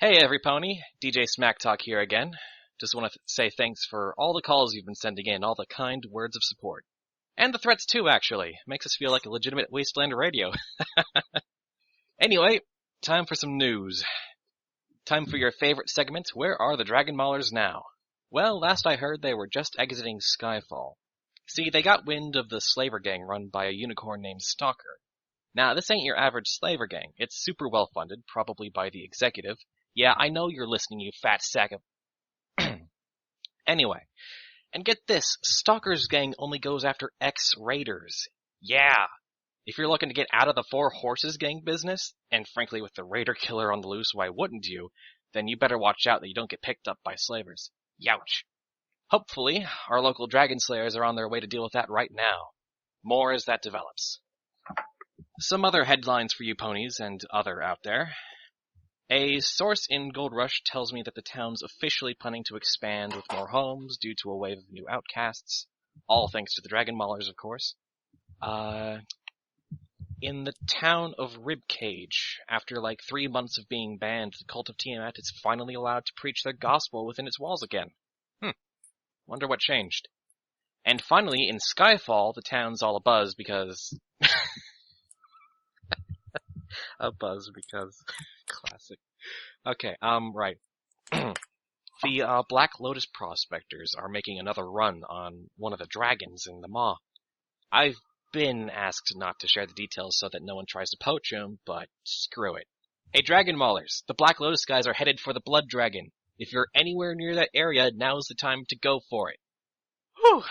Hey every pony, DJ Smack Talk here again. Just want to say thanks for all the calls you've been sending in, all the kind words of support. And the threats too, actually. Makes us feel like a legitimate wasteland radio. Anyway, time for some news. Time for your favorite segment, Where Are the Dragon Maulers Now? Well, last I heard they were just exiting Skyfall. See, they got wind of the slaver gang run by a unicorn named Stalker. Now, this ain't your average slaver gang. It's super well funded, probably by the executive. Yeah, I know you're listening, you fat sack of... Anyway, and get this, Stalker's gang only goes after ex-raiders. Yeah. If you're looking to get out of the Four Horses gang business, and frankly with the raider killer on the loose, why wouldn't you, then you better watch out that you don't get picked up by slavers. Youch. Hopefully, our local dragon slayers are on their way to deal with that right now. More as that develops. Some other headlines for you ponies and other out there. A source in Gold Rush tells me that the town's officially planning to expand with more homes due to a wave of new outcasts. All thanks to the Dragon Maulers, of course. In the town of Ribcage, after like 3 months of being banned, the cult of Tiamat is finally allowed to preach their gospel within its walls again. Wonder what changed. And finally, in Skyfall, the town's all abuzz because... Classic. Okay, right. The Black Lotus prospectors are making another run on one of the dragons in the Maw. I've been asked not to share the details so that no one tries to poach him, but screw it. Hey, Dragon Maulers, the Black Lotus guys are headed for the Blood Dragon. If you're anywhere near that area, now's the time to go for it. Whew.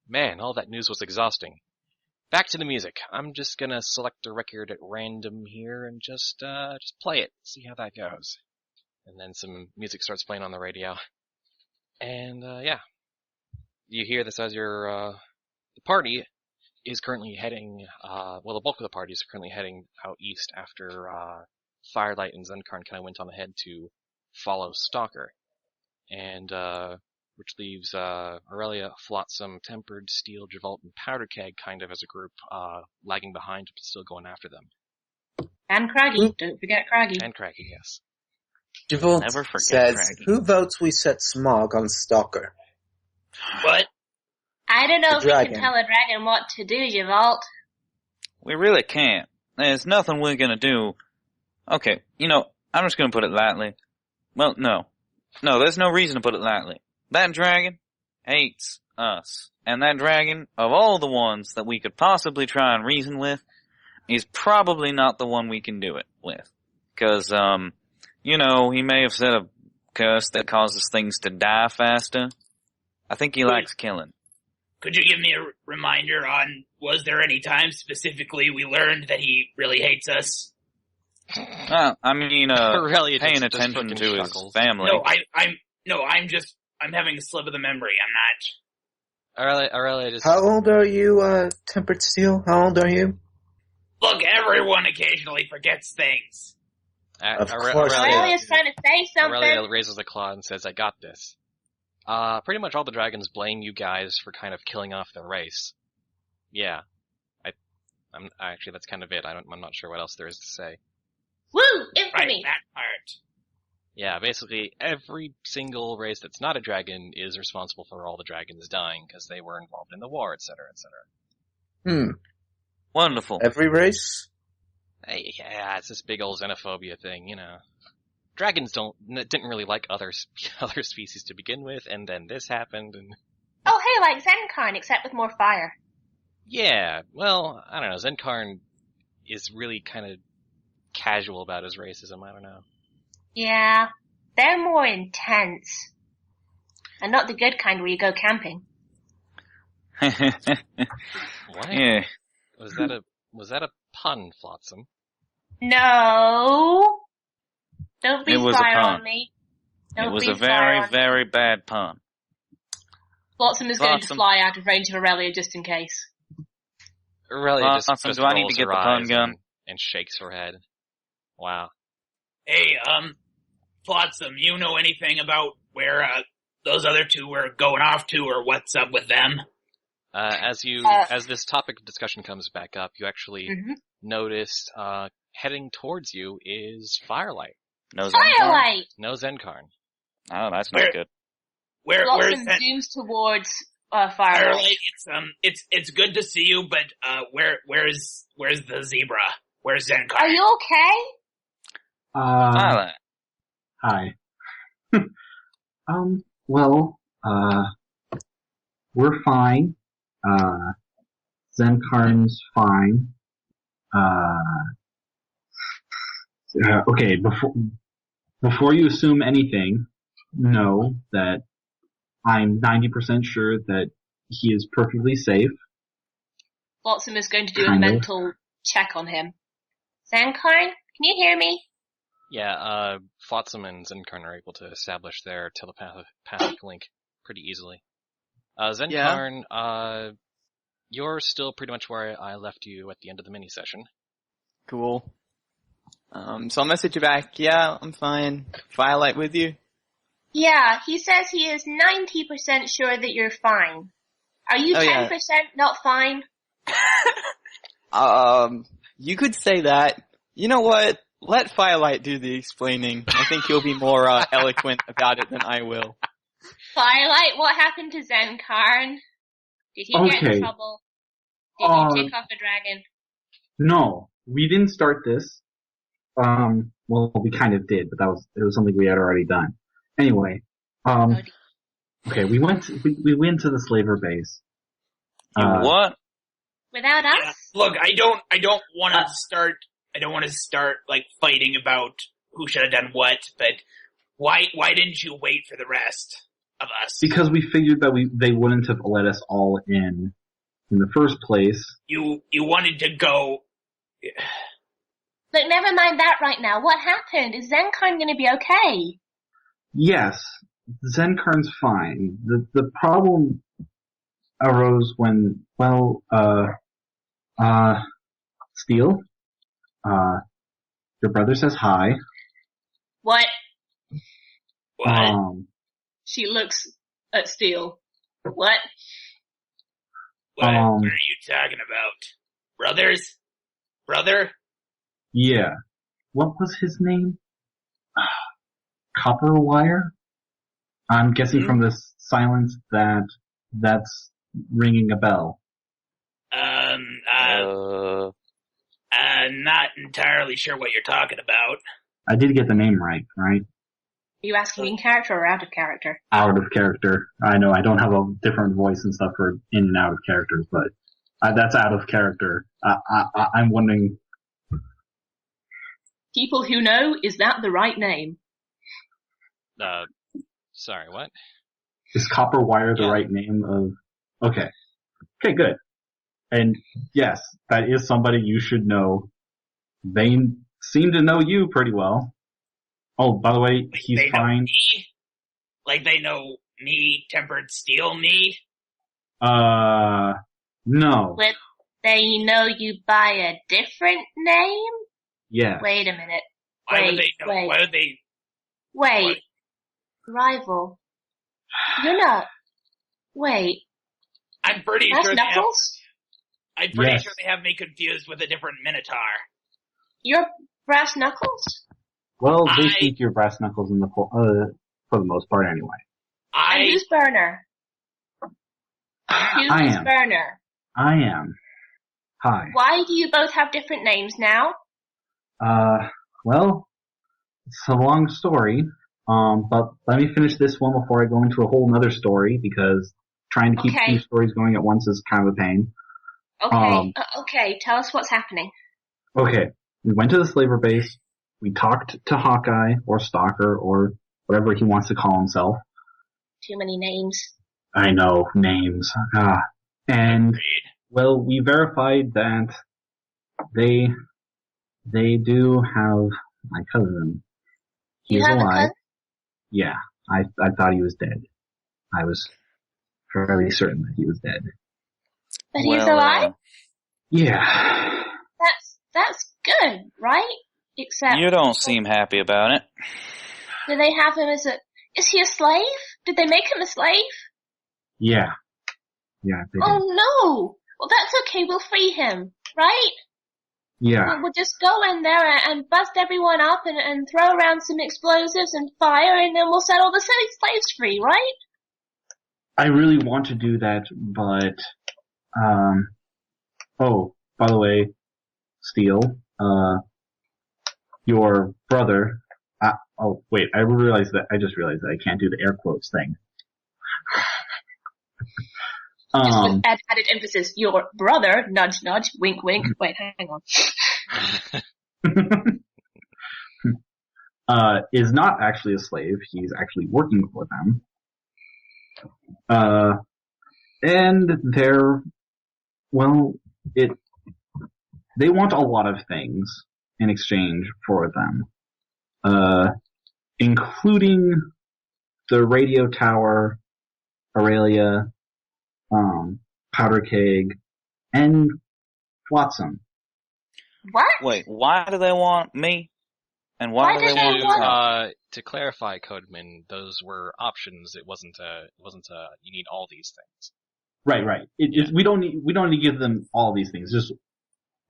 Man, all that news was exhausting. Back to the music. I'm just gonna select a record at random here and just play it, see how that goes. And then some music starts playing on the radio. And, yeah. You hear this as the party is currently heading, the bulk of the party is currently heading out east after, Firelight and Zenkarn kind of went on ahead to follow Stalker. And, which leaves, Aurelia, Flotsam, Tempered, Steel, Javolt, and Powder Keg kind of as a group, lagging behind, but still going after them. And Craggy, don't forget Craggy. And Craggy, yes. Javolt Never forget says, Craggy. who votes we set Smaug on Stalker? What? I don't know The if we dragon. can tell a dragon what to do, Javolt. We really can't. There's nothing we're gonna do. Okay, I'm just gonna put it lightly. Well, no. No, there's no reason to put it lightly. That dragon hates us. And that dragon, of all the ones that we could possibly try and reason with, is probably not the one we can do it with. 'Cause, he may have said a curse that causes things to die faster. I think he likes killing. Could you give me a reminder on, was there any time specifically we learned that he really hates us? Really, paying just attention frickin' to chuckles. his family. I'm having a slip of the memory, I'm not. Aurelia just... How old are you, Tempered Steel? How old are you? Look, everyone occasionally forgets things. Of course. Aurelia's trying to say something. Aurelia raises a claw and says, I got this. Pretty much all the dragons blame you guys for kind of killing off their race. Yeah. Actually, that's kind of it. I'm not sure what else there is to say. Woo! Right, Infamy! that part. Yeah, basically, every single race that's not a dragon is responsible for all the dragons dying, because they were involved in the war, etc., etc. Wonderful. Every race? Yeah, it's this big old xenophobia thing, Dragons didn't really like other species to begin with, and then this happened, and... Oh, hey, like Zenkarn, except with more fire. Yeah, well, I don't know, Zenkarn is really kind of casual about his racism, I don't know. Yeah, they're more intense. And not the good kind where you go camping. What? Yeah. Was that a pun, Flotsam? No! Don't be It was a fire pun. on me. It Don't was be a fire very, on me. very bad pun. Flotsam is going to Flotsam. fly out of range of Aurelia just in case. Aurelia just do I need rolls to get her the pun eyes gun? and shakes her head. Wow. Hey, Flotsam, you know anything about where, those other two were going off to, or what's up with them? As this topic of discussion comes back up, you actually notice, heading towards you is Firelight. No Zenkarn? Firelight! No Zenkarn. Oh, that's not good. Where's Blossom that? zooms towards Firelight. Firelight, it's good to see you, but where's the zebra? Where's Zenkarn? Are you okay? Firelight. Hi. Well, we're fine. Zenkarn's fine. Okay, before you assume anything, know that I'm 90% sure that he is perfectly safe. Blossom is going to do a Kind of. mental check on him. Zenkarn, can you hear me? Yeah, Flotsam and Zenkarn are able to establish their telepathic link pretty easily. Zenkarn, you're still pretty much where I left you at the end of the mini session. Cool. So I'll message you back. Yeah, I'm fine. Firelight with you? Yeah, he says he is 90% sure that you're fine. Are you 10% not fine? You could say that. You know what? Let Firelight do the explaining. I think he'll be more eloquent about it than I will. Firelight, what happened to Zenkarn? Did he get in trouble? Did you take off a dragon? No, we didn't start this. Well, we kind of did, but it was something we had already done. Anyway, okay, we went to the slaver base. What? Without us? Yeah. Look, I don't want to start like fighting about who should have done what, but why didn't you wait for the rest of us? Because we figured that they wouldn't have let us all in the first place. You wanted to go. Look, never mind that right now. What happened? Is Zenkarn gonna be okay? Yes, Zenkarn's fine. The problem arose when, Steel, your brother says hi. What? What? She looks at Steel. What? What are you talking about? Brothers? Brother? Yeah. What was his name? Copperwire? I'm guessing from this silence that's ringing a bell. Not entirely sure what you're talking about. I did get the name right? Are you asking in character or out of character? Out of character. I know I don't have a different voice and stuff for in and out of characters, but that's out of character. I'm wondering. People who know, is that the right name? Sorry, what? Is Copperwire the right name of... Okay, good. And yes, that is somebody you should know. They seem to know you pretty well. Oh, by the way, he's they fine. Know me? Like they know me, Tempered Steel me? No. Would they know you by a different name? Yeah. Wait a minute. Why would they know? Why would they? Wait. What? Rival. You're not. Wait. I'm pretty That's sure Knuckles? I'm pretty sure they have me confused with a different Minotaur. You're Brass Knuckles? Well, they think you're Brass Knuckles for the most part anyway. And who's Burner? I am. Burner? I am. Hi. Why do you both have different names now? Well, it's a long story. But let me finish this one before I go into a whole nother story, because trying to keep two stories going at once is kind of a pain. Okay, okay, tell us what's happening. Okay, we went to the slaver base, we talked to Hawkeye, or Stalker, or whatever he wants to call himself. Too many names. I know, names. And, well, we verified that they do have my cousin. He's alive. Yeah, I thought he was dead. I was fairly certain that he was dead. But he's alive? Yeah. That's good, right? Except... You don't seem happy about it. Do they have him as is he a slave? Did they make him a slave? Yeah. Yeah, they did. Oh no! Well, that's okay, we'll free him, right? Yeah. We'll just go in there and bust everyone up and throw around some explosives and fire, and then we'll set all the slaves free, right? I really want to do that, but, oh, by the way, Steel, your brother, I just realized that I can't do the air quotes thing. Just with added emphasis, your brother, nudge nudge, wink wink, wait, hang on. Is not actually a slave, he's actually working for them. And they want a lot of things in exchange for them, including the radio tower, Aurelia, Powder Keg, and Flotsam. What? Wait, why do they want me? And why do they want to clarify, Codeman, those were options. It wasn't you need all these things. Right. We don't need to give them all these things. Just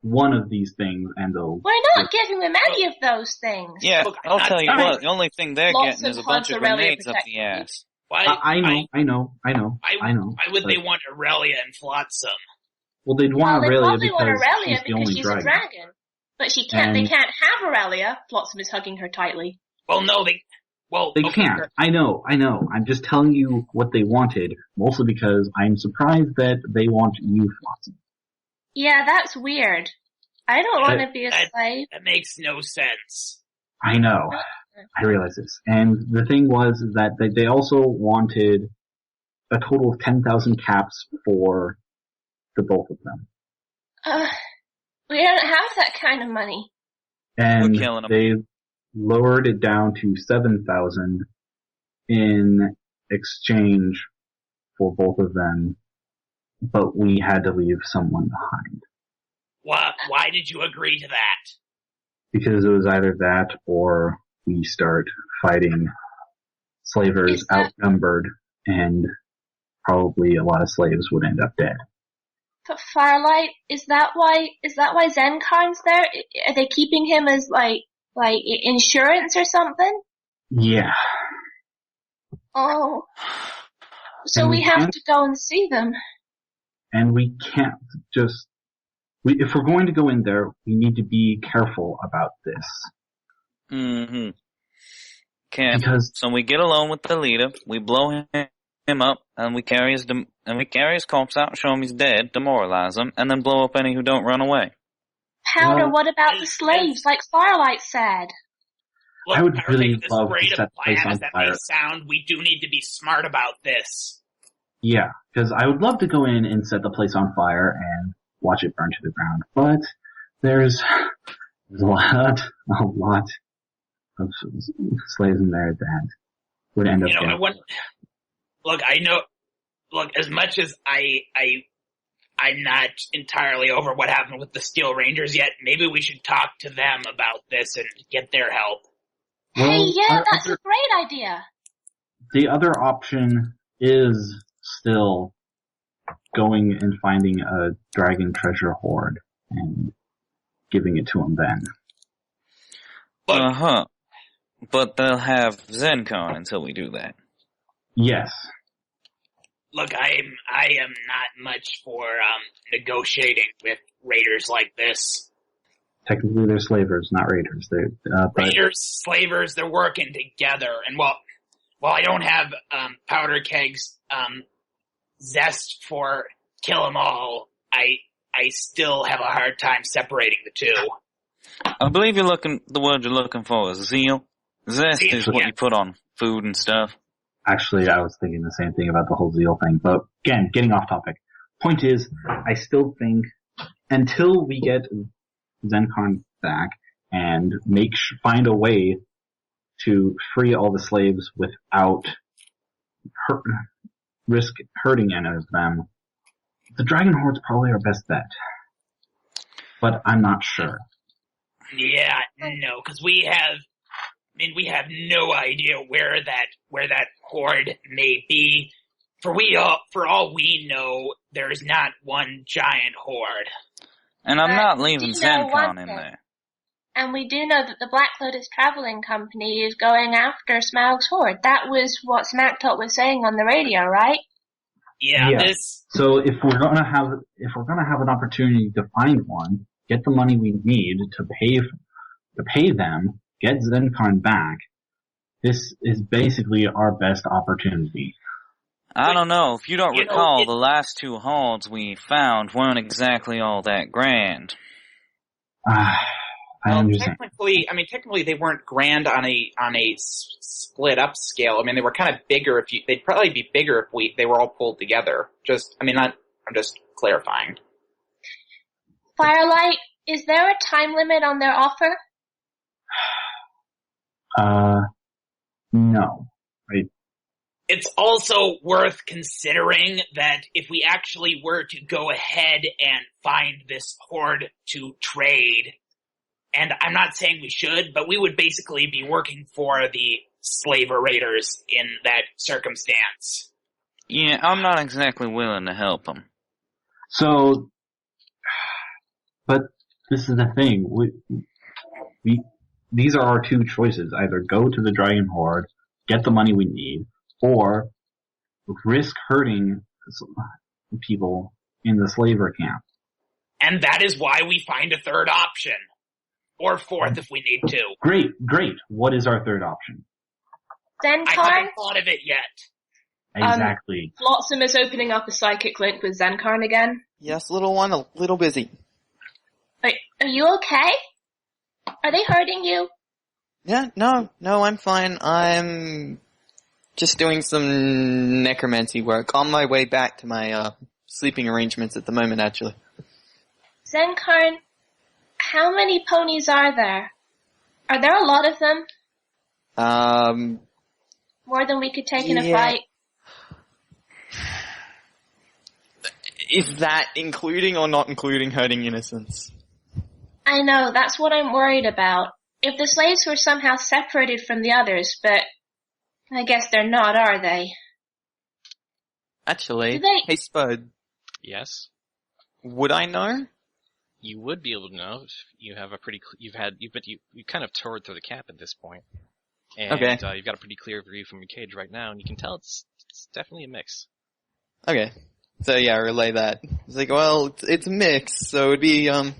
one of these things, and they'll. We're not giving them any of those things. Yeah, I'll tell you what. The only thing they're getting is a bunch of grenades up the ass. Why? I know. Why would they want Aurelia and Flotsam? Well, they'd want Aurelia because she's the only dragon. A dragon. But they can't have Aurelia. Flotsam is hugging her tightly. Well, no, they can't. I know. I'm just telling you what they wanted, mostly because I'm surprised that they want you, Flotsam. Yeah, that's weird. I don't want to be a slave. That makes no sense. I know. I realize this. And the thing was that they also wanted a total of 10,000 caps for the both of them. We don't have that kind of money. And they lowered it down to 7,000 in exchange for both of them, but we had to leave someone behind. Why did you agree to that? Because it was either that or we start fighting slavers outnumbered, and probably a lot of slaves would end up dead. But Firelight, is that why Zenkarn's there? Are they keeping him as like insurance or something? Yeah. Oh. So we have to go and see them. And we can't just if we're going to go in there, we need to be careful about this. Mm-hmm. So we get alone with the leader, we blow him up, and we carry his corpse out, show him he's dead, demoralize him, and then blow up any who don't run away. Powder, what about the slaves, like Firelight said? Look, I would really love to set the place on fire. We do need to be smart about this. Yeah, because I would love to go in and set the place on fire and watch it burn to the ground, but there's a lot of slaves in there that would end up dead. As much as I'm not entirely over what happened with the Steel Rangers yet, maybe we should talk to them about this and get their help. Hey, that's a great idea. The other option is still going and finding a dragon treasure hoard and giving it to them then. But they'll have Zenkarn until we do that. Yes. Look, I am not much for negotiating with raiders like this. Technically, they're slavers, not raiders. Raiders, slavers, they're working together. And while I don't have Powder Keg's zest for kill 'em all, I still have a hard time separating the two. I believe the word you're looking for is zeal. Zest is what you put on food and stuff. Actually, I was thinking the same thing about the whole zeal thing, but again, getting off topic. Point is, I still think until we get Zenkarn back and find a way to free all the slaves without risk hurting any of them, the Dragon Horde's probably our best bet. But I'm not sure. Yeah, no, because we have no idea where that horde may be. For all we know, there is not one giant horde. And I'm not leaving we do know ZenCon one in thing. there. And we do know that the Black Lotus Traveling Company is going after Smaug's horde. That was what Smacktalk was saying on the radio, right? Yeah, Yeah. this... So if we're gonna have an opportunity to find one, get the money we need to pay them, get ZenCon back, this is basically our best opportunity. I don't know. If you don't You know, recall, the last 2 holds we found weren't exactly all that grand. I understand. Technically they weren't grand on a split up scale. I mean, they were kind of bigger they'd probably be bigger if they were all pulled together. I'm just clarifying. Firelight, is there a time limit on their offer? No. It's also worth considering that if we actually were to go ahead and find this horde to trade, and I'm not saying we should, but we would basically be working for the slaver raiders in that circumstance. Yeah, I'm not exactly willing to help them. So, but this is the thing. These are our 2 choices. Either go to the Dragon Horde, get the money we need, or risk hurting people in the slaver camp. And that is why we find a third option. Or fourth if we need to. Great. What is our third option? ZenCon? I haven't thought of it yet. Exactly. Flotsam is opening up a psychic link with ZenCon again. Yes, little one, a little busy. Are you okay? Are they hurting you? Yeah, no, I'm fine. I'm just doing some necromancy work. On my way back to my, sleeping arrangements at the moment, actually. ZenCon, how many ponies are there? Are there a lot of them? More than we could take in a fight? Is that including or not including hurting innocents? I know, that's what I'm worried about. If the slaves were somehow separated from the others, but I guess they're not, are they? Actually, Do they- hey Spud, Yes, would I know? you would be able to know if you have a pretty. You kind of toured through the camp at this point, and Okay. You've got a pretty clear view from your cage right now, and you can tell it's definitely a mix. Okay. So yeah, relay that. It's like, well, it's mixed, so it'd be, a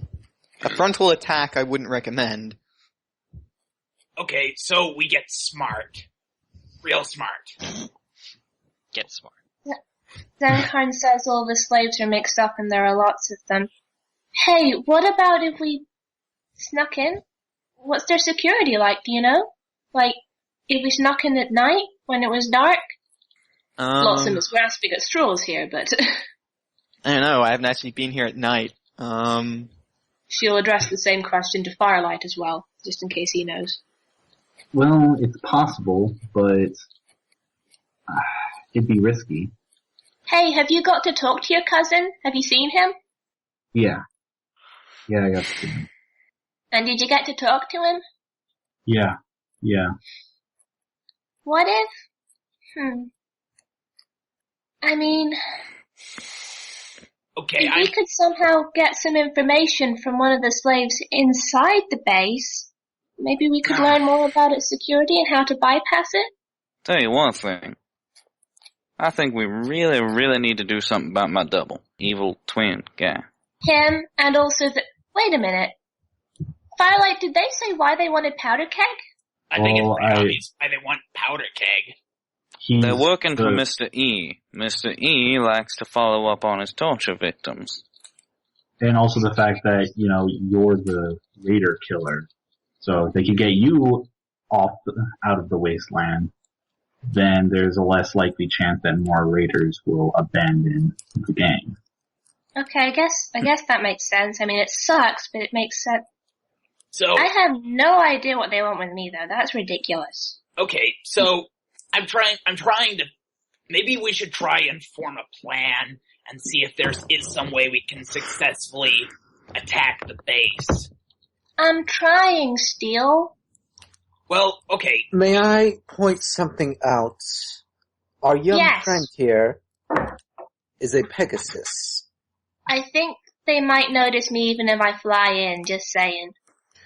frontal attack I wouldn't recommend. Okay, so we get smart. Real smart. Get smart. ZenCon says all the slaves are mixed up and there are lots of them. Hey, what about if we snuck in? What's their security like, do you know? Like, if we snuck in at night when it was dark? Flotsam is grasping at straws here, but I don't know, I haven't actually been here at night. she'll address the same question to Firelight as well, just in case he knows. Well, it's possible, but it'd be risky. Hey, have you got to talk to your cousin? Have you seen him? Yeah, I got to see him. And did you get to talk to him? Yeah. What if? I mean, Okay, if we could somehow get some information from one of the slaves inside the base, maybe we could learn more about its security and how to bypass it? Tell you one thing. I think we really, really need to do something about my double. Evil twin guy. Him, and also wait a minute. Firelight, did they say why they wanted powder keg? I think it's pretty obvious why they want powder keg. They're working for Mr. E. Mr. E likes to follow up on his torture victims. And also the fact that, you're the raider killer. So if they can get you out of the wasteland, then there's a less likely chance that more raiders will abandon the gang. Okay, I guess that makes sense. I mean, it sucks, but it makes sense. So I have no idea what they want with me, though. That's ridiculous. okay, so I'm trying to. Maybe we should try and form a plan and see if there is some way we can successfully attack the base. I'm trying, Steel. Well, okay. May I point something out? Our young Yes. friend here is a Pegasus. I think They might notice me even if I fly in, just saying.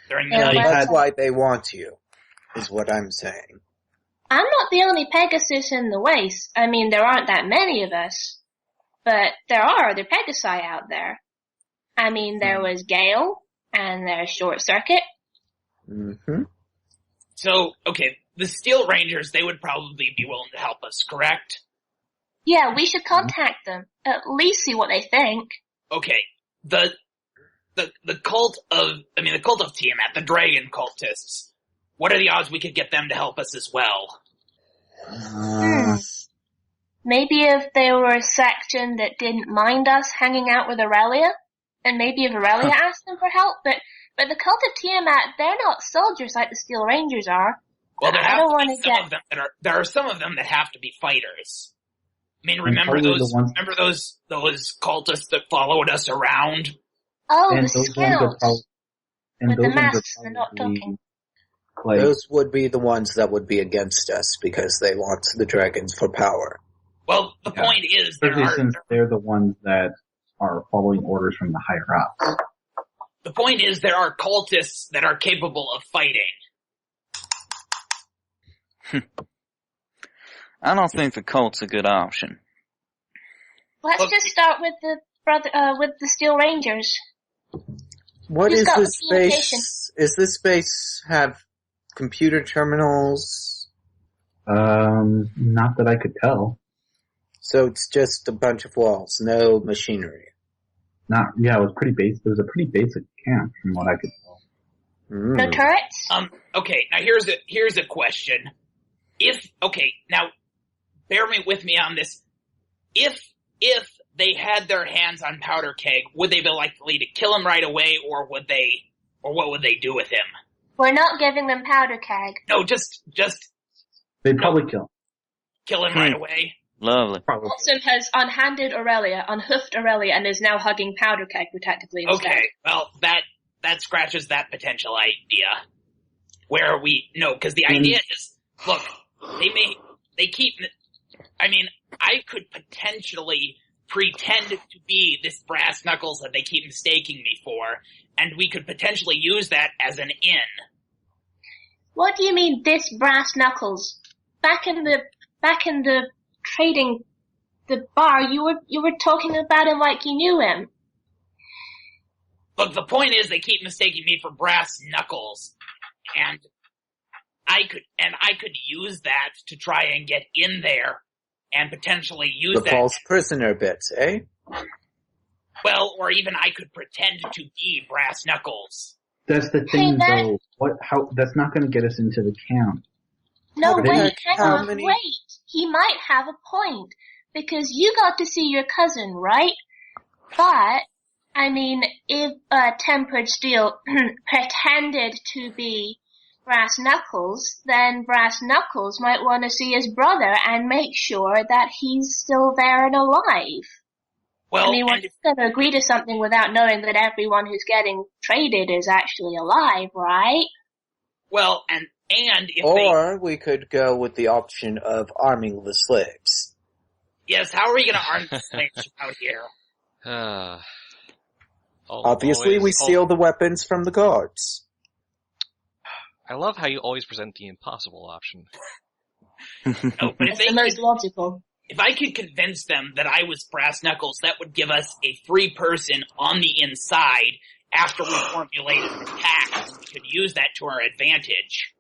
During Yeah, the That's why they want you, is what I'm saying. I'm not the only Pegasus in the Waste. I mean, there aren't that many of us. But there are other Pegasi out there. I mean, there was Gale, and there's Short Circuit. Mm-hmm. So, okay, the Steel Rangers, they would probably be willing to help us, correct? Yeah, we should contact them. At least see what they think. Okay, the cult of Tiamat, the dragon cultists, what are the odds we could get them to help us as well? Maybe if they were a section that didn't mind us hanging out with Aurelia, and maybe if Aurelia asked them for help, but the cult of Tiamat, they're not soldiers like the Steel Rangers are. Well, I don't want to there are some of them that have to be fighters. I mean, remember those cultists that followed us around? Oh, And the those Scouts. With the ones are masks and not probably, talking. like, Those would be the ones that would be against us because they want the dragons for power. Well, the point is especially since they're the ones that are following orders from the higher ups. the point is there are cultists that are capable of fighting. I don't think the cult's a good option. Let's just start with the Steel Rangers. What Who's is got this the communication? space? Is this space have computer terminals? Not that I could tell. So it's just a bunch of walls, no machinery. Hmm. It was pretty basic. It was a pretty basic camp from what I could tell. No turrets? Okay, now here's a question. Now, bear with me on this. If they had their hands on Powder Keg, would they be likely to kill him right away, or what would they do with him? We're not giving them Powder Keg. No, just They'd probably kill him right away. Lovely. Probably. Watson has unhoofed Aurelia, and is now hugging Powder Keg protectively instead. Okay, well, that scratches that potential idea. Because the idea is, look, I could potentially pretend to be this brass knuckles that they keep mistaking me for, and we could potentially use that as an in. What do you mean, this brass knuckles? Back in the trading, the bar, you were talking about him like you knew him. Look, the point is they keep mistaking me for brass knuckles, and I could use that to try and get in there, and potentially use The false prisoner bits, eh? Well, or even I could pretend to be brass knuckles. That's the thing, Hey, though. That's not going to get us into the camp. No, How wait, many- hang how on, many- wait. He might have a point. Because you got to see your cousin, right? But, I mean, if Tempered Steel pretended to be Brass Knuckles, then Brass Knuckles might want to see his brother and make sure that he's still there and alive. Well, I mean, we're just going to agree to something without knowing that everyone who's getting traded is actually alive, right? well, and if Or we could go with the option of arming the slaves. yes, how are we going to arm the slaves out here? Obviously, we steal the weapons from the guards. I love how you always present the impossible option. No, but It's the most logical. if I could convince them that I was Brass Knuckles, that would give us a free person on the inside after we formulated an attack. We could use that to our advantage.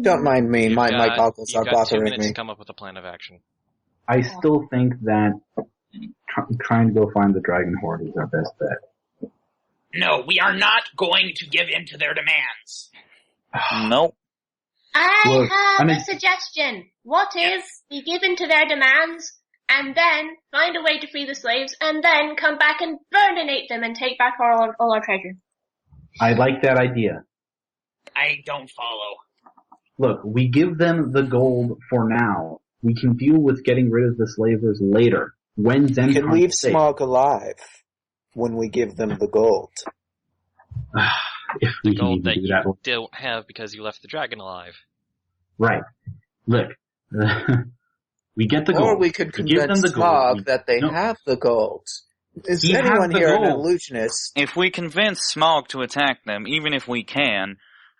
Don't mind me, my goggles are You've got 2 bothering minutes me. to come up with a plan of action. I still think that trying to go find the Dragon Horde is our best bet. No, we are not going to give in to their demands. Nope. I have Look, a suggestion. What if we give in to their demands, and then find a way to free the slaves, and then come back and burninate them and take back all our treasure? I like that idea. I don't follow. Look, we give them the gold for now. We can deal with getting rid of the slavers later, when We can Zencon's leave safe. Smaug alive when we give them the gold. If we The can gold even that do you that. don't have because you left the dragon alive. Right. Look, we get the gold. Or we could We give them convince the gold. Smaug that they No. have the gold, Is He has anyone the here an gold. illusionist? If we convince Smaug to attack them, even if we can,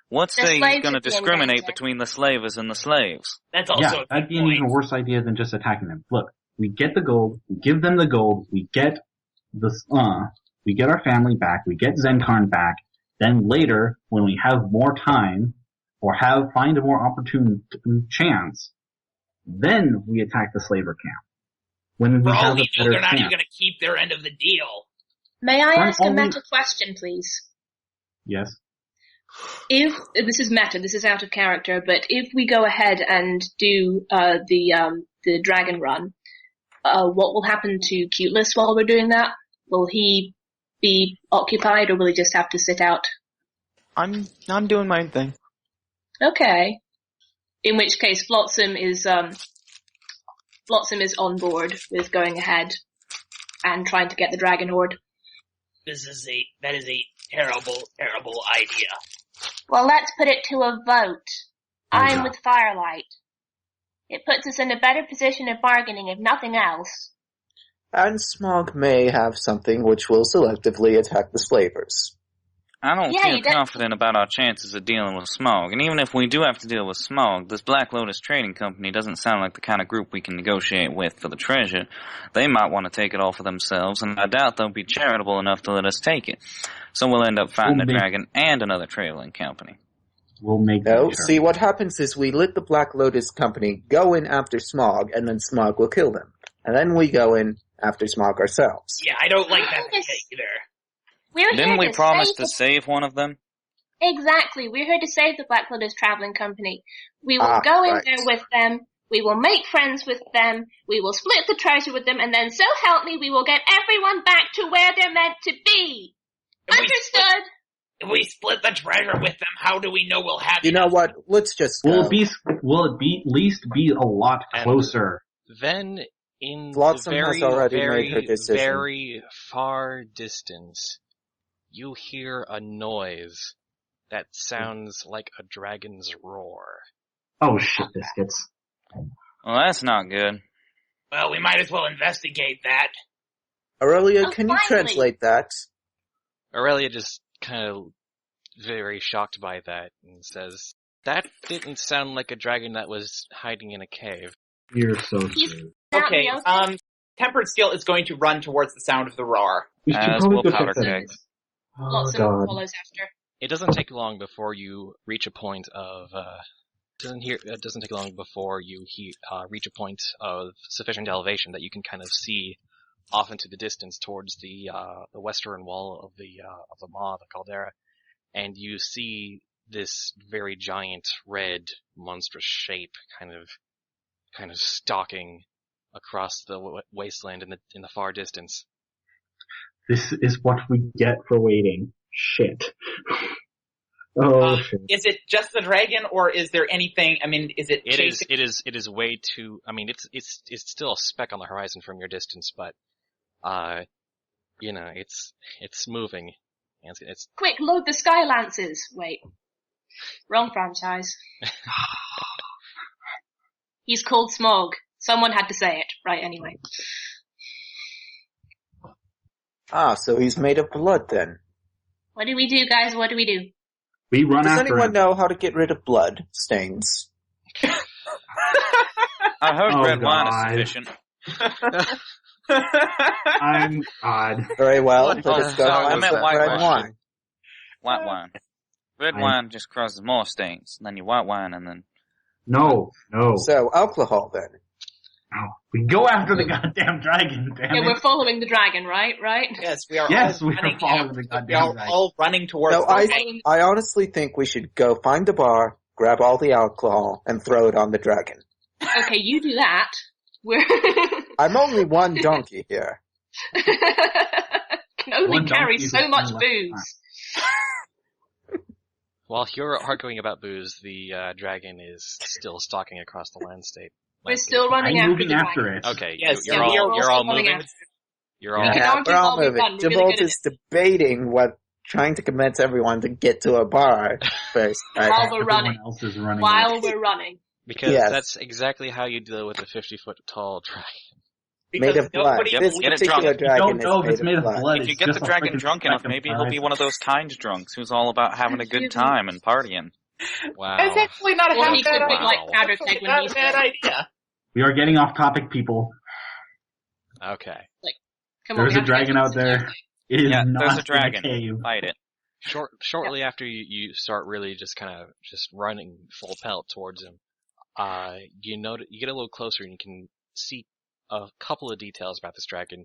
what's The say he's slaves going to would be in discriminate danger. between the slavers and the slaves? That's also Yeah, a that'd good be an point. even worse idea than just attacking them. Look, we get the gold, we give them the gold, we get we get our family back, we get Zenkarn back, then later, when we have more time, or find a more opportune chance, then we attack the slaver camp. When we For all have we a know, better they're not even chance. going to keep their end of the deal. May I Fine, ask a only- meta question, please? Yes. If this is meta, this is out of character, but if we go ahead and do the dragon run, what will happen to Cuteless while we're doing that? Will he be occupied, or will he just have to sit out? I'm doing my own thing. Okay. In which case, Flotsam is on board with going ahead and trying to get the dragon horde. That is a terrible, terrible idea. Well, let's put it to a vote. I'm Yeah. with Firelight. It puts us in a better position of bargaining, if nothing else. And Smaug may have something which will selectively attack the slavers. I don't Yeah, feel you don't- confident about our chances of dealing with Smaug. And even if we do have to deal with Smaug, this Black Lotus Trading Company doesn't sound like the kind of group we can negotiate with for the treasure. They might want to take it all for themselves, and I doubt they'll be charitable enough to let us take it. So we'll end up fighting We'll the make- dragon and another traveling company. We'll make No, that see, what happens is we let the Black Lotus Company go in after Smaug, and then Smaug will kill them. And then we go in after Smaug ourselves. Yeah, I don't like that Yes. idea either. We're Didn't here we to promise save to the- save one of them? Exactly. We're here to save the Black Lotus Traveling Company. We will Ah, go in right. there with them. We will make friends with them. We will split the treasure with them, and then, so help me, we will get everyone back to where they're meant to be. If we Understood? If we split the treasure with them, how do we know we'll have You know enough? what? Let's just go. Will it be at least be a lot And- closer? Then, in Flotsam the has very, already very, made her decision. very far distance, you hear a noise that sounds like a dragon's roar. Oh shit, biscuits. Well, that's not good. Well, we might as well investigate that. Aurelia, Oh, can you finally. translate that? Aurelia just kind of very shocked by that and says, "That didn't sound like a dragon that was hiding in a cave." You're so He's- true. Okay, Now, Tempered Steel is going to run towards the sound of the roar. We should As probably will go powder check that out. keg. Oh Flotsam god. follows after. It doesn't take long before you reach a point of it doesn't take long before you reach a point of sufficient elevation that you can kind of see off into the distance towards the western wall of the maw, the caldera, and you see this very giant red monstrous shape kind of stalking across the wasteland in the far distance. This is what we get for waiting. Shit. Oh shit. Is it just the dragon, or is there anything? I mean, is it? chasing- It is way too. I mean, it's still a speck on the horizon from your distance, but it's moving. And it's Quick, load the Sky Lances. Wait. Wrong franchise. He's called Smaug. Someone had to say it. Right, anyway. Ah, so he's made of blood then. What do we do, guys? What do we do? We run Does after anyone him. know how to get rid of blood stains? I heard Oh, red wine God. is sufficient. I'm God. Very well. Blood Let Oh, us go sorry, I find meant some white red wine. wine. White wine. Red wine just causes more stains. Then you white wine and then... No. So, alcohol then. No. We go after the goddamn dragon, damn Yeah, it. we're following the dragon, right? Right? Yes, we are. Yes, all we are running following after- the We goddamn are dragon. all running towards. No, the dragon. I honestly think we should go find a bar, grab all the alcohol, and throw it on the dragon. Okay, you do that. We're I'm only one donkey here. can only One carry donkey so who's much been left booze. While you're arguing about booze, the dragon is still stalking across the landscape. We're still running I'm after moving the after dragon. it. Okay, Yes, you're yeah, we all are you're all running moving. after. You're all We can Yeah, argue we're all while we moving. run. We're really Javolt good at is debating trying to convince everyone to get to a bar first. While Right? we're Everyone running. else is running. While we're running. because Yes. that's exactly how you deal with a 50-foot tall dragon. Made of blood. nobody This Get it particular drunk. You dragon don't know is if it's made of blood. blood. If you it's get just the a dragon freaking drunk enough, speck of maybe he'll be parasite. one of those kind drunks who's all about having a good time and partying. Wow. That's actually not a Or half he bad could be idea. like Wow. powder Actually keg when not he's a bad drunk. idea. We are getting off topic, people. Okay. Come on, There's we a have to get dragon to out the there. subject. It is Yeah, not there's a in dragon. cave. Fight it. Shortly after you start really just kind of just running full pelt towards him, you get a little closer and you can see a couple of details about this dragon.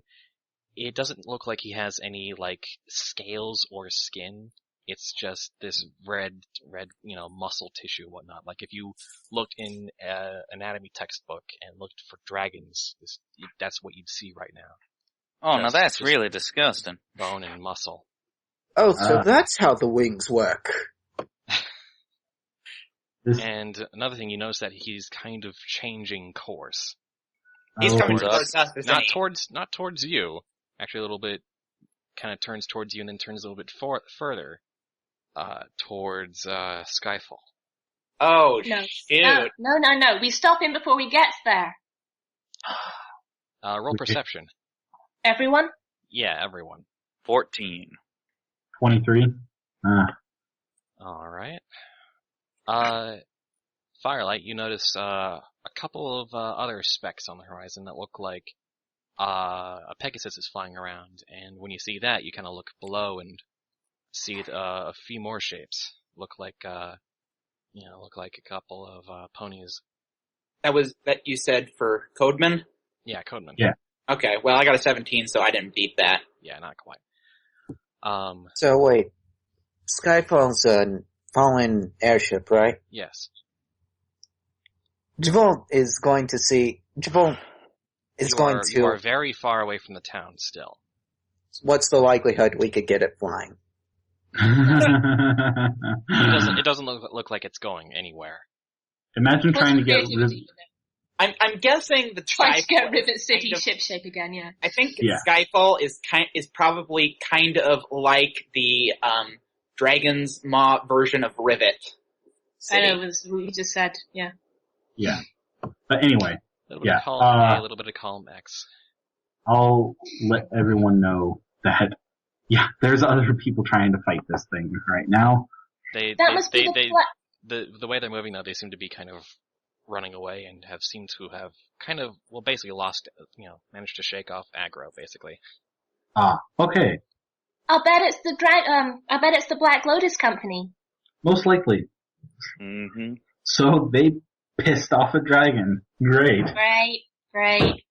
It doesn't look like he has any like scales or skin. It's just this red, muscle tissue and whatnot. Like if you looked in an anatomy textbook and looked for dragons, that's what you'd see right now. Oh, now Just- that's just- really disgusting. Bone and muscle. Oh, so Ah. that's how the wings work. This, And another thing, you notice that he's kind of changing course. He's oh, coming Towards towards us, isn't Not he? towards you. Actually, a little bit, kind of turns towards you and then turns a little bit further, towards Skyfall. Oh, No. shoot. No. We stop him before we get there. Roll Okay. perception. Everyone? Yeah, everyone. 14. 23. All right. Firelight, you notice a couple of other specks on the horizon that look like a Pegasus is flying around, and when you see that, you kind of look below and see a few more shapes. Look like a couple of ponies. That you said for Codeman? Yeah, Codeman. Yeah. Okay, well, I got a 17, so I didn't beat that. Yeah, not quite. So wait, Skyfall's a fallen airship, right? Yes. Javol is going to see. Javol is going You are to. very far away from the town still. What's the likelihood we could get it flying? It doesn't look like it's going anywhere. Imagine What's trying to the get creativity, rid. you know? I'm guessing the Trying to get Skyfall Rivet is City kind of- ship shape again, yeah. I think Yeah. Skyfall is probably kind of like the Dragon's Maw version of Rivet City. I know, it was what you just said, yeah. Yeah. But anyway, A little Yeah, bit of column A, a little bit of column X. I'll let everyone know that, yeah, there's other people trying to fight this thing right now. That must be The way they're moving now, they seem to be kind of running away and seem to have kind of, basically lost, managed to shake off aggro, basically. Ah, okay. I bet it's the Black Lotus Company. Most likely. Mm-hmm. So they pissed off a dragon. Great. Great.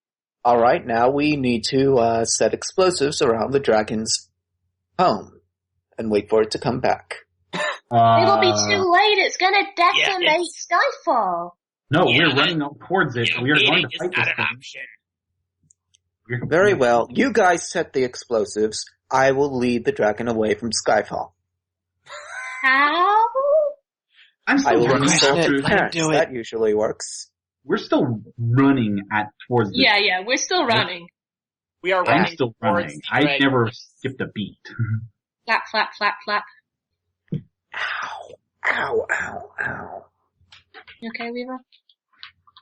Alright, now we need to set explosives around the dragon's home and wait for it to come back. It'll be too late, it's gonna decimate Skyfall. No, Yeah, we're running up towards it. Yeah, We are going waiting to is fight not this an thing. option. Very well. You guys set the explosives. I will lead the dragon away from Skyfall. How? I'm I still will running insult it. your Let him parents. do it. That usually works. We're still running towards this. Yeah, we're still running. We are I'm running still towards running. the I dragon. never skipped a beat. Flap, flap, flap, flap. Ow. You okay, Weaver?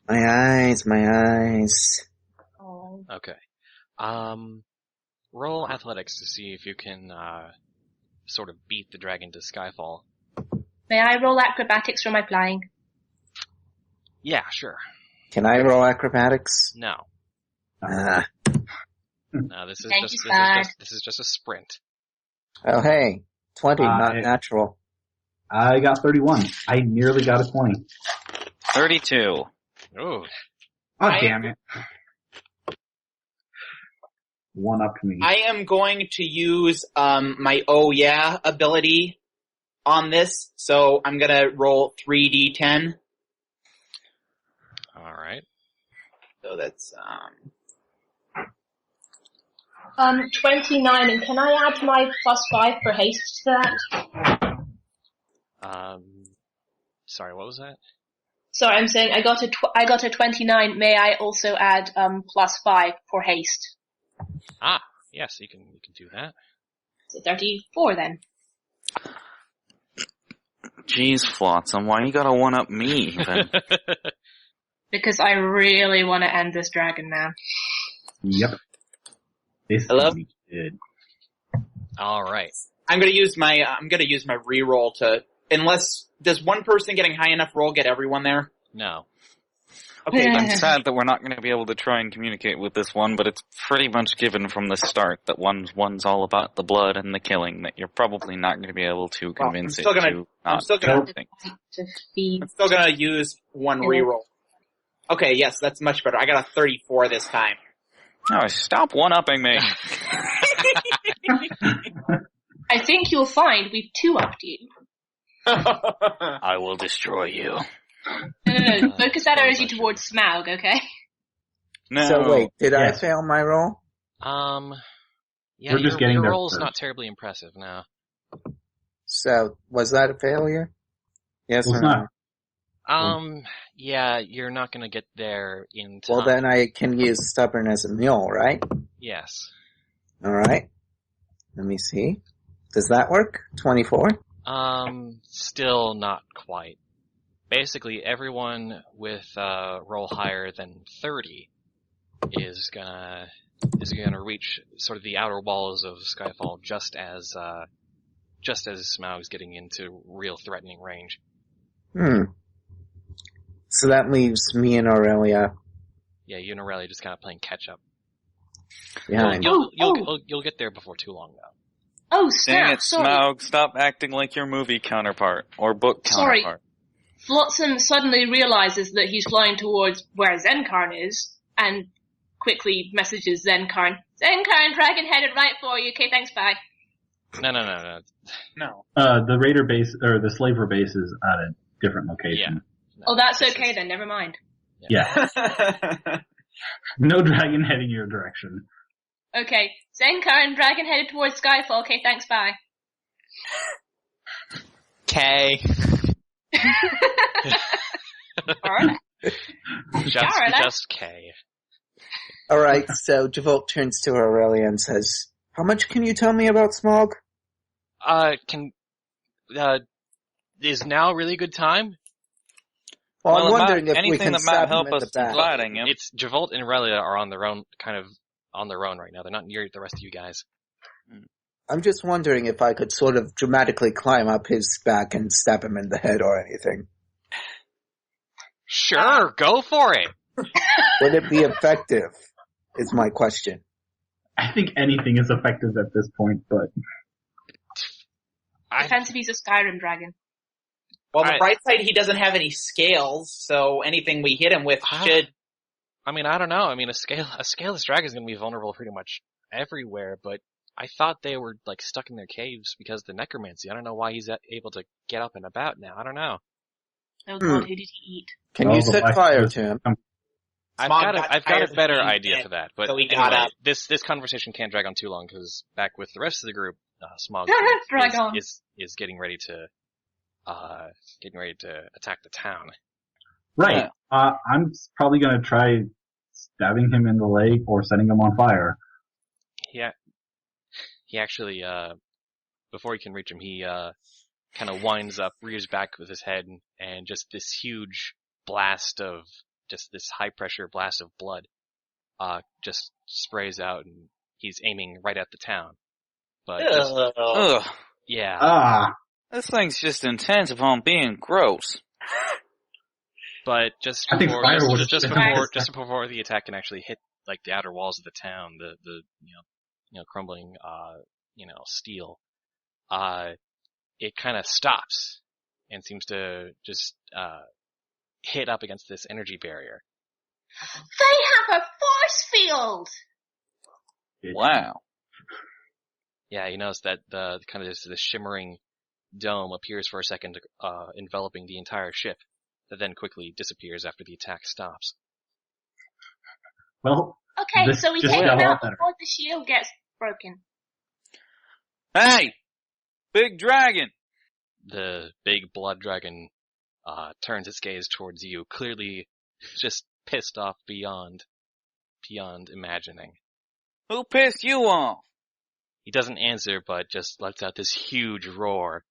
My eyes. Oh. Okay. Roll athletics to see if you can, sort of beat the dragon to Skyfall. May I roll acrobatics for my flying? Yeah, sure. Can I roll acrobatics? No. Ah. No, this is Thank just, you, this is Bud. just, this is just a sprint. Oh, hey. 20, not it- natural. I got 31. I nearly got a 20. 32. Ooh. Oh, I- damn it. One up me. I am going to use my oh yeah ability on this, so I'm gonna roll 3d10. Alright. So that's 29, and can I add my +5 for haste to that? Sorry, what was that? Sorry, I'm saying I got a 29. May I also add +5 for haste? Ah, yes, you can do that. So 34 then. Jeez, Flotsam, why you gotta one-up me even? Because I really want to end this dragon now. Yep. This Hello? is good. All right. I'm gonna use my reroll to, unless, does one person getting high enough roll get everyone there? No. Okay, I'm sad that we're not going to be able to try and communicate with this one, but it's pretty much given from the start that one's all about the blood and the killing, that you're probably not going to be able to Well, convince I'm still it gonna- to I'm not still gonna- do things. To feed. I'm still gonna use one reroll. Okay, yes, that's much better. I got a 34 this time. Oh, stop one-upping me. I think you'll find we've two-upped you. I will destroy you. No. Focus that Well, energy that's towards Smaug, okay? No. So wait, did I Yes. fail my roll? Yeah, We're just getting your there roll's first. not terribly impressive now. So was that a failure? Yes Well, or it's no? not. Yeah, you're not gonna get there in time. Well, then I can use stubborn as a mule, right? Yes. All right. Let me see. Does that work? 24? Still not quite. Basically, everyone with roll higher than 30 is gonna reach sort of the outer walls of Skyfall just as Smaug's getting into real threatening range. So that leaves me and Aurelia Yeah, you and Aurelia just kind of playing catch up. behind. You'll get there before too long though. Oh, Dang snap, it, sorry. Smaug, stop acting like your movie counterpart, or book Sorry. counterpart. Flotsam suddenly realizes that he's flying towards where Zenkarn is, and quickly messages Zenkarn. Zenkarn, dragon headed right for you. Okay, thanks, bye. No. No. The raider base, or the slaver base is at a different location. Oh, that's This okay is- then, never mind. Yeah. No dragon heading your direction. Okay, Zenkarn, dragon headed towards Skyfall. Okay, thanks, bye. K. Alright. Just K. All right, so Devolt turns to Aurelia and says, "How much can you tell me about Smaug?" Is now a really good time? Well, I'm Well, wondering if we anything can that might stab him help in us the to back. gliding him. It's Javolt and Aurelia are on their own, kind of on their own right now. They're not near the rest of you guys. I'm just wondering if I could sort of dramatically climb up his back and stab him in the head or anything. Sure, go for it. Would it be effective? Is my question. I think anything is effective at this point, but Depends if he's a Skyrim dragon. Well, the bright side, he doesn't have any scales, so anything we hit him with should... I mean, I don't know. I mean, a scaleless dragon is going to be vulnerable pretty much everywhere, but I thought they were, like, stuck in their caves because of the necromancy. I don't know why he's able to get up and about now. I don't know. Oh god, who did he eat? Can Well, you the set black fire ghost- to him? I've Smaug got got a tired of better being idea dead, for that, but so he got anyway, up. this conversation can't drag on too long because back with the rest of the group, Smaug Drag on. is getting ready to attack the town. right. I'm probably gonna try stabbing him in the leg or setting him on fire. He actually, before he can reach him, he kind of winds up, rears back with his head, and just this huge blast of, just this high pressure blast of blood, just sprays out, and he's aiming right at the town. But just, Ugh. yeah, This thing's just intent upon being gross. but just I think before, fire was just before the attack can actually hit like the outer walls of the town, the crumbling steel, it kind of stops and seems to just hit up against this energy barrier. They have a force field! Wow. Yeah, you notice that the kind of this shimmering dome appears for a second, enveloping the entire ship, that then quickly disappears after the attack stops. Well, Okay, This so we just take got him a lot out better. before the shield gets broken. Hey! Big dragon! The big blood dragon turns its gaze towards you, clearly just pissed off beyond imagining. Who pissed you off? He doesn't answer, but just lets out this huge roar.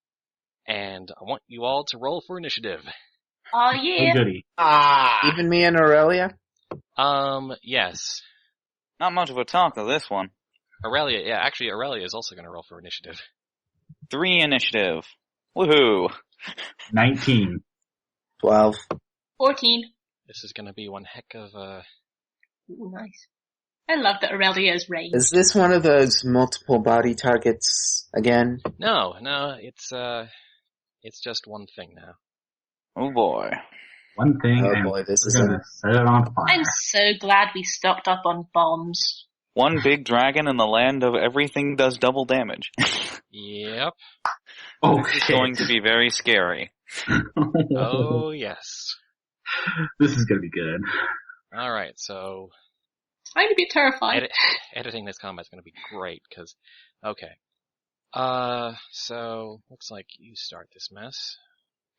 And I want you all to roll for initiative. Oh oh yeah. goody. Ah! Even me and Aurelia? Yes. Not much of a talker, this one. Aurelia, yeah, actually Aurelia is also gonna roll for initiative. 3 initiative. Woohoo! 19. 12. 14. This is gonna be one heck of a... Ooh, nice. I love that Aurelia is ranged. Is this one of those multiple body targets again? No, it's just one thing now. Oh boy. One thing, Oh and boy, this we're is gonna set it on fire. I'm so glad we stocked up on bombs. One big dragon in the land of everything does double damage. Yep. Oh, This is shit. going to be very scary. Oh, yes. This is gonna be good. Alright, so... I'm a bit terrified. editing this combat is gonna be great, cause... Okay. So... Looks like you start this mess.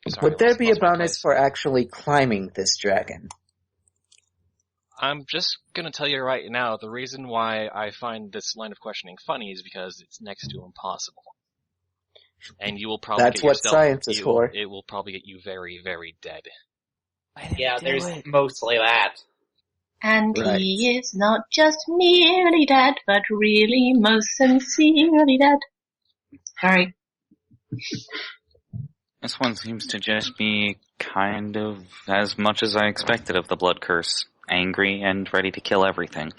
Sorry, Would there lost- be a lost my bonus place. for actually climbing this dragon? I'm just gonna tell you right now, the reason why I find this line of questioning funny is because it's next to impossible. And you will probably That's get what yourself, science is for. It will probably get you very, very dead. Yeah, there's mostly that. And Right. he is not just merely dead, but really most sincerely dead. Sorry. This one seems to just be kind of as much as I expected of the blood curse. Angry and ready to kill everything.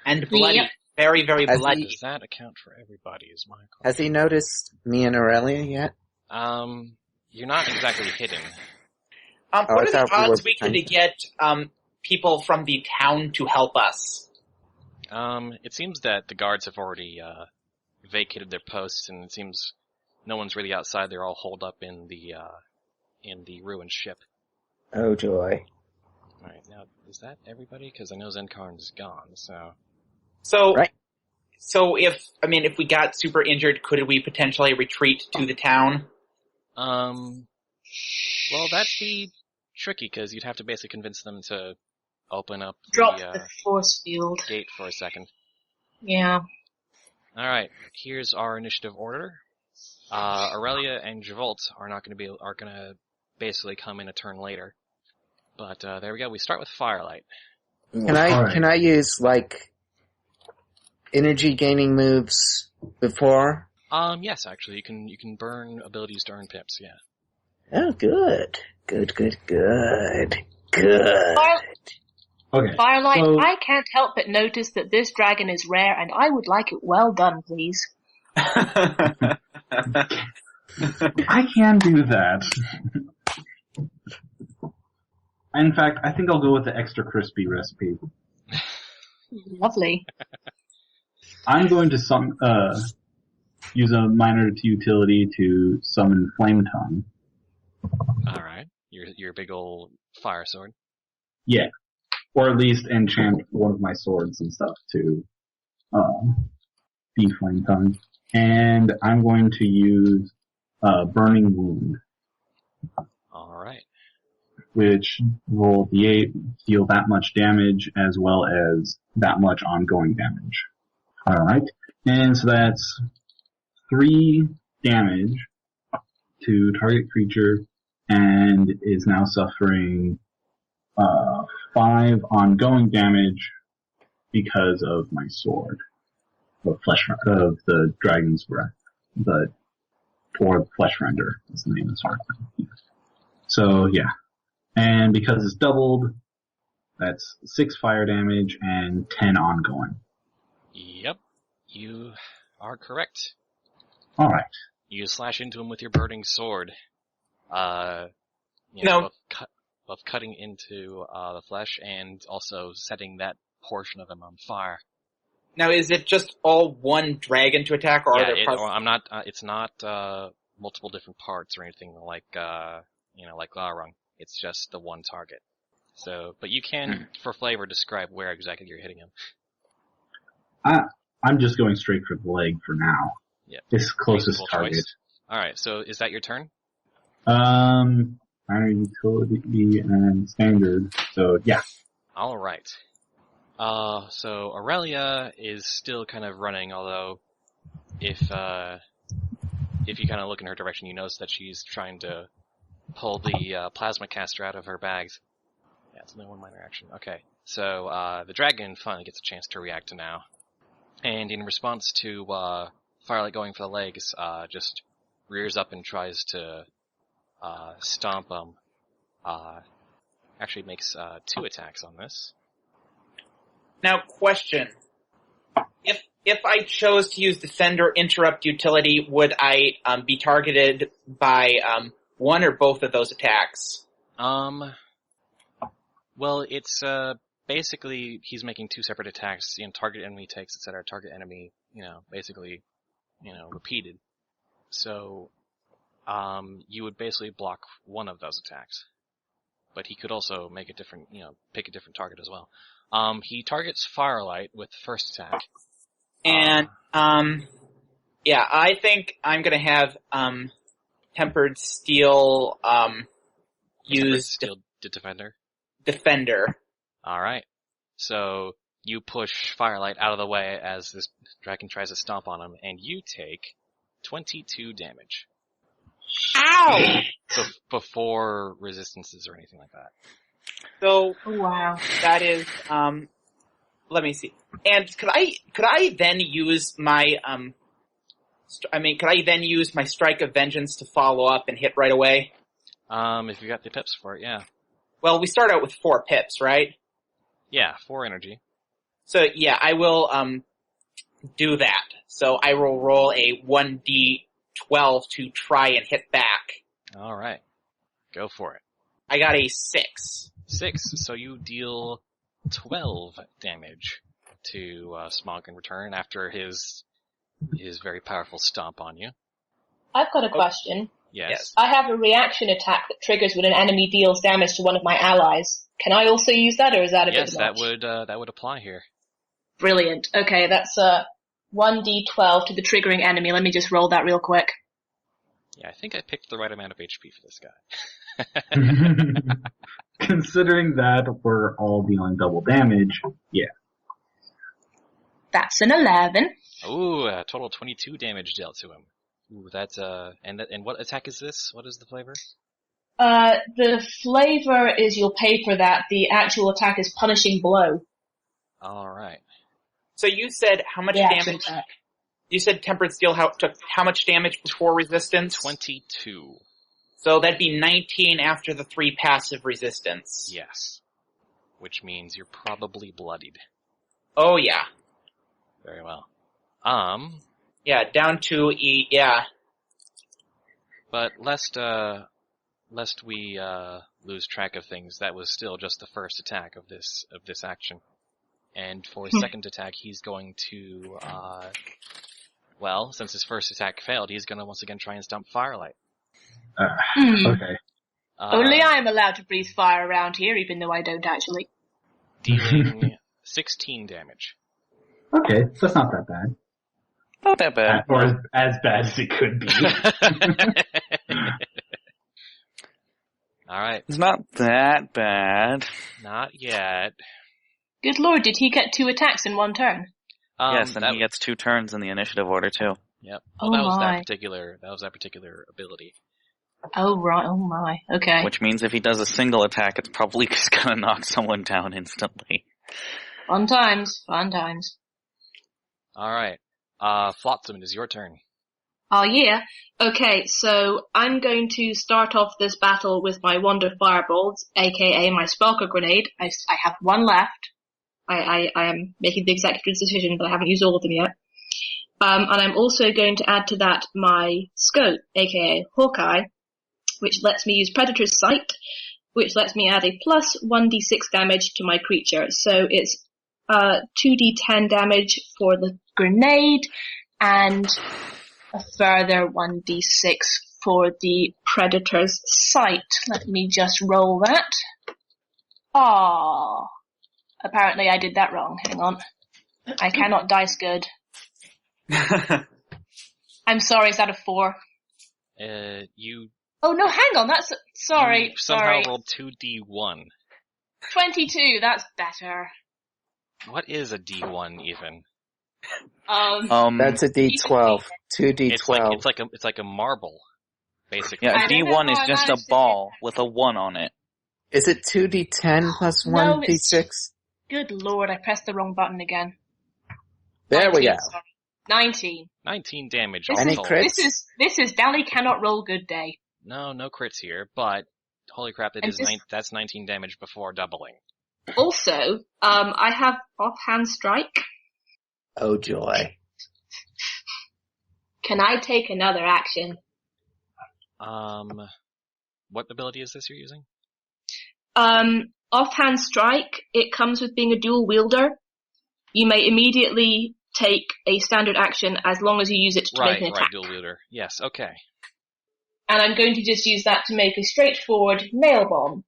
And bloody. Yep. Very, very Has bloody. Does that account for everybody is my question. Has he noticed me and Aurelia yet? You're not exactly hidden. What I are the thought we odds were we could behind. get people from the town to help us? It seems that the guards have already, vacated their posts, and it seems no one's really outside. They're all holed up in the ruined ship. Oh joy. Alright, now, is that everybody? Because I know Zenkarn's gone, so... So, Right. so if we got super injured, could we potentially retreat to the town? Well, that'd be tricky, because you'd have to basically convince them to open up Drop the, the force field. gate for a second. Yeah. Alright, here's our initiative order. Aurelia and Javolt are gonna basically come in a turn later. But, there we go, we start with Firelight. Can Alright. I use, like, energy gaining moves before? Yes, actually, you can burn abilities to earn pips, yeah. Oh, good. Good. Okay. Firelight, So- I can't help but notice that this dragon is rare, and I would like it well done, please. I can do that. In fact, I think I'll go with the extra crispy recipe. Lovely. I'm going to use a minor utility to summon Flame Tongue. Alright, your big old fire sword. Yeah. Or at least enchant one of my swords and stuff to be Flame Tongue. And I'm going to use Burning Wound, Alright. which will D8 deal that much damage as well as that much ongoing damage. Alright. And so that's 3 damage to target creature and is now suffering 5 ongoing damage because of my sword. Of the Dragon's Breath. Or Flesh Render is the name of the sword. So yeah. And because it's doubled, that's 6 fire damage and 10 ongoing. Yep, you are correct. Alright. You slash into him with your burning sword. No. Both cutting into the flesh and also setting that portion of him on fire. Now, is it just all one dragon to attack, or are there parts? I'm not. It's not multiple different parts or anything like like Larung. It's just the one target. So, but you can, for flavor, describe where exactly you're hitting him. I'm just going straight for the leg for now. Yeah. This closest Reasonable target. choice. All right. So, is that your turn? Minor utility and standard. So yeah. All right. So Aurelia is still kind of running, although if you kind of look in her direction, you notice that she's trying to pull the plasma caster out of her bags. Yeah, it's only one minor action. Okay. So the dragon finally gets a chance to react now. And in response to Firelight going for the legs, just rears up and tries to stomp him. Actually makes 2 attacks on this. Now, question. If I chose to use Defender Interrupt utility, would I be targeted by one or both of those attacks? Well, it's basically he's making 2 separate attacks. Target enemy takes, etc. Target enemy, basically, repeated. So, you would basically block one of those attacks. But he could also make a different, pick a different target as well. He targets Firelight with the first attack. And, I think I'm gonna have, Tempered Steel, use Steel Defender. Defender. Alright. So, you push Firelight out of the way as this dragon tries to stomp on him, and you take 22 damage. Ow! Before resistances or anything like that. So, Wow. that is, let me see. And could I then use my, could I then use my Strike of Vengeance to follow up and hit right away? If you got the pips for it, yeah. Well, we start out with 4 pips, right? Yeah, 4 energy. So, yeah, I will, do that. So I will roll a 1d12 to try and hit back. Alright. Go for it. I got a 6. 6, so you deal 12 damage to Smaug in return after his very powerful stomp on you. I've got a question. Yes. I have a reaction attack that triggers when an enemy deals damage to one of my allies. Can I also use that, or is that a bit much? Yes, that would apply here. Brilliant. Okay, that's 1d12 to the triggering enemy. Let me just roll that real quick. Yeah, I think I picked the right amount of HP for this guy. Considering that we're all dealing double damage, yeah. That's an 11. Ooh, a total 22 damage dealt to him. Ooh, that's and what attack is this? What is the flavor? The flavor is you'll pay for that. The actual attack is punishing blow. Alright. So you said how much damage? Attack. You said Tempered Steel took how much damage before resistance? 22. So that'd be 19 after the 3 passive resistance. Yes. Which means you're probably bloodied. Oh yeah. Very well. Yeah, down to E, yeah. But lest we lose track of things, that was still just the first attack of this action. And for his second attack, he's going to, since his first attack failed, he's going to once again try and stomp Firelight. Okay. Only I am allowed to breathe fire around here, even though I don't actually. Dealing 16 damage. Okay, that's not that bad. Not that bad. Or as bad as it could be. Alright. It's not that bad. Not yet. Good lord, did he get 2 attacks in one turn? Yes, and he gets 2 turns in the initiative order too. Yep. Oh Well, that was my. that particular ability. Oh right, oh my, okay. Which means if he does a single attack, it's probably just gonna knock someone down instantly. Fun times, fun times. Alright. Flotsam, it is your turn. Oh yeah. Okay, so I'm going to start off this battle with my Wonder Fireballs, aka my Spelker Grenade. I have 1 left. I am making the executive decision, but I haven't used all of them yet. And I'm also going to add to that my Scope, aka Hawkeye, which lets me use Predator's Sight, which lets me add a plus 1d6 damage to my creature. So it's 2d10 damage for the grenade, and a further 1d6 for the Predator's Sight. Let me just roll that. Ah, apparently I did that wrong. Hang on. I cannot dice good. I'm sorry, is that a 4? You Oh no, hang on, sorry, somehow sorry. rolled 2d1. 22, that's better. What is a d1 even? That's a D12. 2D12. It's like a marble, basically. Yeah, I a don't know D1 is how I just a managed to ball with a 1 on it. Is it 2D10 plus No, 1D6? Good lord, I pressed the wrong button again. There we 19, go. sorry. 19. 19 damage This all Any told. crits? This is Dally cannot roll good day. No crits here, but holy crap, And this- that's 19 damage before doubling. Also, I have offhand strike. Oh joy. Can I take another action? What ability is this you're using? Offhand strike, it comes with being a dual wielder. You may immediately take a standard action as long as you use it to make an attack. Dual wielder. Yes, okay. And I'm going to just use that to make a straightforward nail bomb.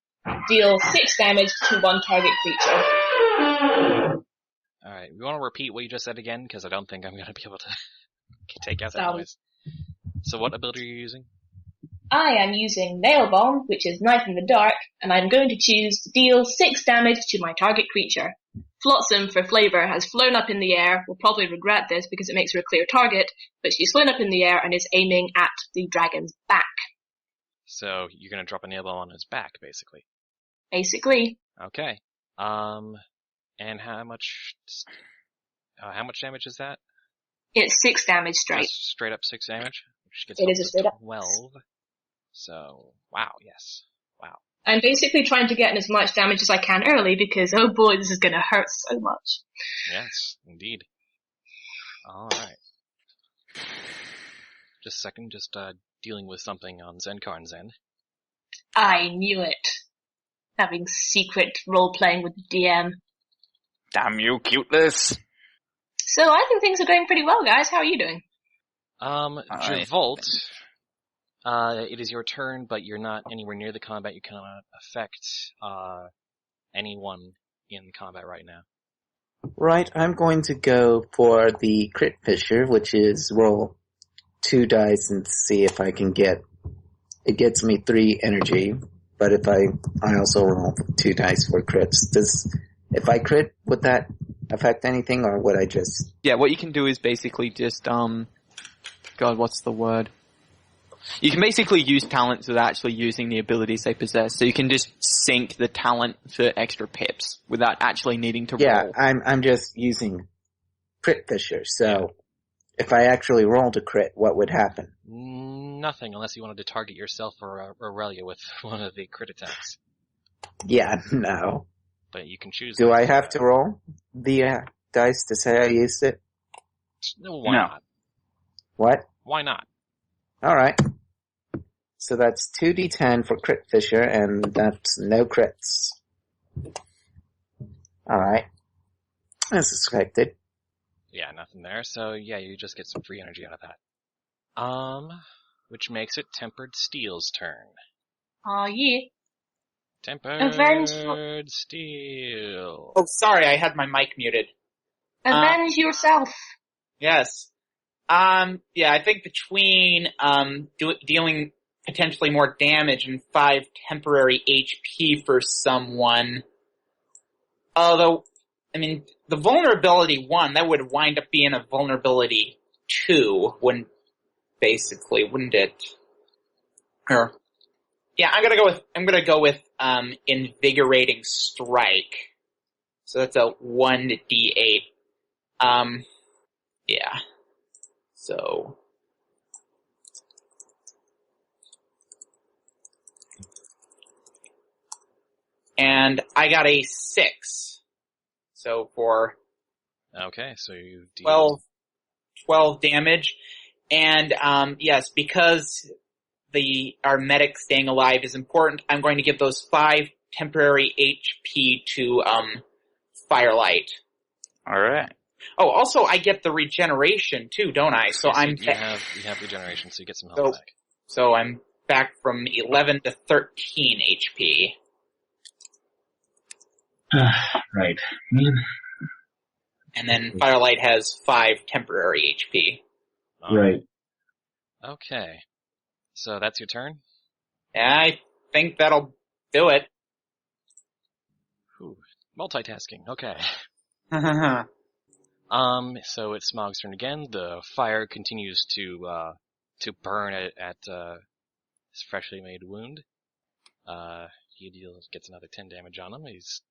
Deal 6 damage to one target creature. Alright, you want to repeat what you just said again? Because I don't think I'm going to be able to take out that Sorry. noise. So what ability are you using? I am using nail bomb, which is knife in the dark, and I'm going to choose to deal 6 damage to my target creature. Flotsam, for flavor, has flown up in the air, will probably regret this because it makes her a clear target, but she's flown up in the air and is aiming at the dragon's back. So you're going to drop a nail bomb on his back, basically. Basically. Okay. And how much damage is that? It's 6 damage straight. Just straight up 6 damage, which gets It up is a to straight up 12. So, wow, yes. Wow. I'm basically trying to get in as much damage as I can early because, oh boy, this is gonna hurt so much. Yes, indeed. Alright. Just a second, dealing with something on Zenkarn's end. I knew it. Having secret role-playing with the DM. Damn you, cuteness. So I think things are going pretty well, guys. How are you doing? Javolt, it is your turn, but you're not anywhere near the combat. You cannot affect, anyone in combat right now. Right, I'm going to go for the crit fisher, which is roll 2 dice and see if I can get... It gets me 3 energy, but if I also roll 2 dice for crits. If I crit, would that affect anything, or would I just... Yeah, what you can do is basically just, God, what's the word? You can basically use talents without actually using the abilities they possess. So you can just sink the talent for extra pips without actually needing to Yeah, roll. I'm just using crit fisher, so if I actually rolled a crit, what would happen? Nothing, unless you wanted to target yourself or Aurelia with one of the crit attacks. Yeah, no. But you can choose. Do I have to roll the dice to say I used it? No, why No. not? What? Why not? Alright. So that's 2d10 for crit fisher, and that's no crits. Alright. As expected. Yeah, nothing there. So yeah, you just get some free energy out of that. Which makes it Tempered Steel's turn. Aw, yeah. Tempered Steel. Oh, sorry, I had my mic muted. Avenge yourself. Yes. Yeah, I think between, dealing potentially more damage and 5 temporary HP for someone, although, I mean, the vulnerability 1, that would wind up being a vulnerability 2, wouldn't it? Or, yeah, I'm gonna go with, Invigorating Strike. So that's a 1d8. Yeah. So. And I got a 6. So for Okay, so you deal 12 damage. And, yes, because our medic staying alive is important, I'm going to give those 5 temporary HP to, Firelight. Alright. Oh, also I get the regeneration too, don't I? So Yes, I'm you have regeneration, so you get some health So- back. So I'm back from 11 to 13 HP. Right. Man, And then Firelight has 5 temporary HP. right. Okay. So that's your turn? I think that'll do it. Whew. Multitasking, okay. So it's Smaug's turn again. The fire continues to burn at his freshly made wound. He gets another 10 damage on him. He's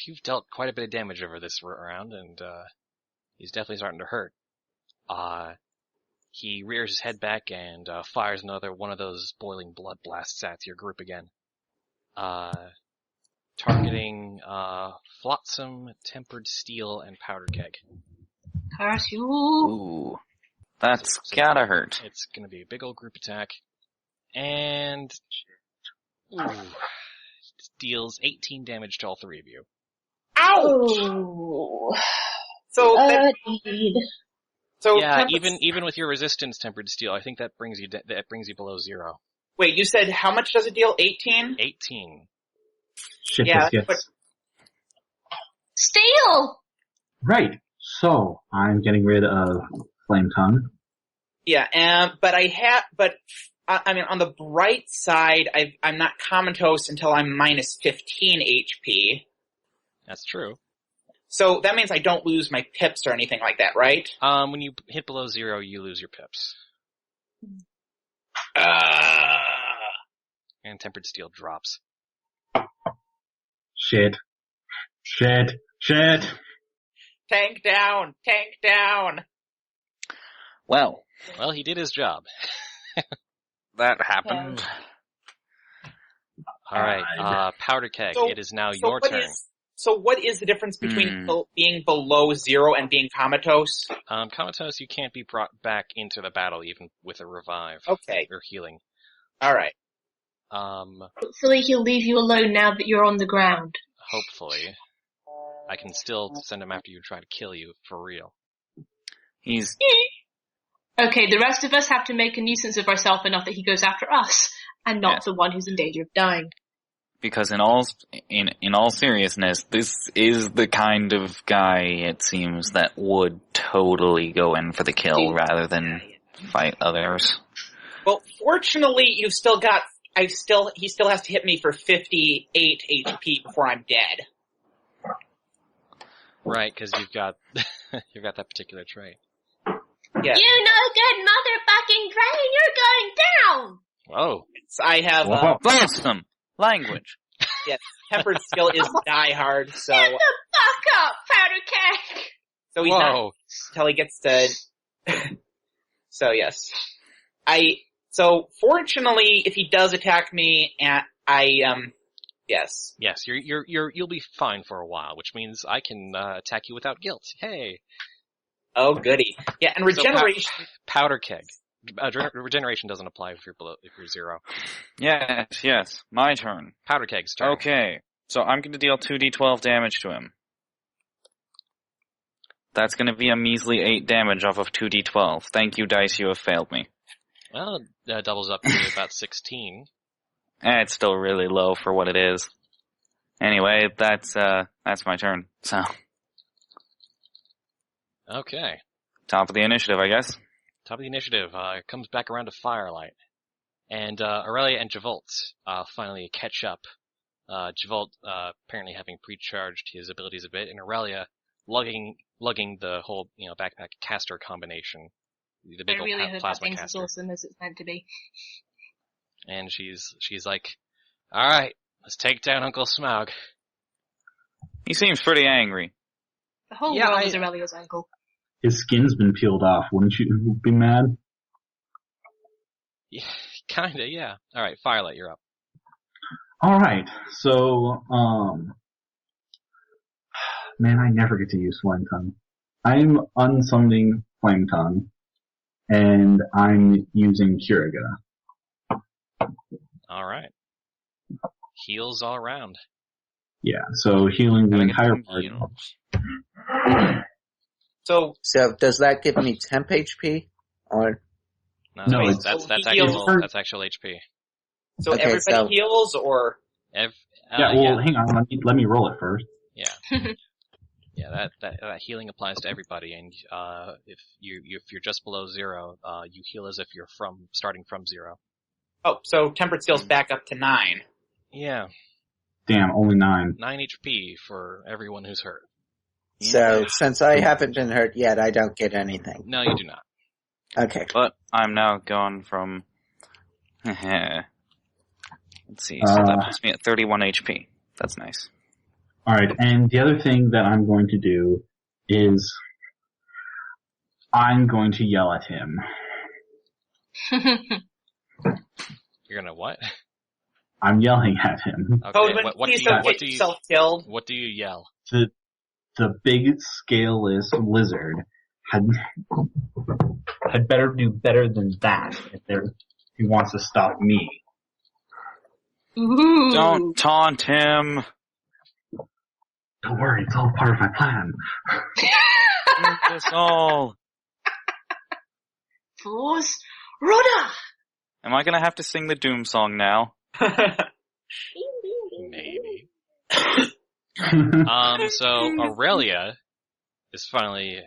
you've dealt quite a bit of damage over this round, and he's definitely starting to hurt. He rears his head back and fires another one of those boiling blood blasts at your group again. Targeting Flotsam, Tempered Steel, and Powder Keg. Curse you. Ooh. That's gotta hurt. It's gonna be a big old group attack. And deals 18 damage to all three of you. Ouch! Oh. So, Indeed. so Yeah, Tempered- even with your resistance, Tempered Steel, I think that brings you below 0. Wait, you said how much does it deal? 18? 18. Shit, Yeah, this gets... Steel! Right. So, I'm getting rid of Flame Tongue. Yeah, I mean, on the bright side, I'm not comatose until I'm minus 15 HP. That's true. So that means I don't lose my pips or anything like that, right? When you hit below 0, you lose your pips. And Tempered Steel drops. Shit. Tank down! Tank down! Well, Well, he did his job. that happened. Alright, Powder Keg, So- it is now So your what turn. So what is the difference between being below 0 and being comatose? Comatose, you can't be brought back into the battle even with a revive. Okay. Or healing. Alright. Hopefully he'll leave you alone now that you're on the ground. Hopefully. I can still send him after you and try to kill you, for real. He's Okay, the rest of us have to make a nuisance of ourselves enough that he goes after us, and not Yes. the one who's in danger of dying. because in all seriousness, this is the kind of guy, it seems, that would totally go in for the kill rather than fight others. Well, fortunately, he still has to hit me for 58 HP before I'm dead. Right, because you've got that particular trait. Yeah. You no good motherfucking dragon, you're going down! Whoa. I have, Whoa. Blossom! Language! Tempered Skill is die hard, so Get the fuck up, Powder Keg! he's not Whoa. until he gets to. So yes, So fortunately, if he does attack me, yes. Yes, you'll be fine for a while, which means I can attack you without guilt. Hey. Oh goody. Yeah, and regeneration. Powder Keg. Regeneration doesn't apply if you're 0. Yes, my turn. Powder Keg's turn. Okay, so I'm going to deal 2d12 damage to him. That's going to be a measly 8 damage off of 2d12. Thank you, dice, you have failed me. Well, that doubles up to about 16. It's still really low for what it is. Anyway, that's my turn. So, Okay. top of the initiative, I guess. Top of the initiative, comes back around to Firelight. And, Aurelia and Javolt, finally catch up. Javolt, apparently having pre-charged his abilities a bit, and Aurelia lugging the whole, backpack caster combination. The big I old really hope that plasma thing's as caster. awesome as it's meant to be. And she's like, alright, let's take down Uncle Smaug. He seems pretty angry. The whole Yeah, world is Aurelia's uncle. His skin's been peeled off. Wouldn't you be mad? Yeah, kinda, yeah. Alright, Firelight, you're up. Alright, so, man, I never get to use Flame Tongue. I'm unsummoning Flame Tongue, and I'm using Curiga. Alright. Heals all around. Yeah, so healing the Gotta get entire some party. heals. So So does that give me temp HP? Or No, that's, it's- that's he heals- that's actual HP. so Okay, everybody so- heals, or Hang on, let me roll it first. Yeah, that healing applies to everybody, and if you're just below 0, you heal as if you're starting from 0. so Tempered Skill's back up to 9. Yeah, Damn, only 9. 9 HP for everyone who's hurt. so since I haven't been hurt yet, I don't get anything. No, you do not. Okay. But I'm now gone from... Let's see, so that puts me at 31 HP. That's nice. Alright, and the other thing that I'm going to do is I'm going to yell at him. You're gonna what? I'm yelling at him. Okay, Codeman, what please do don't you, get yourself killed. what do you yell? The big scaleless lizard had better do better than that if he wants to stop me. Ooh. Don't taunt him. Don't worry, it's all part of my plan. It's all. Force Rudder! Am I gonna have to sing the Doom song now? Maybe. So Aurelia is finally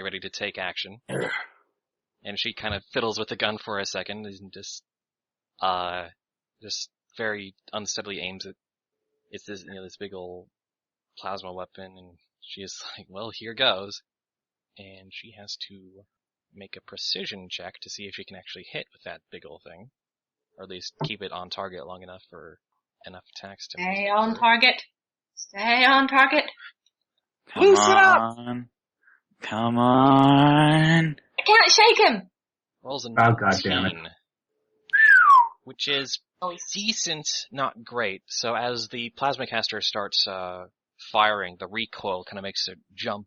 ready to take action. And she kind of fiddles with the gun for a second and just very unsteadily aims it. It's this, this big old plasma weapon, and she is like, well, here goes. And she has to make a precision check to see if she can actually hit with that big old thing. Or at least keep it on target long enough for enough attacks to Stay miss on her. target. Stay on target. Come Loose it up! on. Come on. I can't shake him. Rolls a Oh, 19, goddammit. which is decent, not great. So as the plasma caster starts firing, the recoil kind of makes it jump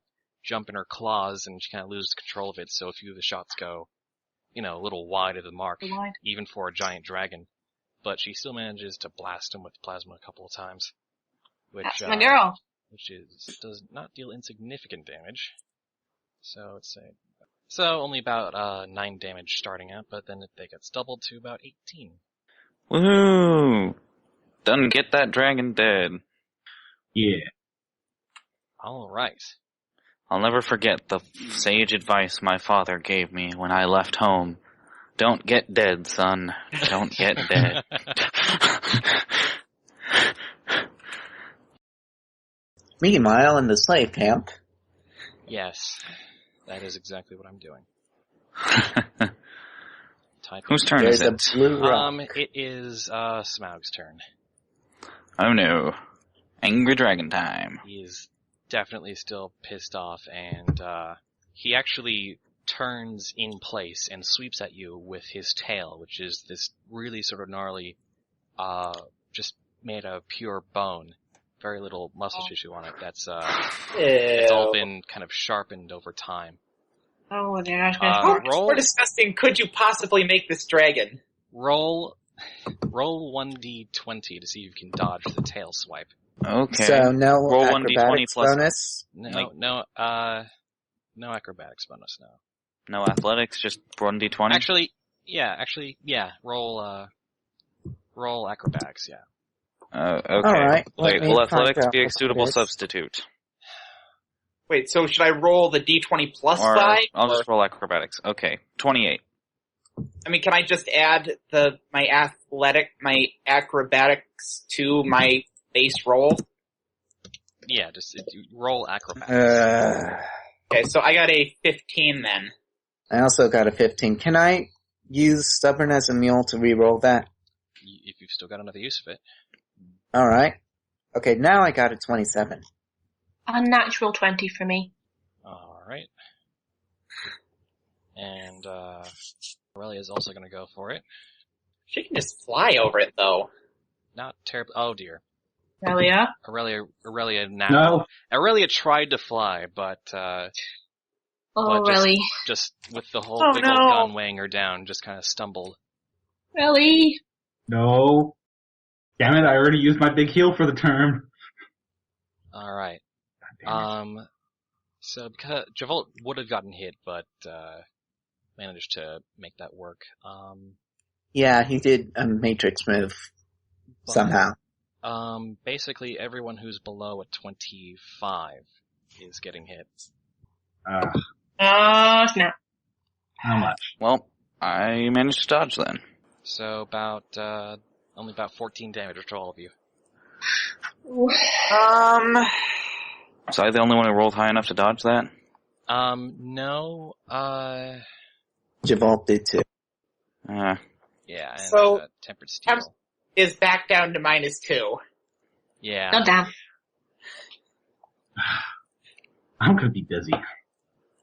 in her claws, and she kind of loses control of it. So a few of the shots go, a little wide of the mark, even for a giant dragon. But she still manages to blast him with plasma a couple of times, which That's my girl. does not deal insignificant damage. So only about 9 damage starting out, but then that gets doubled to about 18. Woohoo! Done get that dragon dead. Yeah. All right. I'll never forget the sage advice my father gave me when I left home. Don't get dead, son. Don't get dead. Meanwhile, in the slave camp, Yes, that is exactly what I'm doing. Type Whose turn there's is a it? blue rock. It is Smaug's turn. Oh no. Angry dragon time. He is definitely still pissed off, and he actually turns in place and sweeps at you with his tail, which is this really sort of gnarly, just made of pure bone. Very little muscle tissue on it. That's it's all been kind of sharpened over time. Oh, there's How much roll- more disgusting could you possibly make this dragon? Roll 1d20 to see if you can dodge the tail swipe. Okay. So no Roll 1d20 acrobatics plus- bonus. No acrobatics bonus, no. No athletics, just 1d20? Actually, yeah. Roll acrobatics, yeah. Okay. Alright, let Wait, me will find athletics out be a what suitable it is. substitute? Wait, so should I roll the d20 plus Or 5? I'll just roll acrobatics. Okay. 28. I mean, can I just add my acrobatics to my base roll? Yeah, just roll acrobatics. Okay, so I got a 15 then. I also got a 15. Can I use Stubborn as a Mule to re-roll that? If you've still got another use of it. Alright. Okay, now I got a 27. unnatural 20 for me. Alright. And Aurelia is also going to go for it. She can just fly over it, though. Not terribly. Oh dear. Aurelia? Aurelia now. No. Aurelia tried to fly, but Oh, but really? just with the whole Oh, big no. old gun weighing her down, just kind of stumbled. Really? No. Damn it, I already used my big heal for the turn. Alright. God damn it. So because Javolt would have gotten hit, but managed to make that work. Yeah, he did a matrix move. But, Somehow. Basically everyone who's below a 25 is getting hit. Oh, snap. How much? Well, I managed to dodge then. So only about 14 damage to all of you. Was I the only one who rolled high enough to dodge that? No, Javolt did too. yeah, and So, Tempered Steel. Is back down to -2. Yeah. Oh, damn. I'm gonna be busy.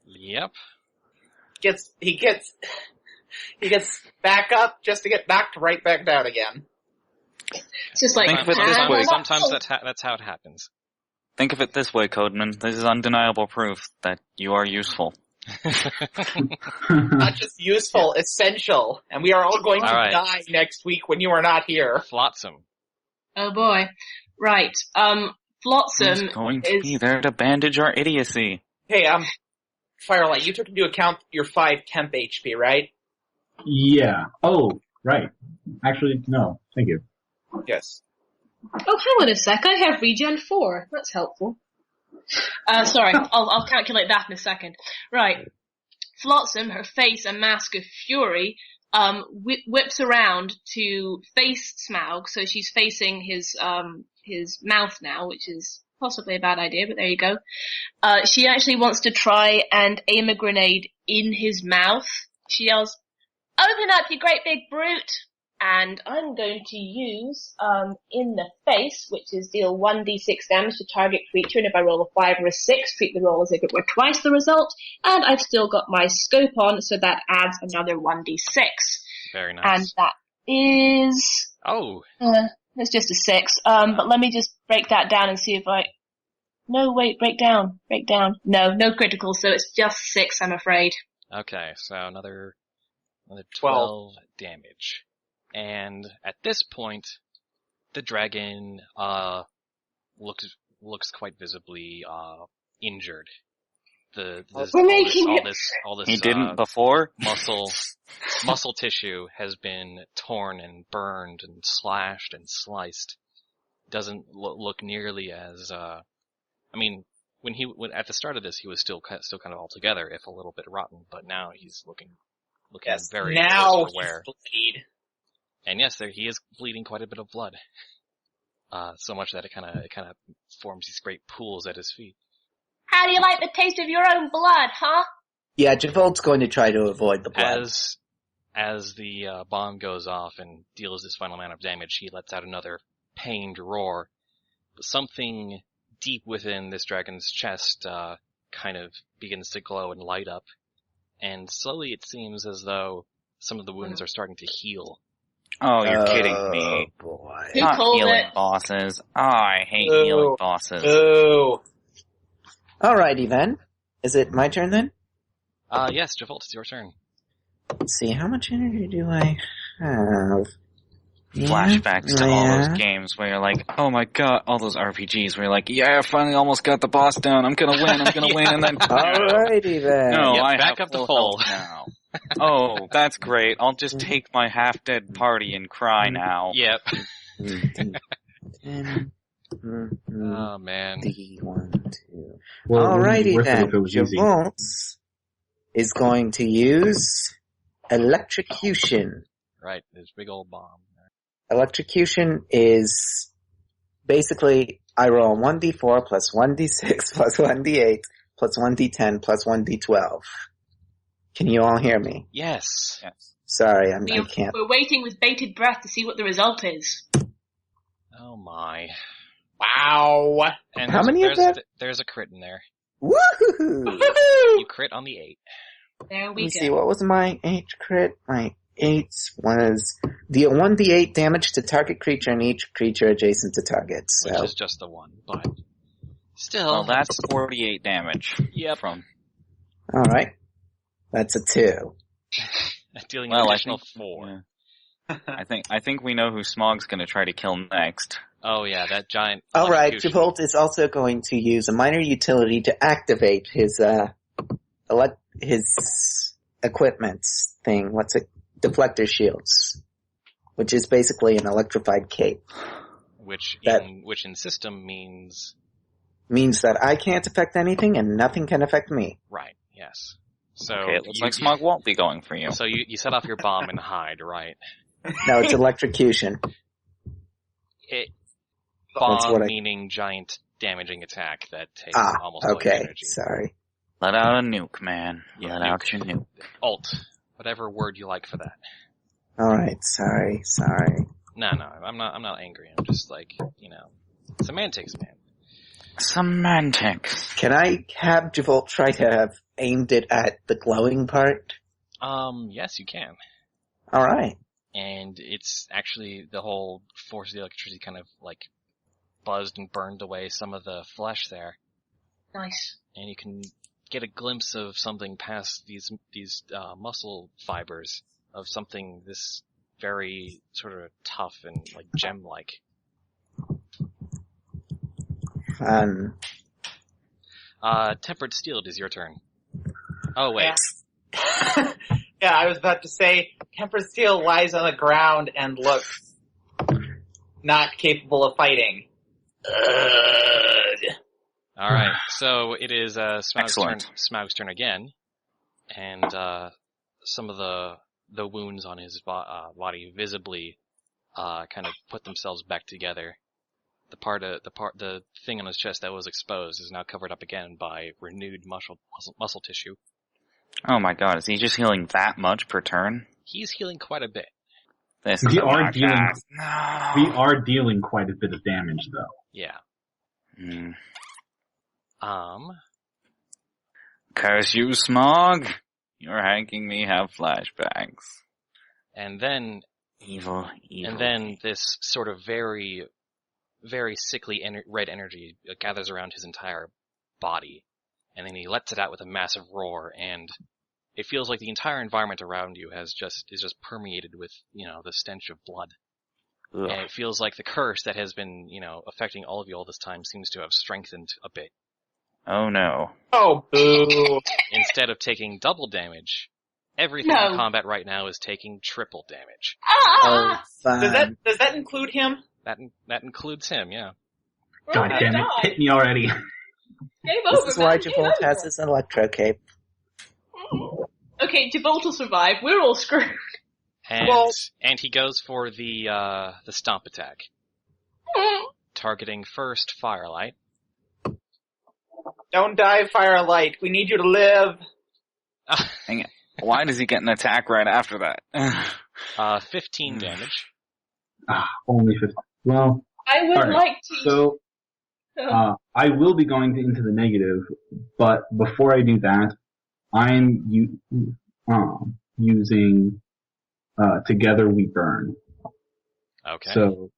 Yep. He gets back up just to get knocked right back down again. It's just like, Think of it this way. Sometimes that's how it happens. Think of it this way, Codeman. This is undeniable proof that you are useful. Not just useful, essential. And we are all going to die next week when you are not here. Flotsam. oh boy. Right. Flotsam He's going to be there to bandage our idiocy. Hey, Firelight, you took into account your 5 temp HP, right? Yeah. Oh, right. Actually, no. Thank you. Yes. Oh, hang on a sec. I have regen 4. That's helpful. Sorry. I'll calculate that in a second. Right. Flotsam, her face a mask of fury, whips around to face Smaug, so she's facing his mouth now, which is possibly a bad idea, but there you go. She actually wants to try and aim a grenade in his mouth. She yells, "Open up, you great big brute!" And I'm going to use, in the face, which is deal 1d6 damage to target creature, and if I roll a 5 or a 6, treat the roll as if it were twice the result, and I've still got my scope on, so that adds another 1d6. Very nice. And that is... Oh. It's just a 6. But let me just break that down and see if I... No, wait, break down. No critical, so it's just 6, I'm afraid. Okay, so another 12 damage. And at this point, the dragon looks quite visibly injured. All this he didn't before. Muscle tissue has been torn and burned and slashed and sliced. Doesn't look nearly as I mean, when at the start of this, he was still kind of all together, if a little bit rotten. But now he's looking very now he's bleed. And yes, he is bleeding quite a bit of blood. So much that it kind of forms these great pools at his feet. How do you like the taste of your own blood, huh? Yeah, Javolt's going to try to avoid the blood. As the bomb goes off and deals this final amount of damage, he lets out another pained roar. Something deep within this dragon's chest kind of begins to glow and light up, and slowly it seems as though some of the wounds are starting to heal. Oh, you're kidding me. Oh, boy. Not healing bosses. Oh, I hate healing bosses. Ooh. Alrighty then. Is it my turn then? Yes, Javolt, it's your turn. Let's see, how much energy do I have? Flashbacks to all those games where you're like, oh my god, all those RPGs where you're like, yeah, I finally almost got the boss down, I'm gonna win, and then... Alrighty then. No, Yep, I back have up the full pole. health now. Oh, that's great. I'll just take my half-dead party and cry now. Yep. 10, Oh, man. D1, 2. Well, Alrighty worth it then. if it was easy. Javolt is going to use electrocution. Right, this big old bomb. Electrocution is basically I roll 1d4 plus 1d6 plus 1d8 plus 1d10 plus 1d12. Can you all hear me? Yes. Sorry, I can't. We're waiting with bated breath to see what the result is. Oh my. Wow. And How many of that? There's a crit in there. Woohoo! You crit on the 8. There Let we me go. see, what was my 8 crit? My 8 was deal 1d8 damage to target creature and each creature adjacent to target. So. Which is just the 1, but still. Well, that's 48 damage. Yep. From. Alright. That's a 2. Dealing an additional 4. Yeah. I think we know who Smaug's gonna try to kill next. Oh yeah, that giant. Alright, electrocution. Javolt is also going to use a minor utility to activate his equipment thing. What's it? Deflector shields. Which is basically an electrified cape. Which in system means that I can't affect anything and nothing can affect me. right. Yes. So Okay, it looks like Smaug won't be going for you. So you set off your bomb and hide, right? No, it's electrocution. Bomb meaning giant damaging attack that takes almost all your okay. energy. Sorry. Let out a nuke, man. Let out your nuke. Alt. Whatever word you like for that. Alright, sorry. No, I'm not angry. I'm just like, semantics, man. Semantics. Can I have Javolt try to have aimed it at the glowing part? Yes, you can. Alright. And it's actually the whole force of the electricity kind of like buzzed and burned away some of the flesh there. Nice. And you can get a glimpse of something past these muscle fibers of something this very sort of tough and like gem-like. Tempered steel, it is your turn. Oh wait. Yeah. Yeah, I was about to say, tempered steel lies on the ground and looks not capable of fighting. Alright, so it is Excellent. Smaug's turn again, and some of the wounds on his body visibly kind of put themselves back together. The thing on his chest that was exposed is now covered up again by renewed muscle tissue. Oh my god, is he just healing that much per turn? He's healing quite a bit. This We is a are podcast. We are dealing quite a bit of damage, though. Yeah. Mm. Curse Curse you, Smaug! You're making me have flashbacks. and then Evil. And then this sort of very, very sickly red energy gathers around his entire body, and then he lets it out with a massive roar, and it feels like the entire environment around you is just permeated with, the stench of blood. Ugh. And it feels like the curse that has been, affecting all of you all this time seems to have strengthened a bit. Oh no. Oh, boo. Instead of taking double damage, everything in combat right now is taking triple damage. Oh, fine. Does that include him? That includes him, yeah. God damn it, hit me already. Game over, This is why man. Game Javolt has over. his electro cape. Okay, Javolt will survive. We're all screwed. And he goes for the stomp attack, targeting first Firelight. Don't die, Firelight. We need you to live. Dang it. Why does he get an attack right after that? 15 damage. Only 50. Well, I would alright. like to. So, I will be going into the negative, but before I do that, I'm using Together We Burn. Okay. So,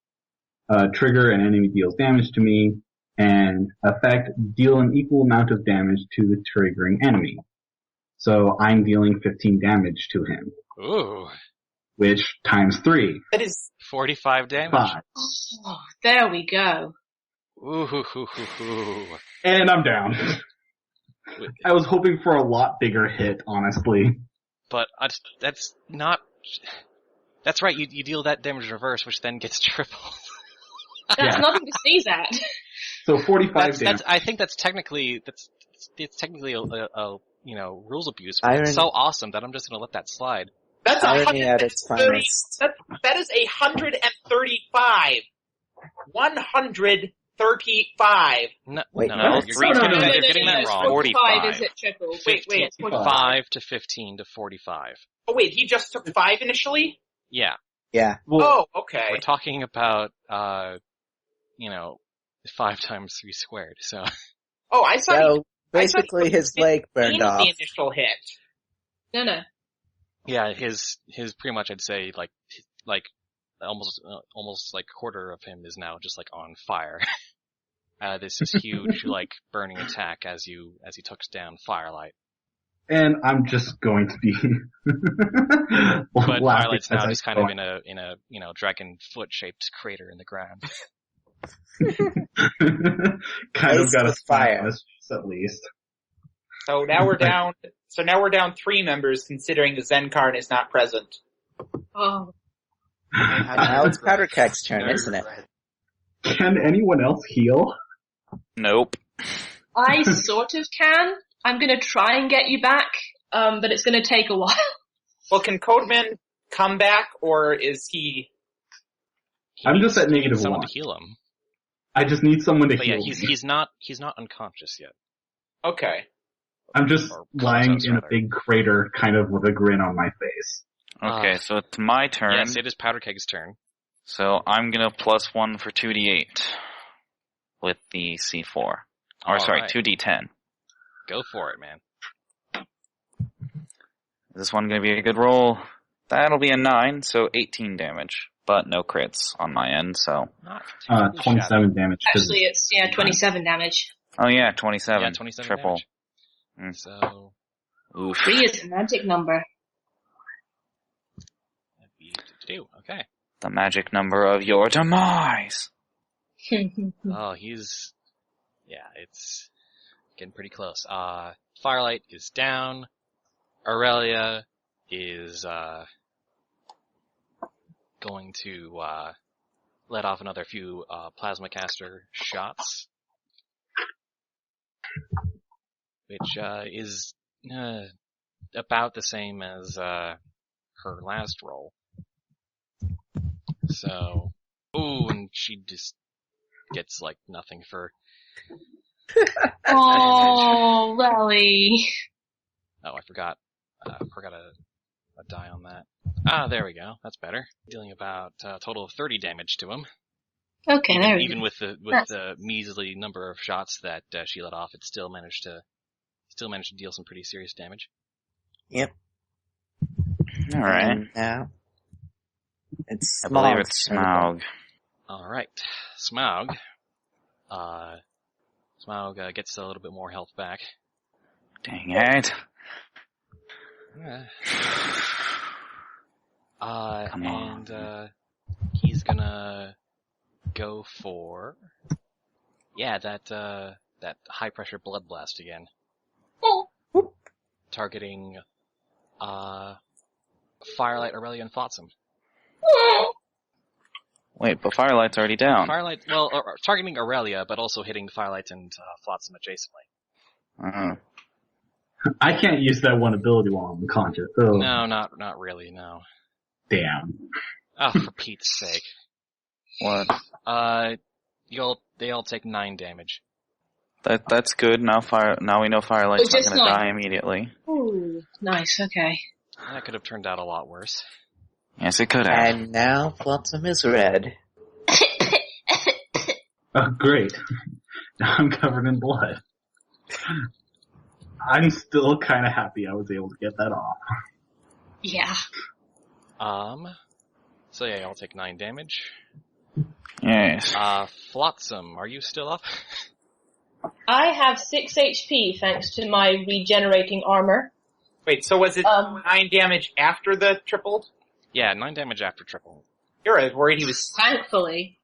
trigger an enemy deals damage to me, and effect deal an equal amount of damage to the triggering enemy. So I'm dealing 15 damage to him. Ooh. Which times 3. That is 45 damage. 5. Oh, there we go. Ooh, hoo, hoo, hoo, hoo. And I'm down. I was hoping for a lot bigger hit, honestly. But that's not... That's right, you deal that damage in reverse, which then gets tripled. That's nothing to sneeze at. So 45 damage. I think it's technically a rules abuse, but Irony. it's so awesome that I'm just gonna let that slide. That's Irony at its 130. finest. That is 135. 135. No, Wait, no, what? you're getting that wrong. 45 is it triple? Wait, it's 45. 5 to 15 to 45. Oh wait, he just took 5 initially? Yeah. Yeah. Oh, okay. We're talking about, 5 times 3 squared, so. Oh, I thought So, basically his leg burned the off. initial hit. No. Yeah, his pretty much I'd say like almost like a quarter of him is now just like on fire. This is huge like burning attack as he takes down Firelight. And I'm just going to be But laughing Firelight's now as I just kind of go. in a dragon foot shaped crater in the ground. Kind of Ice got a with fire. smile, at least. So now we're down. So now we're down 3 members, considering the Zenkarn is not present. Oh. Now it's Powder Keg's turn, isn't it? Can anyone else heal? Nope. I sort of can. I'm gonna try and get you back, but it's gonna take a while. Well, can Codeman come back, or is he? I'm just at He needs negative someone 1. to heal him. I just need someone to But heal yeah, me. he's not unconscious yet. Okay. I'm just or lying comatose, in a rather. big crater, kind of with a grin on my face. Okay, so it's my turn. Yes, it is Powder Keg's turn. So I'm gonna +1 for 2d8 with the C4. Or All sorry, right. 2d10. Go for it, man. Is this one going to be a good roll? That'll be a 9, so 18 damage. But no crits on my end, so... Not too 27 damage. 'cause Actually, it's 27 damage. Oh yeah, 27. Yeah, 27 Triple. damage. So, Oof. 3 is a magic number. that'd be 2. Okay. The magic number of your demise. Oh, he's... Yeah, it's getting pretty close. Firelight is down. Aurelia is, going to, let off another few, plasma caster shots. Which, is, about the same as, her last roll. So, ooh, and she just gets, like, nothing for... Oh, Lily. Oh, I forgot a die on that. Ah, there we go. That's better. Dealing about a total of 30 damage to him. Okay, there we Even go. with the measly number of shots that she let off, it still managed to deal some pretty serious damage. Yep. Alright. And now it's I believe Smaug's it's turn. Smaug. All right, Smaug. Smaug gets a little bit more health back. Dang it. Come on. And he's gonna go for that high pressure blood blast again. Oh. Targeting Firelight, Aurelia, and Flotsam. Wait, but Firelight's already down. Firelight, targeting Aurelia, but also hitting Firelight and Flotsam adjacently. Uh-huh. I can't use that one ability while I'm unconscious. So. No, not really, no. Damn. Oh, for Pete's sake. What? They all take 9 damage. That's good. Now we know Firelight's not just gonna 9. die immediately. Ooh, nice, okay. That could have turned out a lot worse. Yes, it could have. And now Flotsam is red. Oh, great. Now I'm covered in blood. I'm still kind of happy I was able to get that off. Yeah. So yeah, y'all take 9 damage. Yes. Flotsam, are you still up? I have 6 HP thanks to my regenerating armor. Wait, so was it 9 damage after the tripled? Yeah, 9 damage after triple. Here, I was worried he was... Thankfully.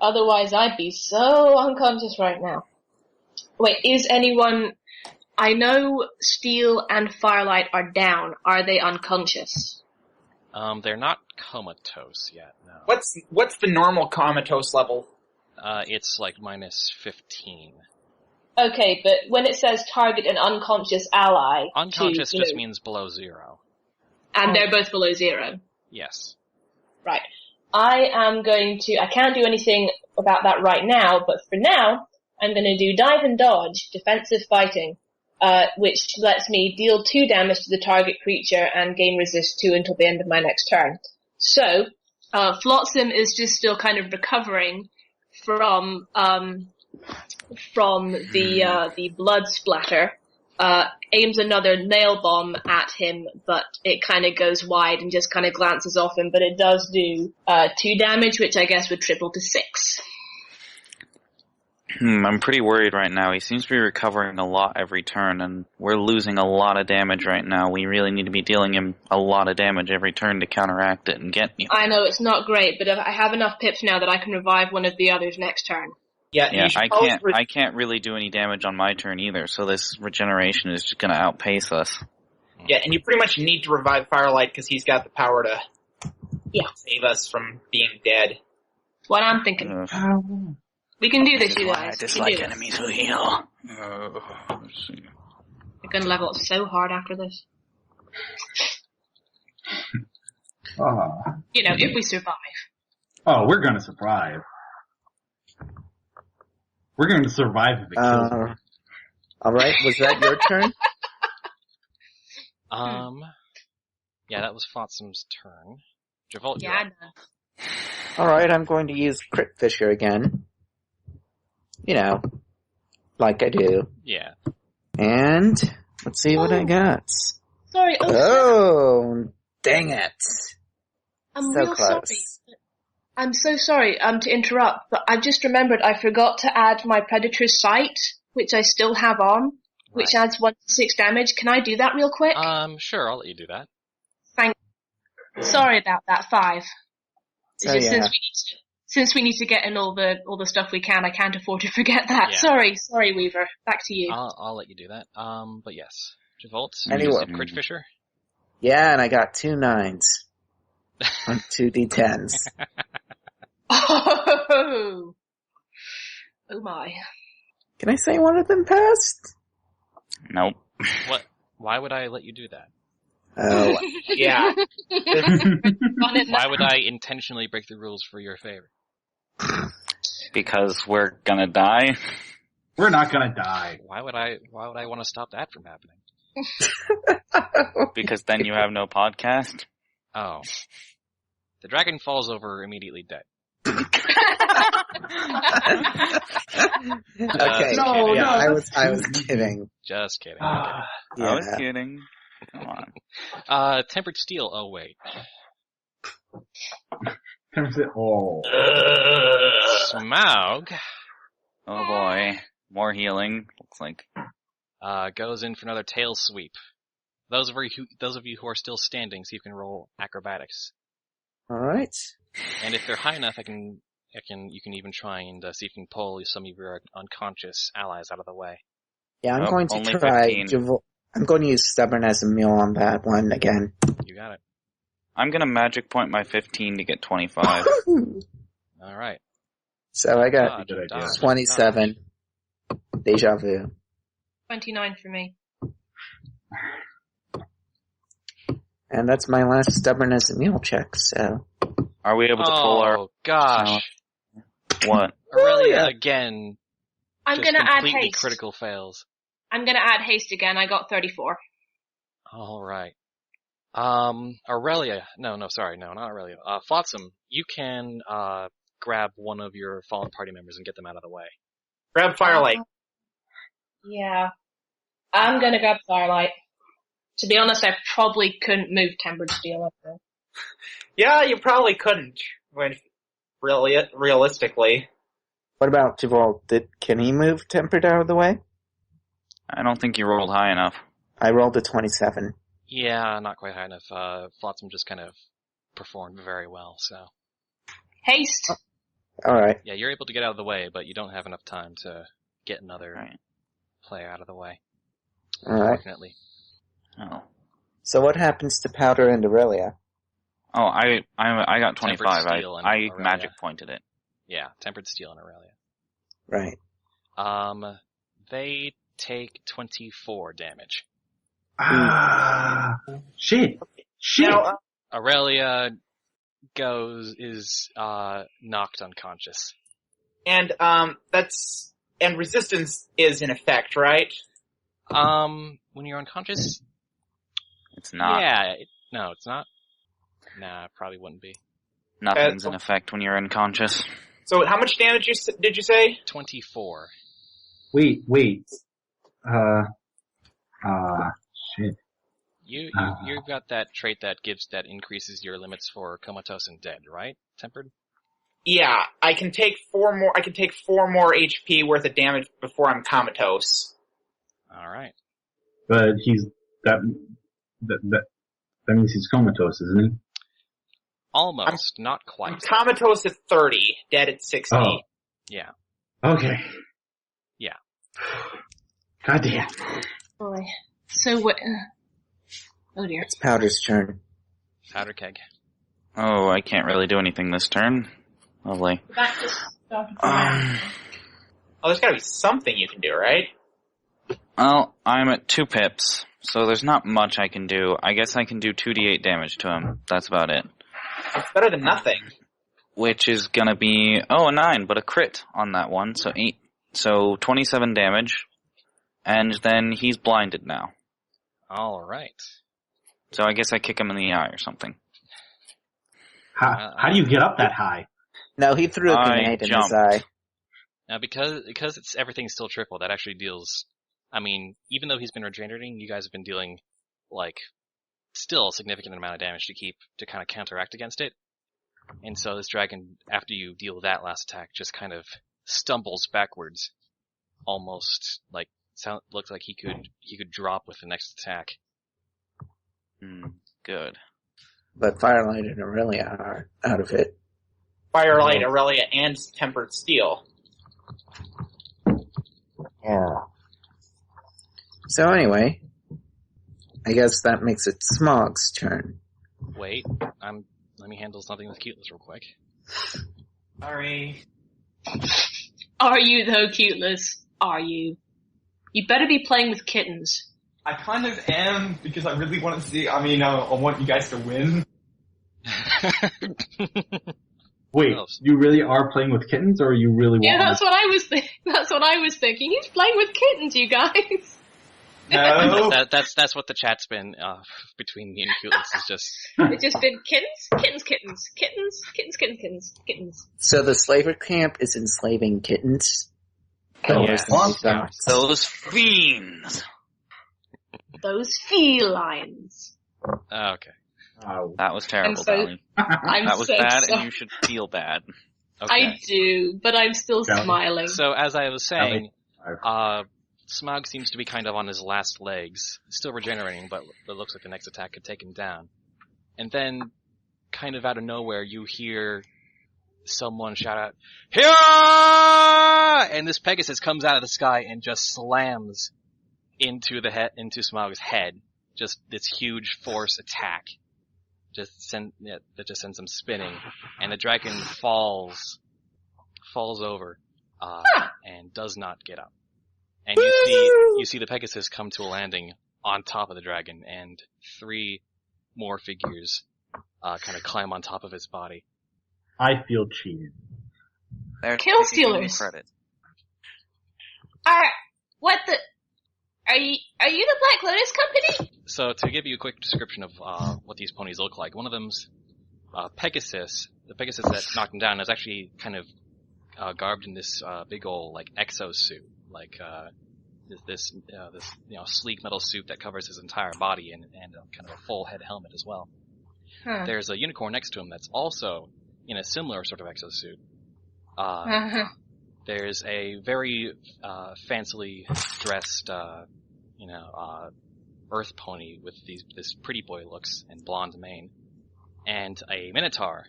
Otherwise, I'd be so unconscious right now. Wait, is anyone... I know Steel and Firelight are down. Are they unconscious? They're not comatose yet, no. What's the normal comatose level? It's like minus 15. Okay, but when it says target an unconscious ally... Unconscious just means below 0. And they're both below 0. Yes. Right. I can't do anything about that right now, but for now, I'm gonna do dive and dodge, defensive fighting, which lets me deal 2 damage to the target creature and gain resist 2 until the end of my next turn. So, Flotsam is just still kind of recovering from the blood splatter, aims another nail bomb at him, but it kind of goes wide and just kind of glances off him, but it does do 2 damage, which I guess would triple to 6. I'm pretty worried right now. He seems to be recovering a lot every turn, and we're losing a lot of damage right now. We really need to be dealing him a lot of damage every turn to counteract it and get me. I know, it's not great, but I have enough pips now that I can revive one of the others next turn. Yeah, I can't really do any damage on my turn either, so this regeneration is just gonna outpace us. Yeah, and you pretty much need to revive Firelight because he's got the power to save us from being dead. What I'm thinking. We can do this, you guys. I dislike enemies who heal. We're gonna level up so hard after this. If we survive. Oh, we're gonna survive. We're going to survive if it kills me. Alright, was that your turn? Yeah, that was Flotsam's turn. Javolt, Yeah, I know. Alright, I'm going to use Crit Fisher again. like I do. Yeah. And let's see what I got. Sorry, Oh, dang it. I'm So real close. sorry. I'm so sorry to interrupt, but I've just remembered I forgot to add my Predator's Sight, which I still have on, which adds 1 to 6 damage. Can I do that real quick? Sure, I'll let you do that. Sorry about that, 5. It's Oh, just yeah. since we need to get in all the stuff we can, I can't afford to forget that. Yeah. Sorry, Weaver. Back to you. I'll let you do that. But yes. Javolt, Anyway. you did Crit Fisher? Yeah, and I got 2 9s on 2 D10s. Oh! Oh my. Can I say one of them passed? Nope. What? Why would I let you do that? Oh, Yeah. Why would I intentionally break the rules for your favor? Because we're gonna die. We're not gonna die. Why would I want to stop that from happening? Because then you have no podcast. Oh. The dragon falls over immediately dead. okay. No, yeah, no. I was kidding. Just kidding. I was Yeah. kidding. Come on. Tempered steel. Oh wait. Oh. Smaug Oh boy. More healing. Looks like. goes in for another tail sweep. Those of you who are still standing, see if you can roll acrobatics. All right. And if they're high enough, you can even try and see if you can pull some of your unconscious allies out of the way. Yeah, I'm Nope, going to only try. 15. I'm going to use stubborn as a mule on that one again. You got it. I'm gonna magic point my 15 to get 25. All right. So I got Dodge, dodge, 27. Deja vu. 29 for me. And that's my last stubborn as a mule check, so. Are we able to pull our... Oh gosh. What? Aurelia again. I'm just gonna add completely haste. critical fails. I'm gonna add haste again. I got 34. All right. Aurelia. No, sorry, no, not Aurelia. Flotsam, you can grab one of your fallen party members and get them out of the way. Grab Firelight. Yeah. I'm gonna grab Firelight. To be honest, I probably couldn't move Tempered Steel. Yeah, you probably couldn't, when realistically. What about Javolt? Can he move tempered out of the way? I don't think you rolled high enough. I rolled a 27. Yeah, not quite high enough. Flotsam just kind of performed very well, so. Haste. Alright. Yeah, you're able to get out of the way, but you don't have enough time to get another Right. player out of the way. Alright. Unfortunately. Oh. So what happens to Powder and Aurelia? Oh, I got 25. Tempered steel and I Aurelia. magic pointed it. Yeah, Tempered Steel and Aurelia. Right. They take 24 damage. Ah, shit. Now, Aurelia is knocked unconscious. and resistance is in effect, right? When you're unconscious? It's not. Yeah, no, it's not. Nah, probably wouldn't be. Nothing's in effect when you're unconscious. So how much damage did you say? 24. Wait. Shit. You've got that trait that increases your limits for comatose and dead, right? Tempered? Yeah, I can take 4 more HP worth of damage before I'm comatose. Alright. But that means he's comatose, isn't he? Almost, not I'm quite. comatose at 30, dead at 60. Oh. Yeah. Okay. Yeah. Goddamn. Boy. So what? Oh dear. It's Powder's turn. Powder keg. Oh, I can't really do anything this turn. Lovely. Back to start. Oh, there's gotta be something you can do, right? Well, I'm at 2 pips, so there's not much I can do. I guess I can do 2d8 damage to him. That's about it. It's better than nothing. Which is gonna be, a 9, but a crit on that one, so 8. So 27 damage. And then he's blinded now. Alright. So I guess I kick him in the eye or something. How do you get up that high? No, he threw a I grenade in his jumped. eye. Now, because everything's still triple, that actually deals. I mean, even though he's been regenerating, you guys have been dealing like still a significant amount of damage to kind of counteract against it. And so this dragon, after you deal that last attack, just kind of stumbles backwards, almost like looks like he could drop with the next attack. Good. But Firelight and Aurelia are out of it. Firelight, Aurelia, and Tempered Steel. Yeah. So anyway, I guess that makes it Smaug's turn. Wait, let me handle something with Cuteless real quick. Sorry. Are you though, Cuteless? Are you? You better be playing with kittens. I kind of am, because I really want to see, I want you guys to win. Wait, you really are playing with kittens, or you really want? Yeah, that's what I was That's what I was thinking. He's playing with kittens, you guys. No. That's what the chat's been between me and Cuteless is just. It's just been kittens. So the slaver camp is enslaving kittens? Yes. Those fiends. Those felines. Okay. That was terrible, I'm so- Dolly. I'm That was so bad, sorry. and you should feel bad. Okay. I do, but I'm still Dolly. smiling. So as I was saying, Dolly. Smaug seems to be kind of on his last legs, still regenerating, but it looks like the next attack could take him down. And then, kind of out of nowhere, you hear someone shout out, "Here!" And this Pegasus comes out of the sky and just slams into Smaug's head. Just this huge force attack. That just sends him spinning. And the dragon falls over, and does not get up. And you see the Pegasus come to a landing on top of the dragon, and 3 more figures, kind of climb on top of his body. I feel cheated. They're Kill taking you stealers. credit. Are you the Black Lotus Company? So to give you a quick description of what these ponies look like, one of them's Pegasus. The Pegasus that knocked him down is actually kind of garbed in this big old like exosuit, like this sleek metal suit that covers his entire body and kind of a full head helmet as well. Huh. There's a unicorn next to him that's also in a similar sort of exosuit. There's a very fancily dressed earth pony with this pretty boy looks and blonde mane, and a minotaur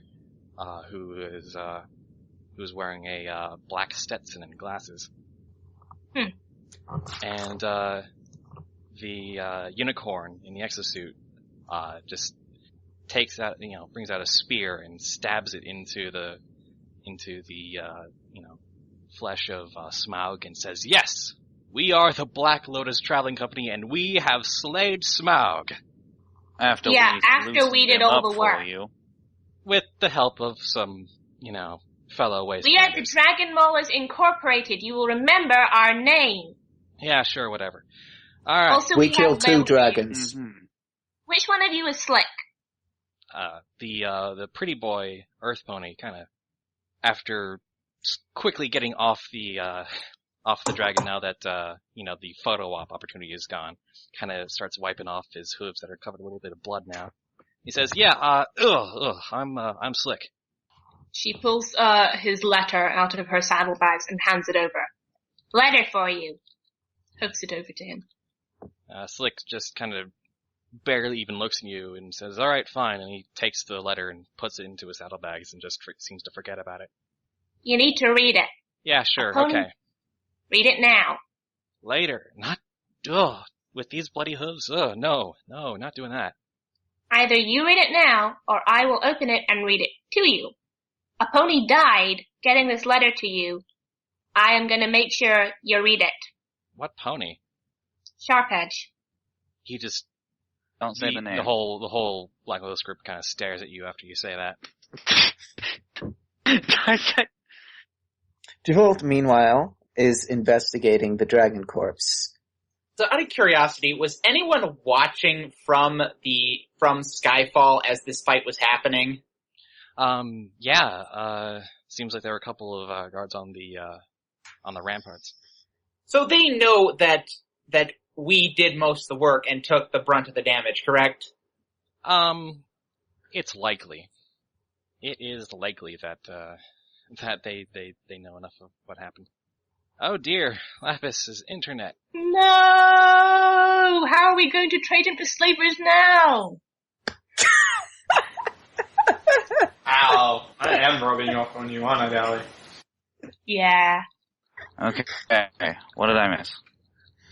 who's wearing a black Stetson and glasses. And the unicorn in the exosuit just brings out a spear and stabs it into the flesh of Smaug and says, "Yes, we are the Black Lotus Traveling Company, and we have slayed Smaug." After after we did all the work. You. With the help of some, fellow wastebenders. We are the Dragon Maulers Incorporated. You will remember our name. Yeah, sure, whatever. Alright. Also, We have killed 2 Lil- dragons. Mm-hmm. Which one of you is Slick? The pretty boy Earth Pony kind of, after quickly getting off the dragon now that, the photo op opportunity is gone, kind of starts wiping off his hooves that are covered with a little bit of blood now. He says, I'm Slick. She pulls his letter out of her saddlebags and hands it over. Letter for you. Hooks it over to him. Slick just kind of barely even looks at you and says, "Alright, fine," and he takes the letter and puts it into his saddlebags and just seems to forget about it. You need to read it. Yeah, sure, Opponent- okay. Read it now. Later. Not, with these bloody hooves, no, not doing that. Either you read it now, or I will open it and read it to you. A pony died getting this letter to you. I am gonna make sure you read it. What pony? Sharp Edge. He just, Don't say the name. the whole Black Lotus group kind of stares at you after you say that. Devolt, meanwhile, is investigating the dragon corpse. So out of curiosity, was anyone watching from Skyfall as this fight was happening? Seems like there were a couple of guards on on the ramparts. So they know that we did most of the work and took the brunt of the damage, correct? It's likely. It is likely that they know enough of what happened. Oh dear, Lapis' internet. No! How are we going to trade him for slavers now? Ow. I am rubbing off on you, aren't I, Dally? Yeah. Okay. What did I miss?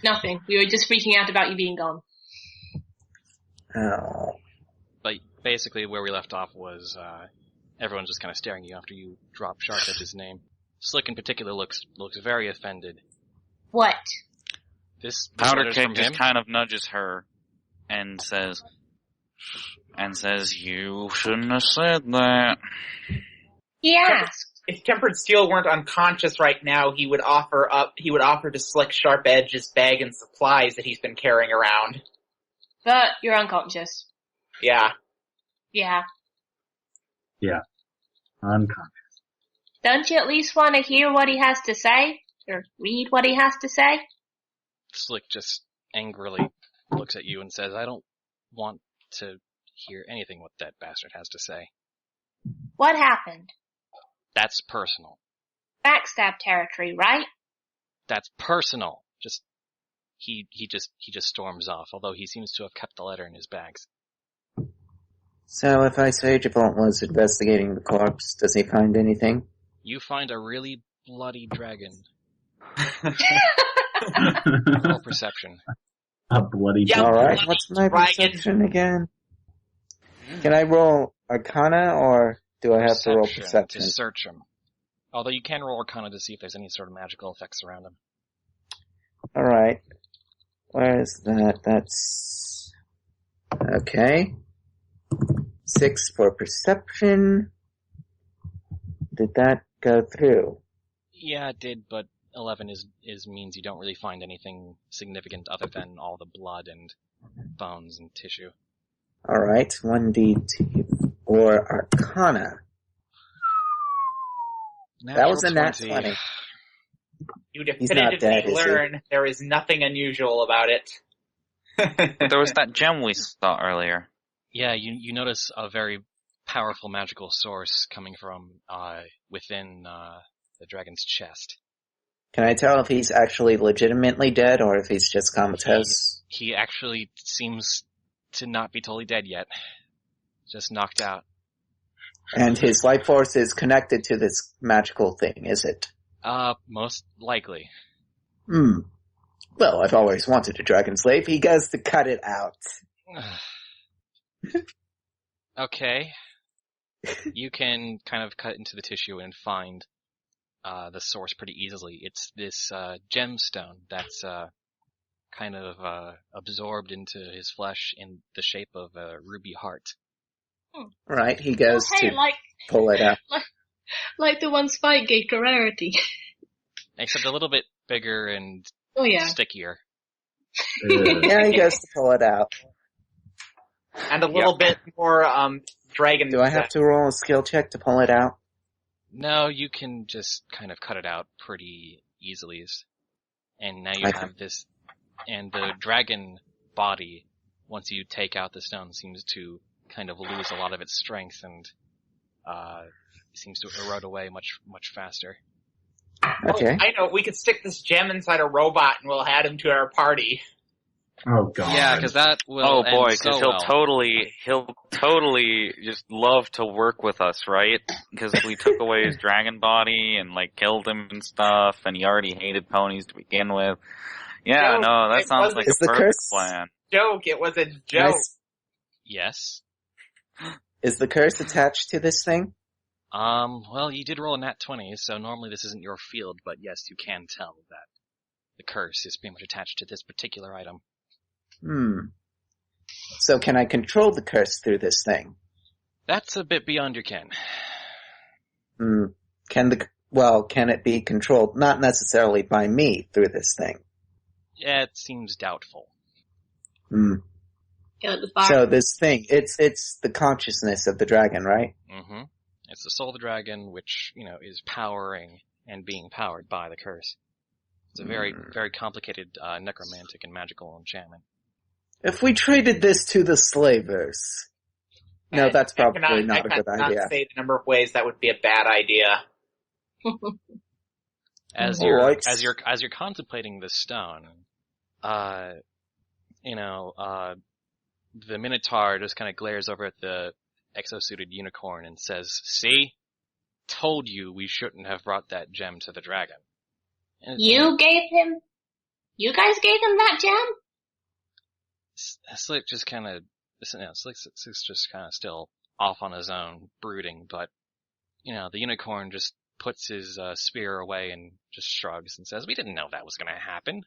Nothing. We were just freaking out about you being gone. Oh. But basically where we left off was, everyone's just kind of staring at you after you drop Sharpedge's name. Slick in particular looks very offended. What? This Powder letters Keg from just him? kind of nudges her and says, you shouldn't have said that. He asked. If Tempered Steel weren't unconscious right now, he would offer to Slick Sharp Edge's bag and supplies that he's been carrying around. But you're unconscious. Yeah. Yeah. Yeah. Unconscious. Don't you at least want to hear what he has to say? Or read what he has to say? Slick just angrily looks at you and says, I don't want to hear anything what that bastard has to say. What happened? That's personal. Backstab territory, right? That's personal. He just storms off, although he seems to have kept the letter in his bags. So if I say Javont was investigating the corpse, does he find anything? You find a really bloody dragon. A Roll perception. bloody Yeah. Alright, bloody what's my dragon. perception again? Can I roll Arcana, or do I have to roll To Perception? search him. Although you can roll Arcana to see if there's any sort of magical effects around him. Alright. Where is that? That's... Okay. 6 for Perception. Did that go through? Yeah, it did, but 11 is means you don't really find anything significant other than all the blood and bones and tissue. Alright, 1d2 or Arcana. That was a nat 20. You He's not dead, definitively is he? learn there is nothing unusual about it. There was that gem we saw earlier. Yeah, you notice a very powerful magical source coming from within the dragon's chest. Can I tell if he's actually legitimately dead or if he's just comatose? He actually seems to not be totally dead yet. Just knocked out. And his life force is connected to this magical thing, is it? Most likely. Well, I've always wanted a dragon slave. He goes to cut it out. Okay. You can kind of cut into the tissue and find the source pretty easily. It's this gemstone that's kind of absorbed into his flesh in the shape of a ruby heart. Right, he goes Oh, hey, to like pull it out. like the one Spike gave to Rarity. Except a little bit bigger and Oh yeah. stickier. Yeah, he goes to pull it out. And a little bit more, dragon. Do I have to roll a skill check to pull it out? No, you can just kind of cut it out pretty easily. And now you Okay. have this, and the dragon body, once you take out the stone, seems to kind of lose a lot of its strength and seems to erode away much faster. Okay. I know, we could stick this gem inside a robot and we'll add him to our party. Oh god. Yeah, because that will Oh end boy, so because he'll well. totally just love to work with us, right? Because we took away his dragon body and like killed him and stuff, and he already hated ponies to begin with. Yeah, Joke, no, that it sounds wasn't- like Is a the perfect curse- plan. Joke, it was a joke. Nice. Yes. Is the curse attached to this thing? Well, you did roll a nat 20, so normally this isn't your field, but yes, you can tell that the curse is pretty much attached to this particular item. So can I control the curse through this thing? That's a bit beyond your ken. Can it be controlled not necessarily by me through this thing? Yeah, it seems doubtful. Get the fire. So this thing, it's the consciousness of the dragon, right? Mm-hmm. It's the soul of the dragon, which, is powering and being powered by the curse. It's a very, very complicated necromantic and magical enchantment. If we traded this to the slavers... No, that's probably not a good idea. I cannot say the number of ways that would be a bad idea. As you're contemplating this stone, the Minotaur just kind of glares over at the exosuited unicorn and says, "See? Told you we shouldn't have brought that gem to the dragon." You guys gave him that gem? Slick just kind of, Slick's just kind of still off on his own, brooding, but, the unicorn just puts his spear away and just shrugs and says, "We didn't know that was going to happen.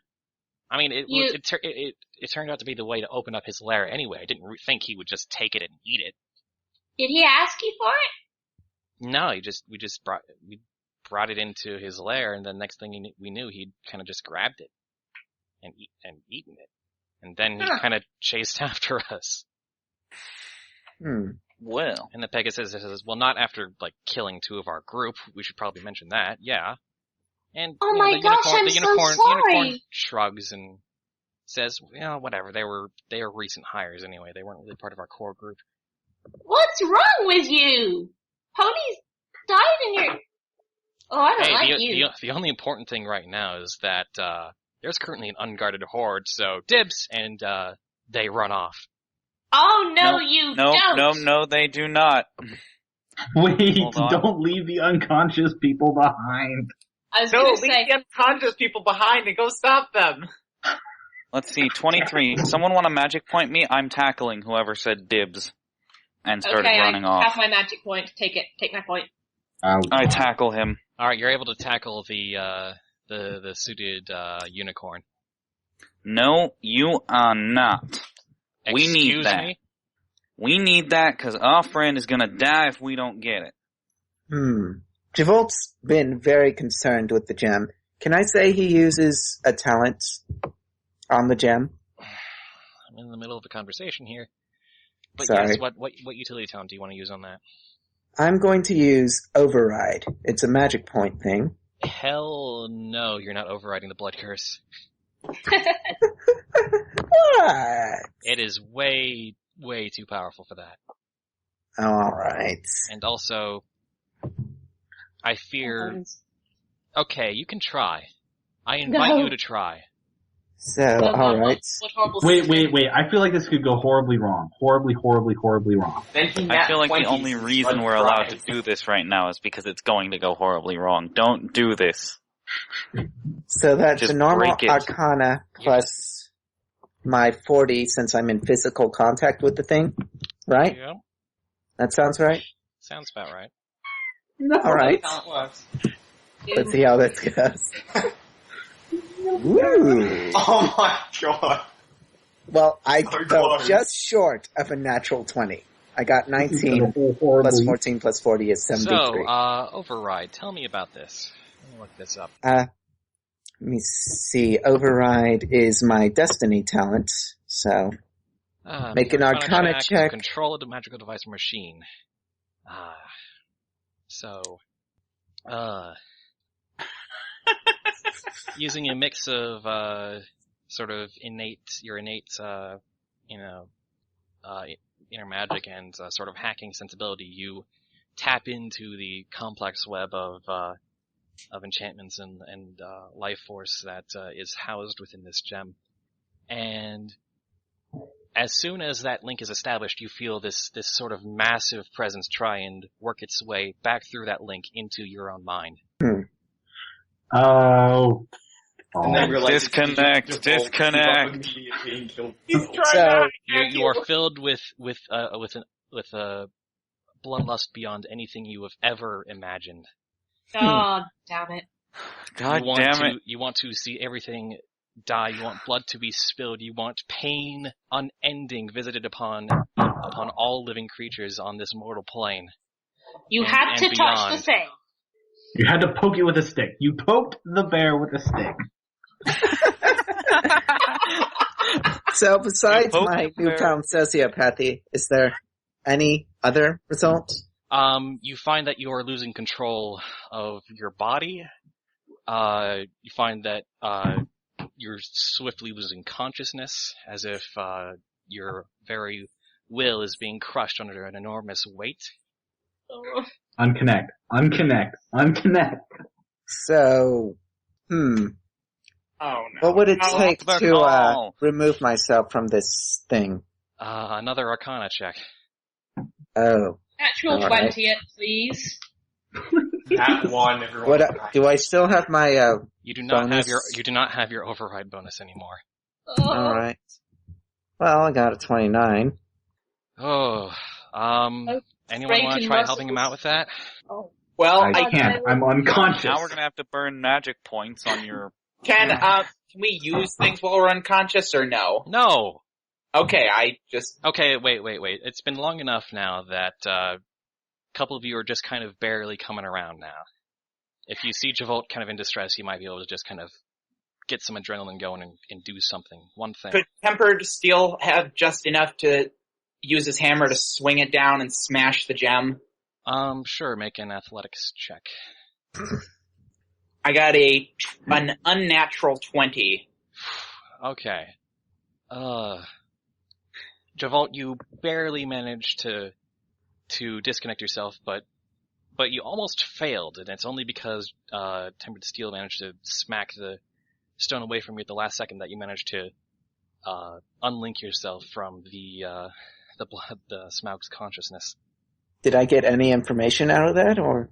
I mean, it turned out to be the way to open up his lair anyway. I didn't think he would just take it and eat it." Did he ask you for it? No, we brought it into his lair, and the next thing we knew, he'd kind of just grabbed it and eaten it, and then he kind of chased after us. Well, and the Pegasus says, "Well, not after killing two of our group. We should probably mention that, yeah." And my gosh, I'm so sorry. Unicorn shrugs and says, "Whatever. They were recent hires anyway. They weren't really part of our core group." What's wrong with you? Ponies died in your... Oh, I don't like you. The only important thing right now is that there's currently an unguarded horde, so dibs, and they run off. Oh, no, you don't. No, they do not. Wait, don't leave the unconscious people behind. I was going to say... leave the unconscious people behind and go stop them. Let's see, 23. Someone want to magic point me? I'm tackling whoever said dibs and started running off. I have my magic point. Take it. Take my point. I tackle him. Alright, you're able to tackle the suited unicorn. No, you are not. We need that. Me? We need that because our friend is gonna die if we don't get it. Javolt's been very concerned with the gem. Can I say he uses a talent on the gem? I'm in the middle of a conversation here. But Sorry. Yes, what utility talent do you want to use on that? I'm going to use Override. It's a magic point thing. Hell no, you're not overriding the blood curse. What? It is way, way too powerful for that. Alright. And also, I fear... Okay, you can try. I invite you to try. So, alright. Wait. I feel like this could go horribly wrong. Horribly wrong. I feel like the only reason we're allowed to do this right now is because it's going to go horribly wrong. Don't do this. So that's Just the normal break it. Arcana plus my 40 since I'm in physical contact with the thing, right? Yeah. That sounds right? Sounds about right. Alright. Let's see how this goes. Ooh. Oh my god. Well, I fell just short of a natural 20. I got 19 plus 14 plus 40 is 73. So, Override, tell me about this. Let me look this up. Let me see. Override is my destiny talent, so make an Arcana check. Control the magical device or machine. Using a mix of sort of your innate inner magic and sort of hacking sensibility, you tap into the complex web of enchantments and life force that is housed within this gem. And as soon as that link is established, you feel this sort of massive presence try and work its way back through that link into your own mind. Oh. And then realize Disconnect. He's trying So You are filled with bloodlust beyond anything you have ever imagined. God damn it. God damn it. You want to see everything die. You want blood to be spilled. You want pain unending visited upon all living creatures on this mortal plane. You had to beyond. touch the thing. You had to poke it with a stick. You poked the bear with a stick. So besides my newfound sociopathy, is there any other result? You find that you are losing control of your body, you find that you're swiftly losing consciousness, as if your very will is being crushed under an enormous weight. Unconnect. So, Oh no. what would it Oh, take the to call. remove myself from this thing? Another Arcana check. Oh, Natural All right. 20th, please. That one, everyone. what? Do I still have my? You do not Bonus. have your override bonus anymore. All right. Well, I got a 29. Oh, anyone strength want to and try helping him muscles. out with that? Oh. Well, I can't. I'm unconscious. Now we're gonna have to burn magic points on your... can we use things while we're unconscious or no? No. Okay, I just Okay, wait. It's been long enough now that a couple of you are just kind of barely coming around now. If you see Javolt kind of in distress, you might be able to just kind of get some adrenaline going and do something. One thing. could Tempered Steel have just enough to use his hammer to swing it down and smash the gem? Sure, make an athletics check. I got an unnatural 20. Okay. Javolt, you barely managed to disconnect yourself, but you almost failed, and it's only because Tempered Steel managed to smack the stone away from you at the last second that you managed to unlink yourself from the Smaug's consciousness. Did I get any information out of that, or?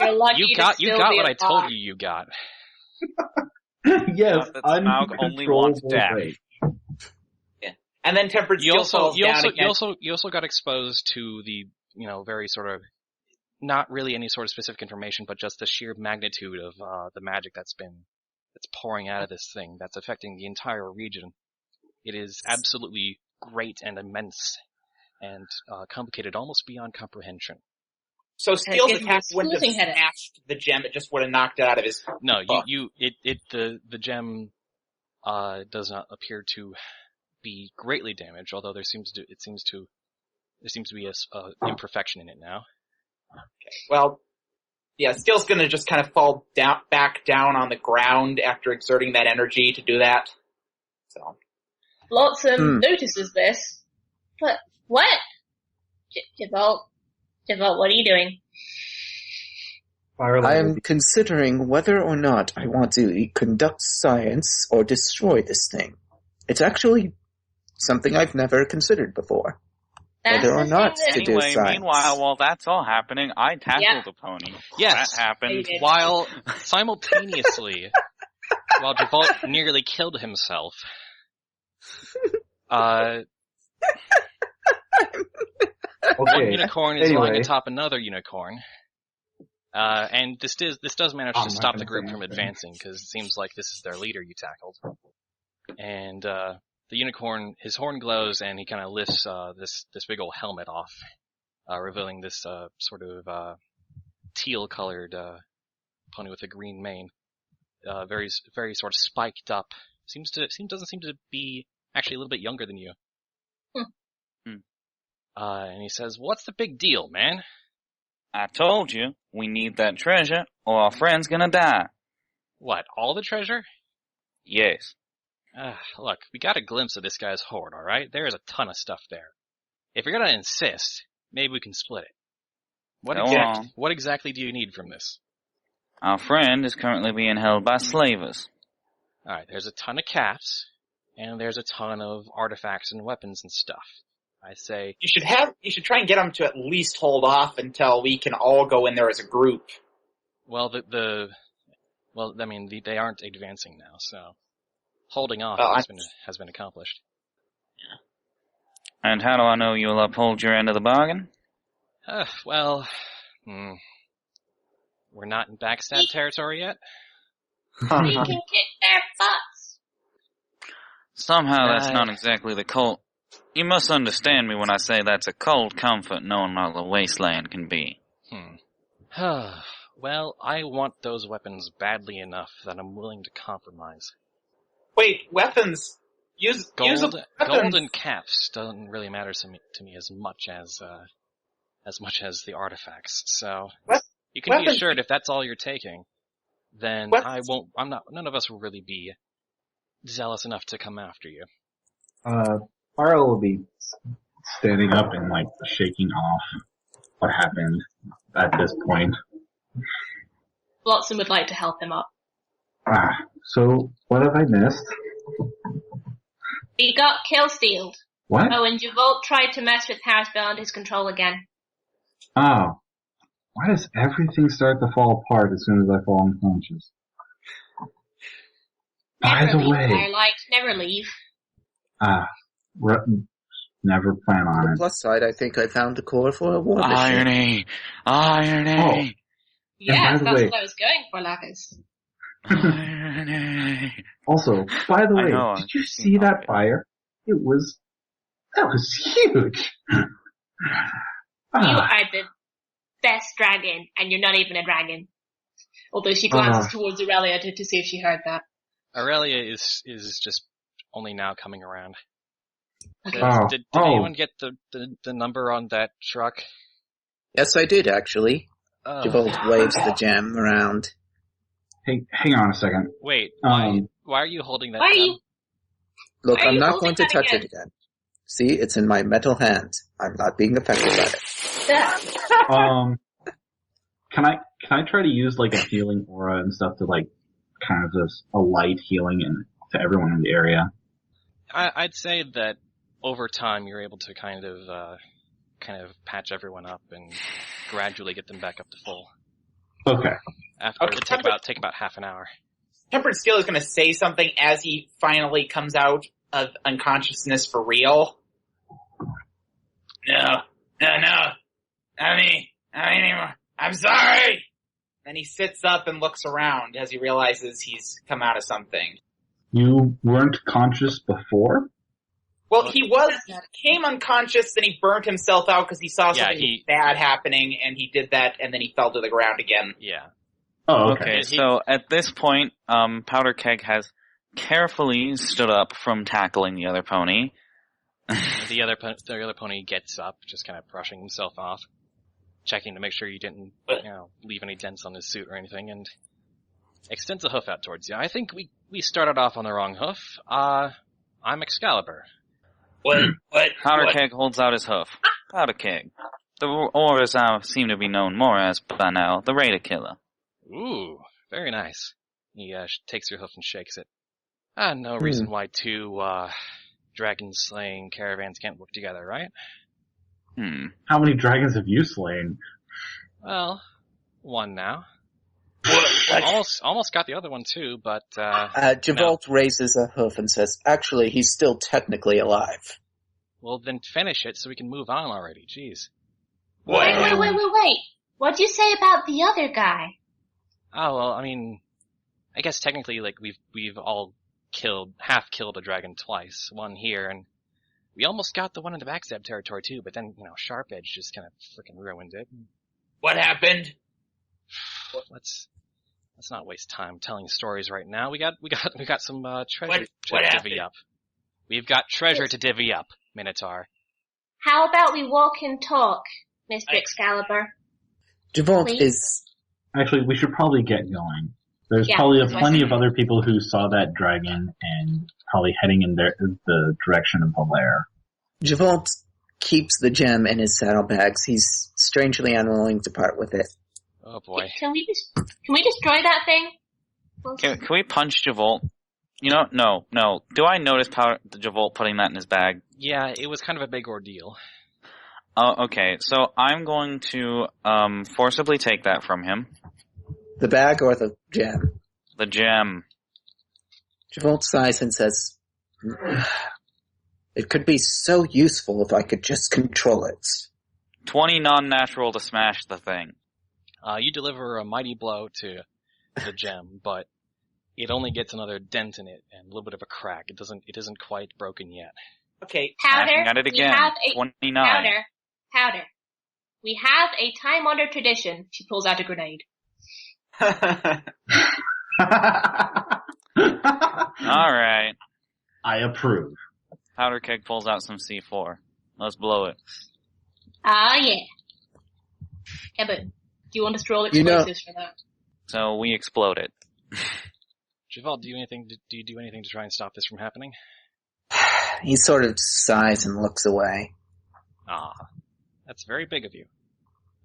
You're lucky You to got still what be I told alive. you got. Yes, That Smaug only wants uncontrollable death. rage. And then Tempered Steel falls down again. You also got exposed to the, very sort of, not really any sort of specific information, but just the sheer magnitude of the magic that's pouring out of this thing, that's affecting the entire region. It is absolutely great and immense, and complicated almost beyond comprehension. So Steel's gives me attack wouldn't have splitting headache. smashed the gem, it just would have knocked it out of his... No, the gem does not appear to be greatly damaged, although there seems to be a imperfection in it now. Well, yeah, Steel's gonna just kind of fall back down on the ground after exerting that energy to do that. So. Flotsam notices this. But, what? Javolt, what are you doing? Firelight. I am considering whether or not I want to conduct science or destroy this thing. It's actually something I've never considered before. That's Whether or the not thing to that- do Anyway, science. meanwhile, while that's all happening, I tackled Yeah. the pony. Yes. That happened. You did. While simultaneously, while Javolt nearly killed himself, one Okay. unicorn is Anyway. lying atop another unicorn. And this does manage I'm to not stop gonna the group say from anything. advancing, because it seems like this is their leader you tackled. And the unicorn, his horn glows, and he kind of lifts this big old helmet off, revealing this sort of teal-colored pony with a green mane, very sort of spiked up. Doesn't seem to be actually a little bit younger than you. And he says, "What's the big deal, man?" I told you, we need that treasure, or our friend's gonna die. What, all the treasure? Yes. Look, we got a glimpse of this guy's hoard, alright? There's a ton of stuff there. If you're gonna insist, maybe we can split it. What exactly do you need from this? Our friend is currently being held by slavers. Alright, there's a ton of caps, and there's a ton of artifacts and weapons and stuff. I say, You should try and get them to at least hold off until we can all go in there as a group. well, they aren't advancing now, so holding off has been accomplished. And how do I know you'll uphold your end of the bargain? We're not in backstab territory yet. We can kick their butts. Somehow that's not exactly the cold... You must understand me when I say that's a cold comfort knowing how the wasteland can be. Well, I want those weapons badly enough that I'm willing to compromise. Wait, weapons. Use a weapon. Gold and caps doesn't really matter to me as much as the artifacts. So You can be Weapons- assured if that's all you're taking, then Weapons- none of us will really be zealous enough to come after you. Farrell will be standing up and like shaking off what happened at this point. Flotsam would like to help him up. So what have I missed? He got kill-stealed. What? Oh, and Javolt tried to mess with Harris beyond his control again. Oh. Why does everything start to fall apart as soon as I fall unconscious? By Never the leave, way, Firelight. Never leave. never plan On on the it. plus side, I think I found the core for a war machine. Irony! Irony! Yes, by the that's way- what I was going for, Lacus. Irony! Also, by the I way, know, did you I'm see that obvious. fire? That was huge. You Ah, are the best dragon, and you're not even a dragon. Although she glances towards Aurelia to see if she heard that. Aurelia is just only now coming around. Okay. Did anyone get the number on that truck? Yes, I did, actually. Javolt waves the gem around. hey, hang on a second. Wait, Um, why are you holding that Why are gem? you? Look, Why are I'm you not holding going to that touch it again. See, it's in my metal hand. I'm not being affected by it. Can I try to use like a healing aura and stuff to like kind of just a light healing to everyone in the area? I'd say that over time you're able to kind of patch everyone up and gradually get them back up to full. Okay. After Okay. it'll take about half an hour. Tempered Steel is going to say something as he finally comes out of unconsciousness for real. No, not me, not anymore. I'm sorry! Then he sits up and looks around as he realizes he's come out of something. You weren't conscious before? Well, he came unconscious, then he burnt himself out because he saw something bad happening, and he did that, and then he fell to the ground again. Yeah. Oh, okay. Okay, so at this point, Powder Keg has carefully stood up from tackling the other pony. The other pony gets up, just kind of brushing himself off, checking to make sure you didn't, leave any dents on his suit or anything, and extends a hoof out towards you. I think we started off on the wrong hoof. I'm Excalibur. What? Powder Keg holds out his hoof. Powder Keg. Or as I seem to be known more as by now, the Raider Killer. Ooh, very nice. He takes your hoof and shakes it. No reason why two dragon-slaying caravans can't work together, right? How many dragons have you slain? Well, one now. What? Almost got the other one too, but Javolt raises a hoof and says, actually, he's still technically alive. well, then finish it so we can move on already. Jeez. Wait. What'd you say about the other guy? Oh well, I mean, I guess technically, like we've all half killed a dragon twice. One here, and we almost got the one in the backstab territory too. But then Sharp Edge just kind of freaking ruined it. What happened? Let's not waste time telling stories right now. We got some treasure What to happened? divvy up. We've got treasure to divvy up, Minotaur. How about we walk and talk, Mr. Excalibur? Javolt Please? is... Actually, we should probably get going. There's Yeah, probably that's what I plenty said. of other people who saw that dragon and probably heading in the direction of the lair. Javolt keeps the gem in his saddlebags. He's strangely unwilling to part with it. Oh boy. Can we destroy that thing? Can we punch Javolt? No. Do I notice Javolt putting that in his bag? Yeah, it was kind of a big ordeal. Okay, so I'm going to forcibly take that from him. The bag or the gem? The gem. Javolt sighs and says, it could be so useful if I could just control it. 20 non-natural to smash the thing. You deliver a mighty blow to the gem, but it only gets another dent in it and a little bit of a crack. It isn't quite broken yet. Okay. Powder, Smashing at it we again. have a 29. powder. We have a time-honored tradition. She pulls out a grenade. Alright. I approve. Powder Keg pulls out some C4. Let's blow it. Ah, yeah. Kaboom. Do you want us to roll You know- explosives for that? So we exploded. Javalt, do you do anything to try and stop this from happening? He sort of sighs and looks away. Ah, that's very big of you.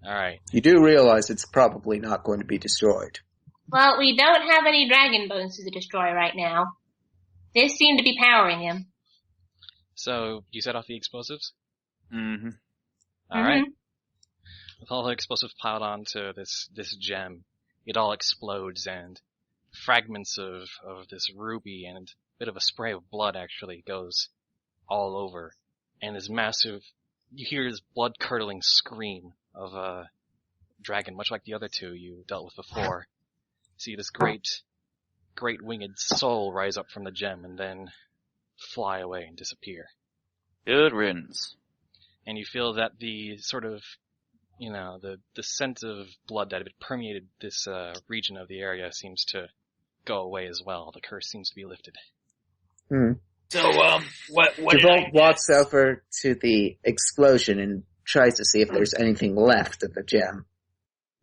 Alright. You do realize it's probably not going to be destroyed. Well, we don't have any dragon bones to destroy right now. This seemed to be powering him. So, you set off the explosives? Mm-hmm. Alright. With all the explosives piled onto this gem, it all explodes and fragments of this ruby and a bit of a spray of blood actually goes all over. And this massive, you hear this blood-curdling scream of a dragon, much like the other two you dealt with before. See this great winged soul rise up from the gem and then fly away and disappear. Good riddance. And you feel that the sort of, the scent of blood that had permeated this region of the area seems to go away as well. The curse seems to be lifted. So, what did Javalt I walks over to the explosion and tries to see if there's anything left of the gem.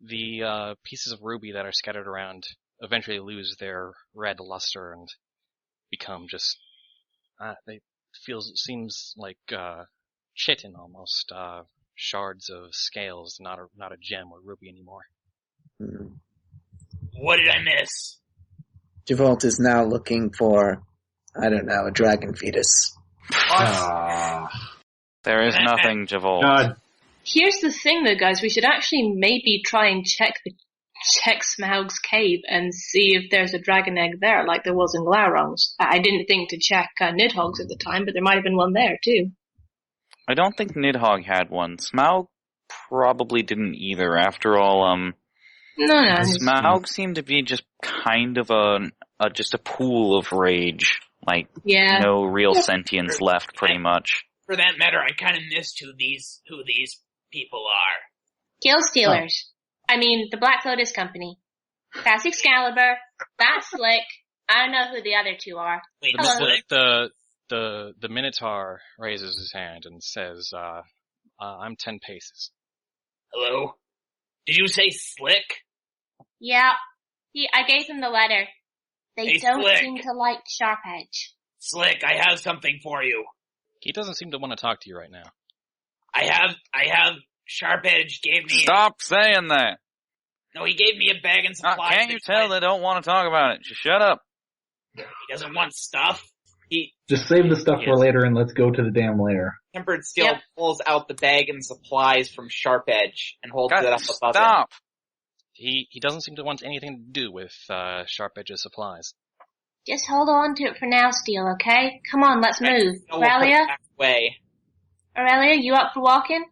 The pieces of ruby that are scattered around eventually lose their red luster and become just, seems like chitin almost, shards of scales, not a gem or ruby anymore. What did I miss? Javalt is now looking for, I don't know, a dragon fetus. There is nothing, Javol. God, Here's the thing though, guys, we should actually maybe try and check Smaug's cave and see if there's a dragon egg there, like there was in Glaurung's. I didn't think to check Nidhogg's at the time, but there might have been one there too. I don't think Nidhogg had one. Smaug probably didn't either. After all, No. Smaug seemed to be just kind of just a pool of rage. Like, Yeah. no real sentience left, pretty much. For that matter, I kind of missed who these people are. Kill Stealers. I mean, the Black Lotus Company. That's Excalibur. That's Slick. I don't know who the other two are. Wait, Hello. Slick. The Minotaur raises his hand and says, I'm 10 paces. Hello? Did you say Slick? Yeah. I gave them the letter. They Hey, don't Slick. seem to like Sharp Edge. Slick, I have something for you. He doesn't seem to want to talk to you right now. I have Sharp Edge gave me Stop saying that! No, he gave me a bag and supplies. Can't you tell they don't want to talk about it? Just shut up. He doesn't want stuff. just save the stuff for later and let's go to the damn lair. Tempered Steel Yep. pulls out the bag and supplies from Sharp Edge and holds it up above him. Stop! He doesn't seem to want anything to do with Sharp Edge's supplies. Just hold on to it for now, Steel, okay? Come on, let's move. No, we'll put it Aurelia? back away. Aurelia, you up for walking?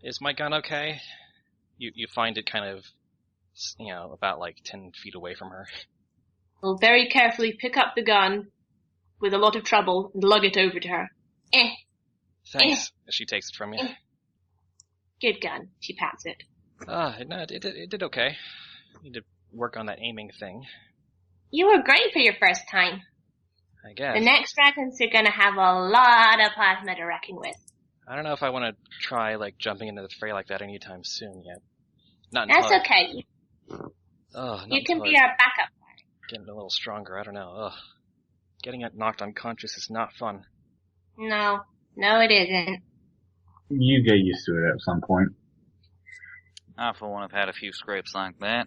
Is my gun okay? You find it kind of, about like 10 feet away from her. We'll very carefully pick up the gun with a lot of trouble and lug it over to her. Thanks. She takes it from you. Good gun. She pats it. No, it did okay. Need to work on that aiming thing, You were great for your first time. I guess. The next dragons are gonna have a lot of plasma to reckon with. I don't know if I want to try, jumping into the fray like that anytime soon yet. Not until That's okay. You can be our backup. getting a little stronger. I don't know. Getting knocked unconscious is not fun. No, it isn't. You get used to it at some point. I, for one, have had a few scrapes like that.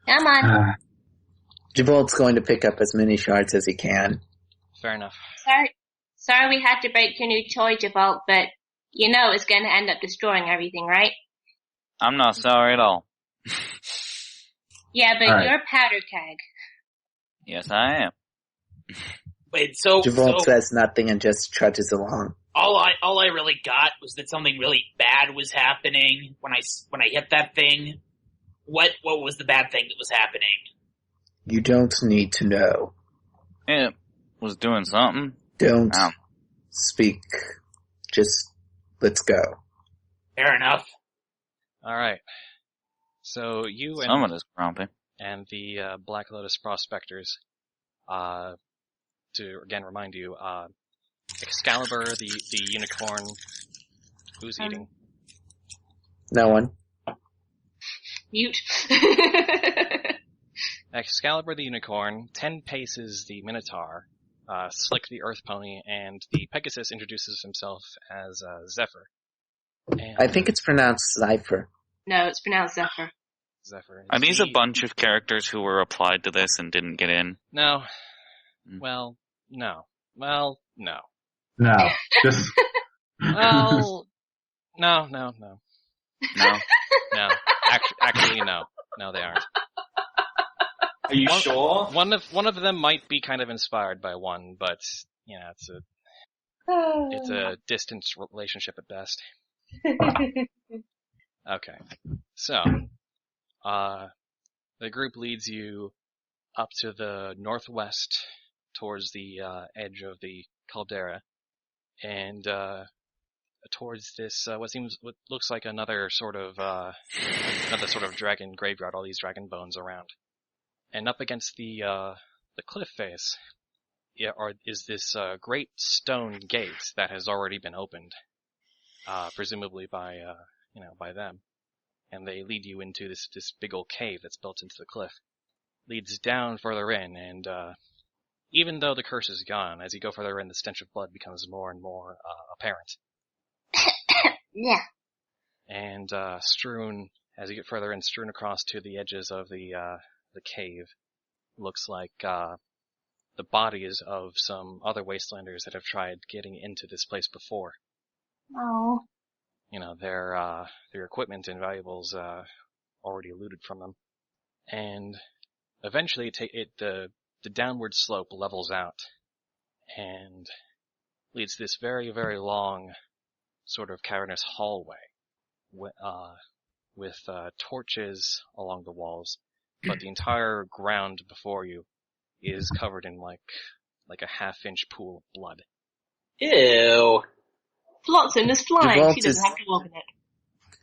Come on. Javolt's going to pick up as many shards as he can. Fair enough. Sorry we had to break your new toy, Javolt, but it's gonna end up destroying everything, right? I'm not sorry at all. Yeah, but All right. you're powder keg. Yes, I am. Wait, so Javolt says nothing and just trudges along. all I really got was that something really bad was happening when I hit that thing. What was the bad thing that was happening? You don't need to know. It was doing something. Don't Oh. speak. Just let's go. Fair enough. Alright. So you Someone is grumpy. and the Black Lotus prospectors, to again remind you, Excalibur, the unicorn, who's eating? No one. Mute. Excalibur the Unicorn, 10 Paces the Minotaur, Slick the Earth Pony, and the Pegasus introduces himself as Zephyr. And I think it's pronounced Zephyr. No, it's pronounced Zephyr. Zephyr. Are these a bunch of characters who were applied to this and didn't get in? No. Mm. Well, no. Well, no. No, just Well, no. No. No. Actually, no. No, they aren't. Are you sure? One of them might be kind of inspired by one, but it's a distant relationship at best. Okay, so the group leads you up to the northwest towards the edge of the caldera, and towards this what looks like another sort of dragon graveyard. All these dragon bones around. And up against the cliff face, is this great stone gate that has already been opened, presumably by them. And they lead you into this big old cave that's built into the cliff. Leads down further in, and even though the curse is gone, as you go further in, the stench of blood becomes more and more apparent. Yeah. And strewn, as you get further in, strewn across to the edges of the cave, looks like the bodies of some other wastelanders that have tried getting into this place before. Oh. Their equipment and valuables already looted from them, and eventually the downward slope levels out and leads this very, very long sort of cavernous hallway with torches along the walls. But the entire ground before you is covered in like a half-inch pool of blood. Ew. Flotsam is flying. Revolt She doesn't is- have to walk in it.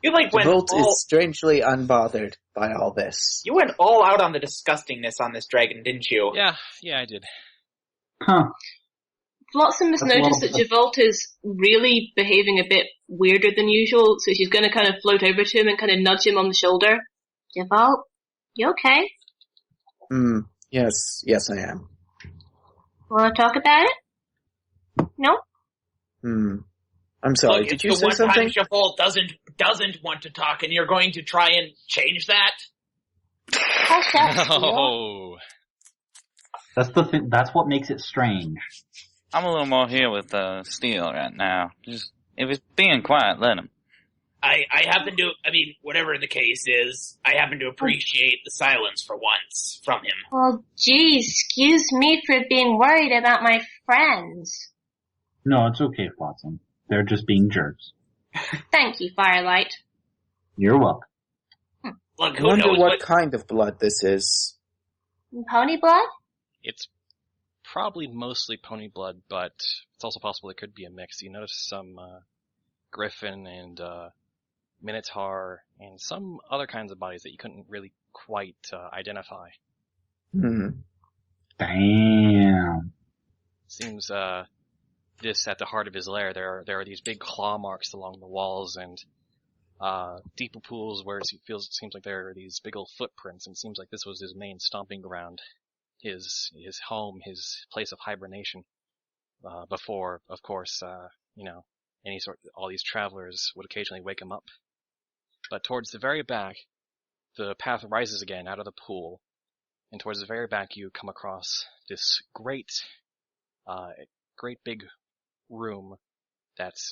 You like went Bolt all, is strangely unbothered by all this. you went all out on the disgustingness on this dragon, didn't you? Yeah, I did. huh. Flotsam has That's a noticed lot that of- Javolt is really behaving a bit weirder than usual, so she's going to kind of float over to him and kind of nudge him on the shoulder. Javolt, you okay? Yes, I am. Want to talk about it? No? I'm sorry, Look, did it's you the say one something? time Javolt doesn't want to talk, and you're going to try and change that? Hush up, Steel. Oh, That's the thing. That's what makes it strange. I'm a little more here with Steel right now. Just if it's being quiet, let him. I happen to, whatever the case is, I happen to appreciate the silence for once from him. Well, gee, excuse me for being worried about my friends. No, it's okay, Flotsam. They're just being jerks. Thank you, Firelight. You're welcome. Look, I who wonder knows what kind of blood this is. Pony blood? it's probably mostly pony blood, but it's also possible it could be a mix. You notice some griffin and minotaur and some other kinds of bodies that you couldn't really quite identify. Damn. Seems this at the heart of his lair. There are these big claw marks along the walls and deeper pools where it seems like there are these big old footprints, and it seems like this was his main stomping ground, his home, his place of hibernation. Before, of course, all these travelers would occasionally wake him up. But towards the very back, the path rises again out of the pool, and towards the very back you come across this great big room that's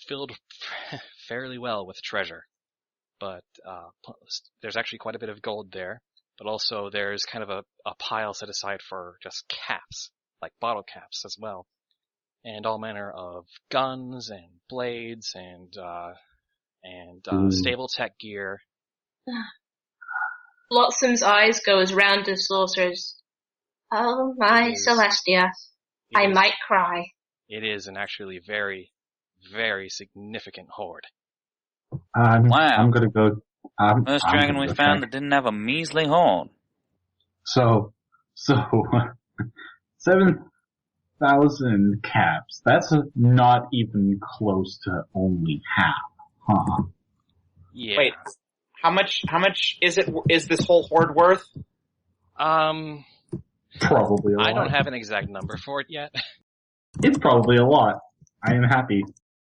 filled fairly well with treasure. But there's actually quite a bit of gold there, but also there's kind of a pile set aside for just caps, like bottle caps as well, and all manner of guns and blades and stable tech gear. Blossam's eyes go as round as saucers. Oh my It is. Celestia, It I is- might cry. It is an actually very, very significant hoard. I'm Wow. gonna go. First dragon we found that didn't have a measly horn. So 7,000 caps. That's not even close to only half, huh? Yeah. Wait, how much is this whole hoard worth? Probably a lot. I don't have an exact number for it yet. It's probably a lot. I am happy.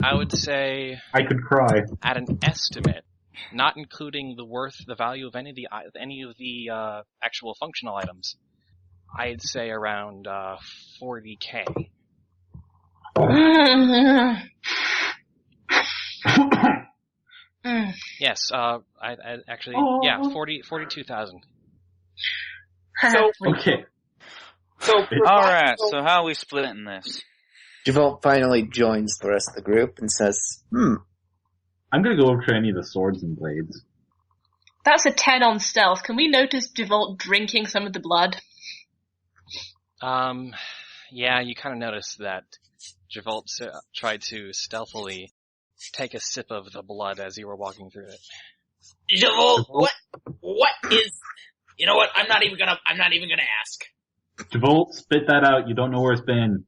I would say, I could cry. at an estimate, not including the value of any of the actual functional items, I'd say around 40K. Yes, I actually, yeah, 42,000. So, Okay. Alright, so how are we splitting this? Javolt finally joins the rest of the group and says, I'm gonna go over to any of the swords and blades. That's a 10 on stealth. Can we notice Javolt drinking some of the blood? Yeah, you kind of noticed that Javolt tried to stealthily take a sip of the blood as you were walking through it. Javolt, what is? You know what? I'm not even gonna ask. Javolt, spit that out. You don't know where it's been.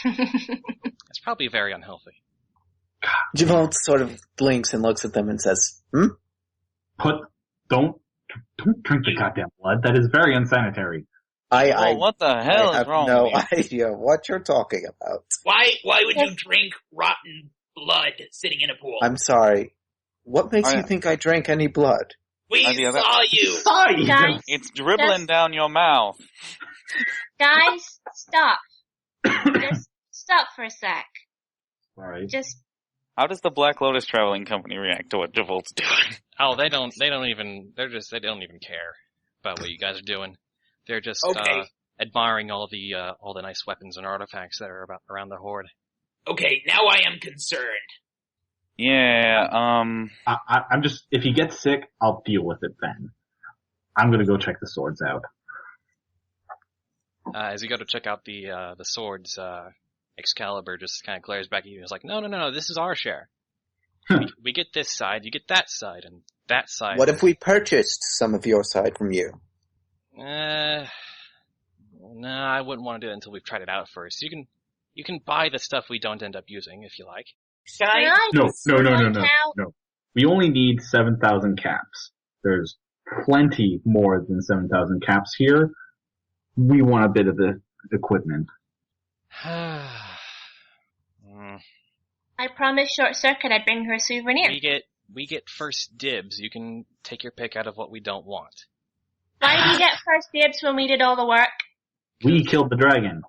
It's probably very unhealthy. Javolt sort of blinks and looks at them and says, Don't drink the goddamn blood. That is very unsanitary. What the hell I is wrong have with no you? idea what you're talking about. Why would you drink rotten blood sitting in a pool? I'm sorry. What makes you think I drank any blood? We saw you. Guys, It's dribbling down your mouth. guys, stop. Just stop for a sec. Sorry. Just, How does the Black Lotus Traveling Company react to what Javolt's doing? Oh, they don't even care about what you guys are doing. They're just, admiring all the nice weapons and artifacts that are around the horde. Okay, now I am concerned. Yeah, I'm just, if he gets sick, I'll deal with it then. I'm gonna go check the swords out. As you go to check out the swords, Excalibur just kind of glares back at you and is like, no, this is our share. we get this side, you get that side, and that side. What if we purchased some of your side from you? No, I wouldn't want to do it until we've tried it out first. You can buy the stuff we don't end up using if you like. No. We only need 7,000 caps. There's plenty more than 7,000 caps here. We want a bit of the equipment. I promised Short Circuit I'd bring her a souvenir. We get first dibs. You can take your pick out of what we don't want. Why did you get first dibs when we did all the work? We killed the dragon.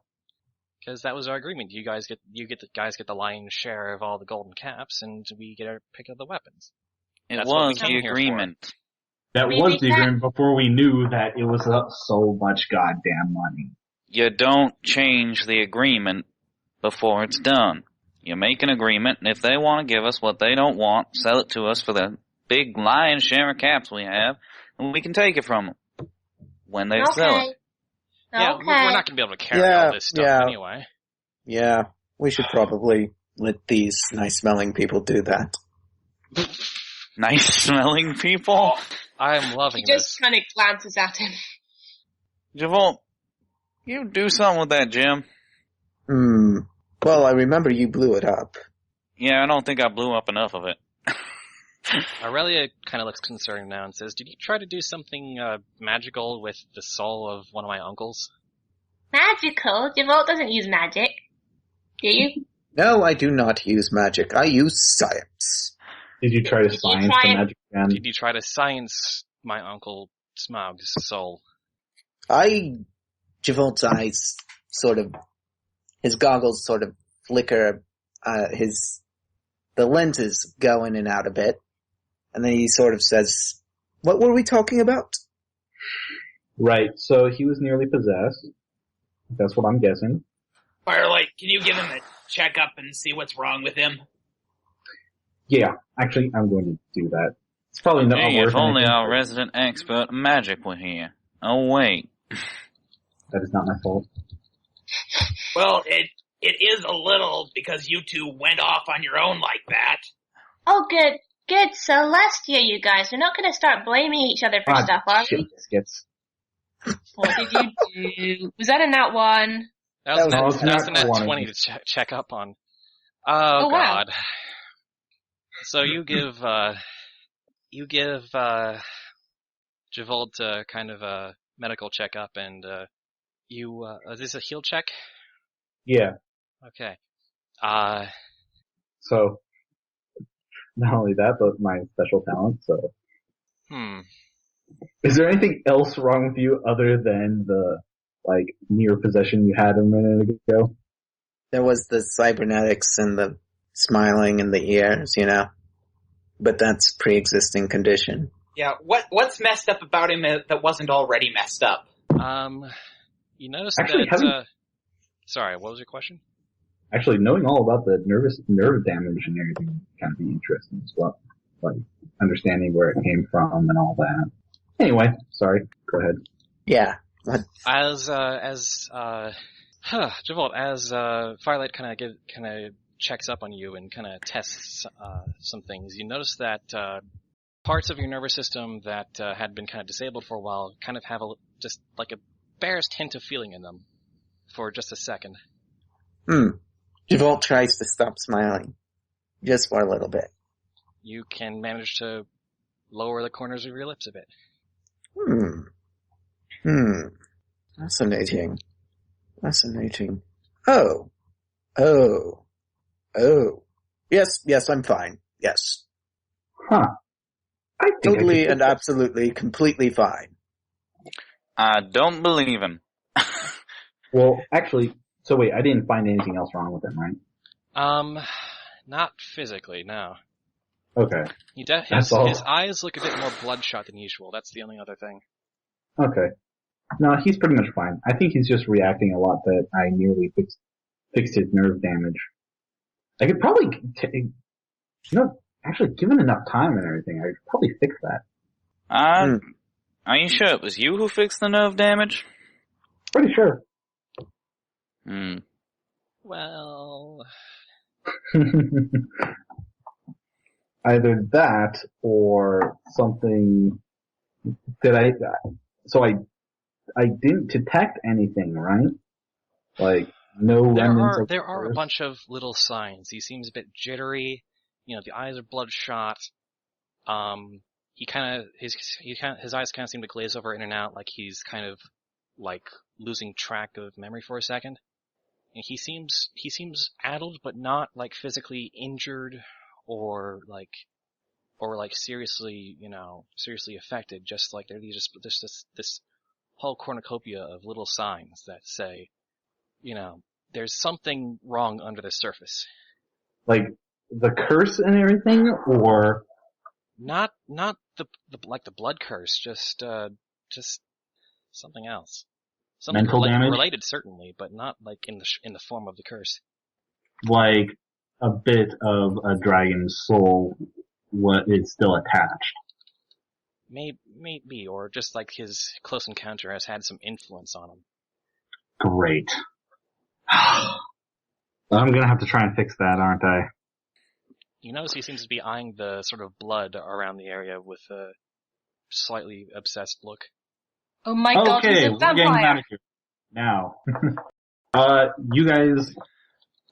Because that was our agreement. You guys get the lion's share of all the golden caps, and we get our pick of the weapons. It was the agreement. That was the agreement before we knew that it was so much goddamn money. You don't change the agreement before it's done. You make an agreement, and if they want to give us what they don't want, sell it to us for the big lion's share of caps we have, and we can take it from them when they sell it. Yeah, we're not going to be able to carry all this stuff anyway. Yeah, we should probably let these nice-smelling people do that. Nice-smelling people? I am loving He just kind of glances at him. Javolt, you do something with that gem. Well, I remember you blew it up. Yeah, I don't think I blew up enough of it. Aurelia kind of looks concerned now and says, did you try to do something magical with the soul of one of my uncles? Magical? Javolt doesn't use magic. Do you? No, I do not use magic. I use science. Did you try to science the magic again? Did you try to science my uncle Smaug's soul? Javolt's eyes his goggles sort of flicker, the lenses go in and out a bit, and then he sort of says, what were we talking about? Right, so he was nearly possessed. That's what I'm guessing. Firelight, can you give him a checkup and see what's wrong with him? Yeah, actually, I'm going to do that. It's probably not Hey, worth if only anything. our resident expert magic were here. Oh, wait. That is not my fault. Well, it is a little because you two went off on your own like that. Oh, good Celestia, you guys. We're not going to start blaming each other for stuff, are we? Biscuits. What did you do? Was that a nat 1? That was a net 20 20 to check up on. Oh, God. Wow. So you give You give Javold kind of a medical checkup, and is this a heal check? Yeah. Okay. So, not only that, but my special talent, so. Is there anything else wrong with you other than the, near possession you had a minute ago? There was the cybernetics and the smiling and the ears, But that's pre-existing condition. Yeah, what's messed up about him that wasn't already messed up? You notice Actually, that, sorry, what was your question? Actually, knowing all about the nerve damage and everything would kind of be interesting as well. Understanding where it came from and all that. Anyway, sorry, go ahead. Yeah. What? As Javold, as Firelight kind of checks up on you and kind of tests some things, you notice that parts of your nervous system that had been kind of disabled for a while kind of have just like a barest hint of feeling in them for just a second. Javold tries to stop smiling. Just for a little bit. You can manage to lower the corners of your lips a bit. Fascinating. Oh. Yes, I'm fine. Yes. Huh. I think Totally and absolutely, completely fine. I don't believe him. Well, actually, so wait, I didn't find anything else wrong with him, right? Not physically, no. Okay. His eyes look a bit more bloodshot than usual. That's the only other thing. Okay. No, he's pretty much fine. I think he's just reacting a lot that I nearly fixed his nerve damage. I could probably, actually, given enough time and everything, I could probably fix that. Are you sure it was you who fixed the nerve damage? Pretty sure. Well... Either that or something so I didn't detect anything, right? No remnants of there are a bunch of little signs. He seems a bit jittery. The eyes are bloodshot. His eyes kind of seem to glaze over in and out, like he's kind of losing track of memory for a second. And he seems addled, but not physically injured or seriously affected. Just there's this whole cornucopia of little signs that say, there's something wrong under the surface. The curse and everything, or not the blood curse, just something else. Something mental damage? Related, certainly, but not in the form of the curse. A bit of a dragon's soul is still attached. Maybe, or just his close encounter has had some influence on him. Great. I'm gonna have to try and fix that, aren't I? You notice he seems to be eyeing the sort of blood around the area with a slightly obsessed look. Oh my god, he's a we're getting vampire! out of here. Now. You guys,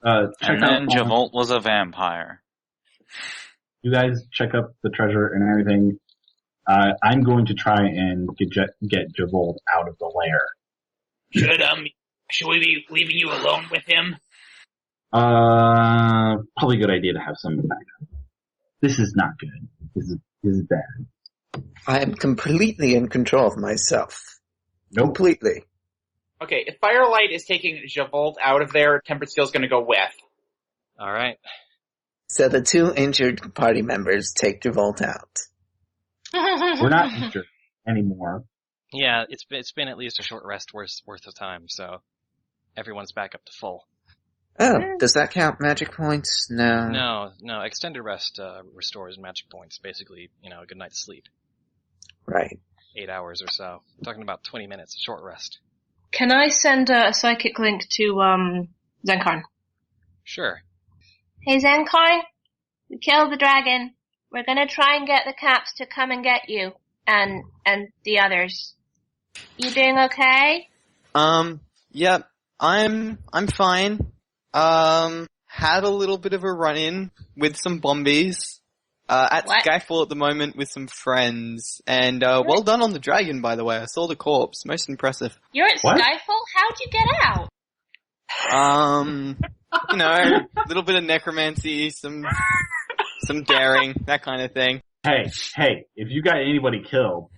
check and out... then Javolt was a vampire. You guys check up the treasure and everything. I'm going to try and get Javolt out of the lair. Should we be leaving you alone with him? Probably a good idea to have someone back up. This is not good. This is bad. I am completely in control of myself. Nope. Completely. Okay, if Firelight is taking Javolt out of there, Tempered Steel's gonna go with. Alright. So the two injured party members take Javolt out. We're not injured anymore. Yeah, it's been at least a short rest worth of time, so everyone's back up to full. Oh, does that count magic points? No. No. Extended rest restores magic points. Basically, a good night's sleep. Right. 8 hours or so. I'm talking about 20 minutes, a short rest. Can I send a psychic link to Zenkarn? Sure. Hey Zenkarn, we killed the dragon. We're gonna try and get the Caps to come and get you and the others. You doing okay? Yeah, I'm fine. Had a little bit of a run-in with some bombies. At What? Skyfall at the moment with some friends, and well done on the dragon, by the way. I saw the corpse, most impressive. You're at What? Skyfall? How'd you get out? You know, a little bit of necromancy, some daring, that kind of thing. Hey, if you got anybody killed,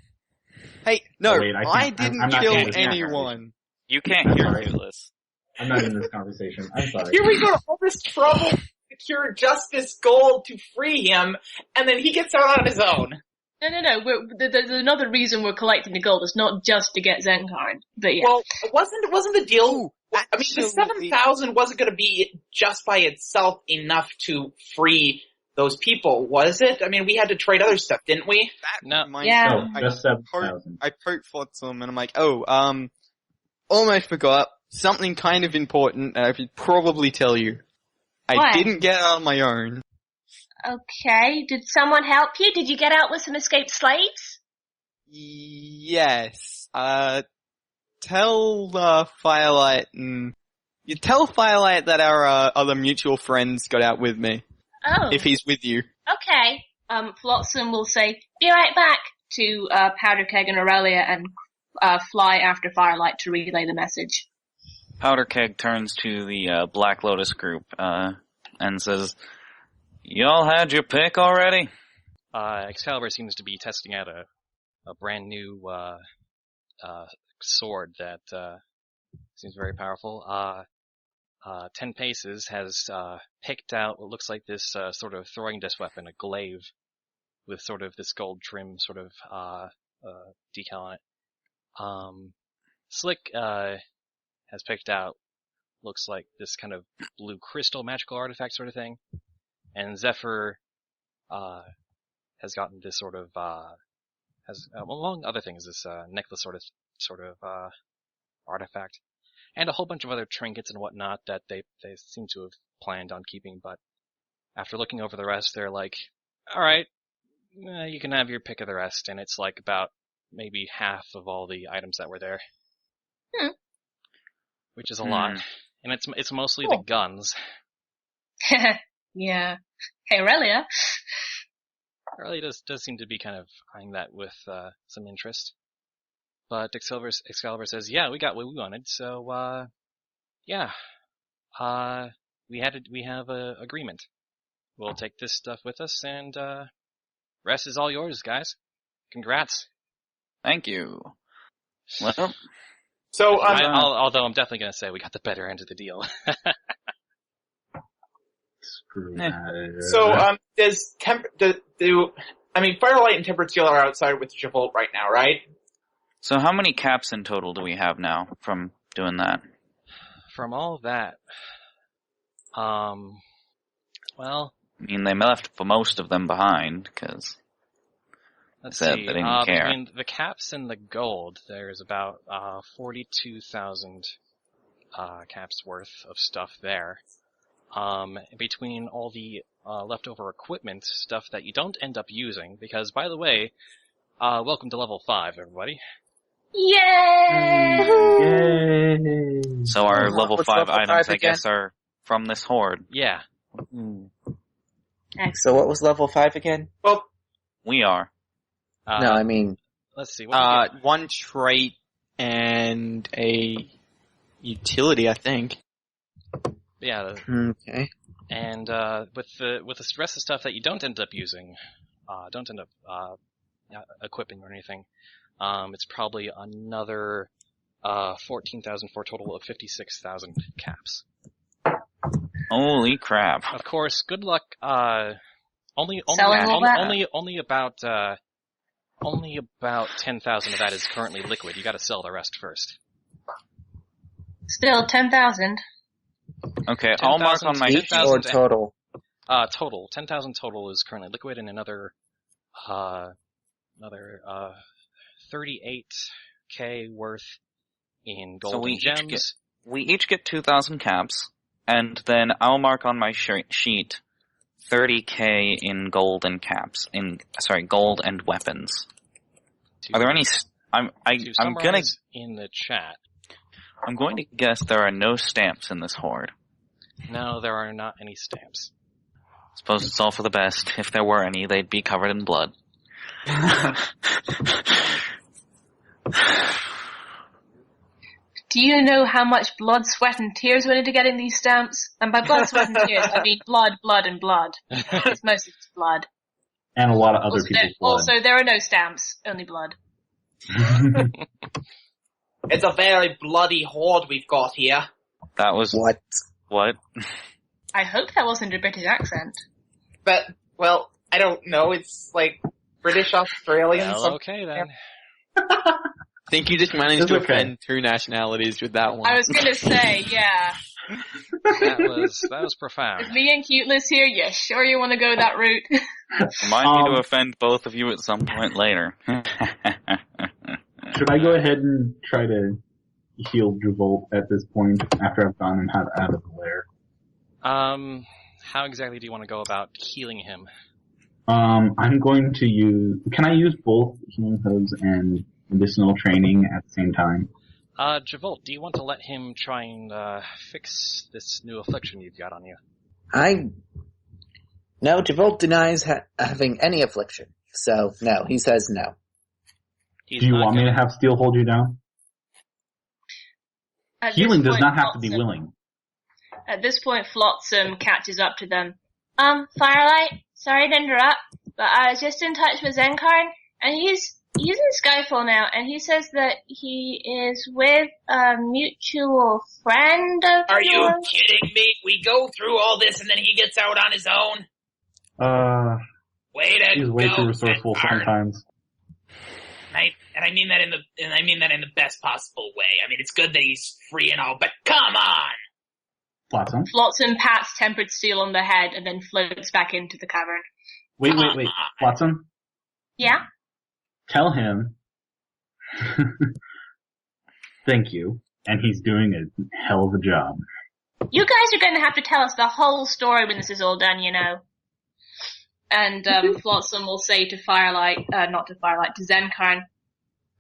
Hey, no, Oh, wait, I can't- didn't I'm not kill in this anyone. You can't hear Sorry. this. I'm not in this conversation. I'm sorry. Here we go to all this trouble to secure Justice Gold to free him, and then he gets out on his own. No. There's another reason we're collecting the gold. It's not just to get Zenkard. But yeah. Well, wasn't the deal? Ooh, I mean, the absolutely. 7,000 wasn't going to be just by itself enough to free those people, was it? I mean, we had to trade other stuff, didn't we? That No. reminds Yeah. me, No, just 7,000. I poked Flotsam and I'm like, almost forgot something kind of important, and I should probably tell you. I What? didn't get out on my own. Okay. Did someone help you? Did you get out with some escaped slaves? Yes. Tell Firelight and you tell Firelight that our other mutual friends got out with me. Oh. If he's with you. Okay. Flotsam will say, "Be right back," to Powder Keg and Aurelia, and fly after Firelight to relay the message. Powder Keg turns to the Black Lotus group and says, "Y'all had your pick already?" Excalibur seems to be testing out a brand new sword that seems very powerful. 10 Paces has picked out what looks like this sort of throwing disc weapon, a glaive, with sort of this gold trim sort of decal on it. Slick has picked out, looks like this kind of blue crystal magical artifact sort of thing. And Zephyr has gotten this sort of, among other things, this necklace sort of artifact. And a whole bunch of other trinkets and whatnot that they seem to have planned on keeping, but after looking over the rest, they're like, alright, you can have your pick of the rest, and it's like about maybe half of all the items that were there. Which is a lot. And it's mostly the guns. Yeah. Hey, Aurelia. Aurelia does seem to be kind of eyeing that with some interest. But Excalibur says, yeah, we got what we wanted, so, yeah. We have a agreement. We'll take this stuff with us, and, rest is all yours, guys. Congrats. Thank you. Well, So, although I'm definitely gonna say we got the better end of the deal. Screw Yeah. that. so, Firelight and Tempered Steel are outside with Javolt right now, right? so how many caps in total do we have now from doing that? From all that, well, I mean, they left for most of them behind, because let's Said see. they didn't care. Between the caps and the gold, there's about 42,000 caps worth of stuff there. Between all the leftover equipment stuff that you don't end up using, because by the way, welcome to level 5, everybody. Yay! Yay! so our What level was 5 level items, 5 I guess, are from this horde. Yeah. So what was level 5 again? Well, We are. No, I mean, Let's see. What do we get? One trait and a utility, I think. Yeah, okay. and with the rest of stuff that you don't end up using, don't end up equipping or anything, it's probably another 14,000 for a total of 56,000 caps. Holy crap. Of course, good luck. Only Selling all that? only about 10,000 of that is currently liquid. You got to sell the rest first. Still 10,000. Okay, I'll mark on my Each sheet. or total? Total 10,000 total is currently liquid, and another 38k worth in gold So we and each gems. We each get 2,000 caps, and then I'll mark on my sheet 30k in gold and caps. Gold and weapons. Are there any? I'm gonna. summarize in the chat. I'm going to guess there are no stamps in this horde. No, there are not any stamps. Suppose it's all for the best. If there were any, they'd be covered in blood. Do you know how much blood, sweat, and tears went into getting these stamps? And by blood, sweat, and tears, I mean blood, blood, and blood. It's mostly just blood. And a lot of other Also, people's blood. also, there are no stamps, only blood. It's a very bloody horde we've got here. That was... What? I hope that wasn't a British accent. But, well, I don't know. It's like British Australian. Well, okay then. I think you just managed to It's okay. offend 2 nationalities with that one. I was gonna say, yeah. That was profound. Is me and Cuteless here? Yeah, sure you wanna go that route? Remind me to offend both of you at some point later. Should I go ahead and try to heal Javolt at this point after I've gone and had out of the lair? How exactly do you want to go about healing him? I'm going to use... Can I use both healing hooves and medicinal training at the same time? Javolt, do you want to let him try and, fix this new affliction you've got on you? No, Javolt denies having any affliction. So, no, he says no. Do you want me to have Steel hold you down? At Healing this does point, not have to be Flotsam- willing. At this point, Flotsam catches up to them. Firelight, sorry to interrupt, but I was just in touch with Zenkarn, and he's in Skyfall now, and he says that he is with a mutual friend of Are you yours. kidding me? We go through all this and then he gets out on his own? Way to He's way go, too resourceful Zenkarn. sometimes. And I mean that in the best possible way. I mean, it's good that he's free and all, but come on! Flotsam? Flotsam pats Tempered Steel on the head and then floats back into the cavern. Wait. Flotsam? Yeah? Tell him. Thank you. And he's doing a hell of a job. You guys are going to have to tell us the whole story when this is all done, you know. And Flotsam will say to Firelight, not to Firelight, to Zenkarn,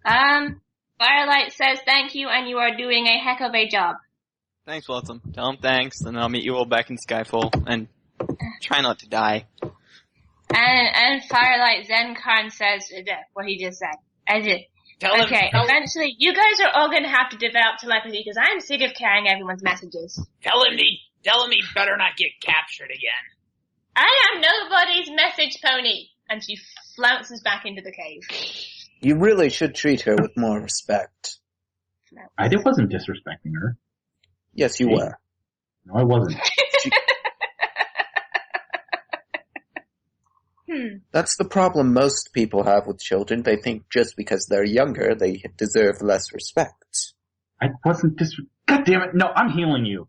Firelight says thank you and you are doing a heck of a job. Thanks, Flotsam. Tell him thanks, and I'll meet you all back in Skyfall, and try not to die. And Firelight Zenkarn says what he just said. Tell him, Eventually you guys are all going to have to develop telepathy because I'm sick of carrying everyone's messages. tell him he better not get captured again. I am nobody's message pony. And she flounces back into the cave. You really should treat her with more respect. I wasn't disrespecting her. Yes, you were. No, I wasn't. That's the problem most people have with children. They think just because they're younger, they deserve less respect. I wasn't God damn it. No, I'm healing you.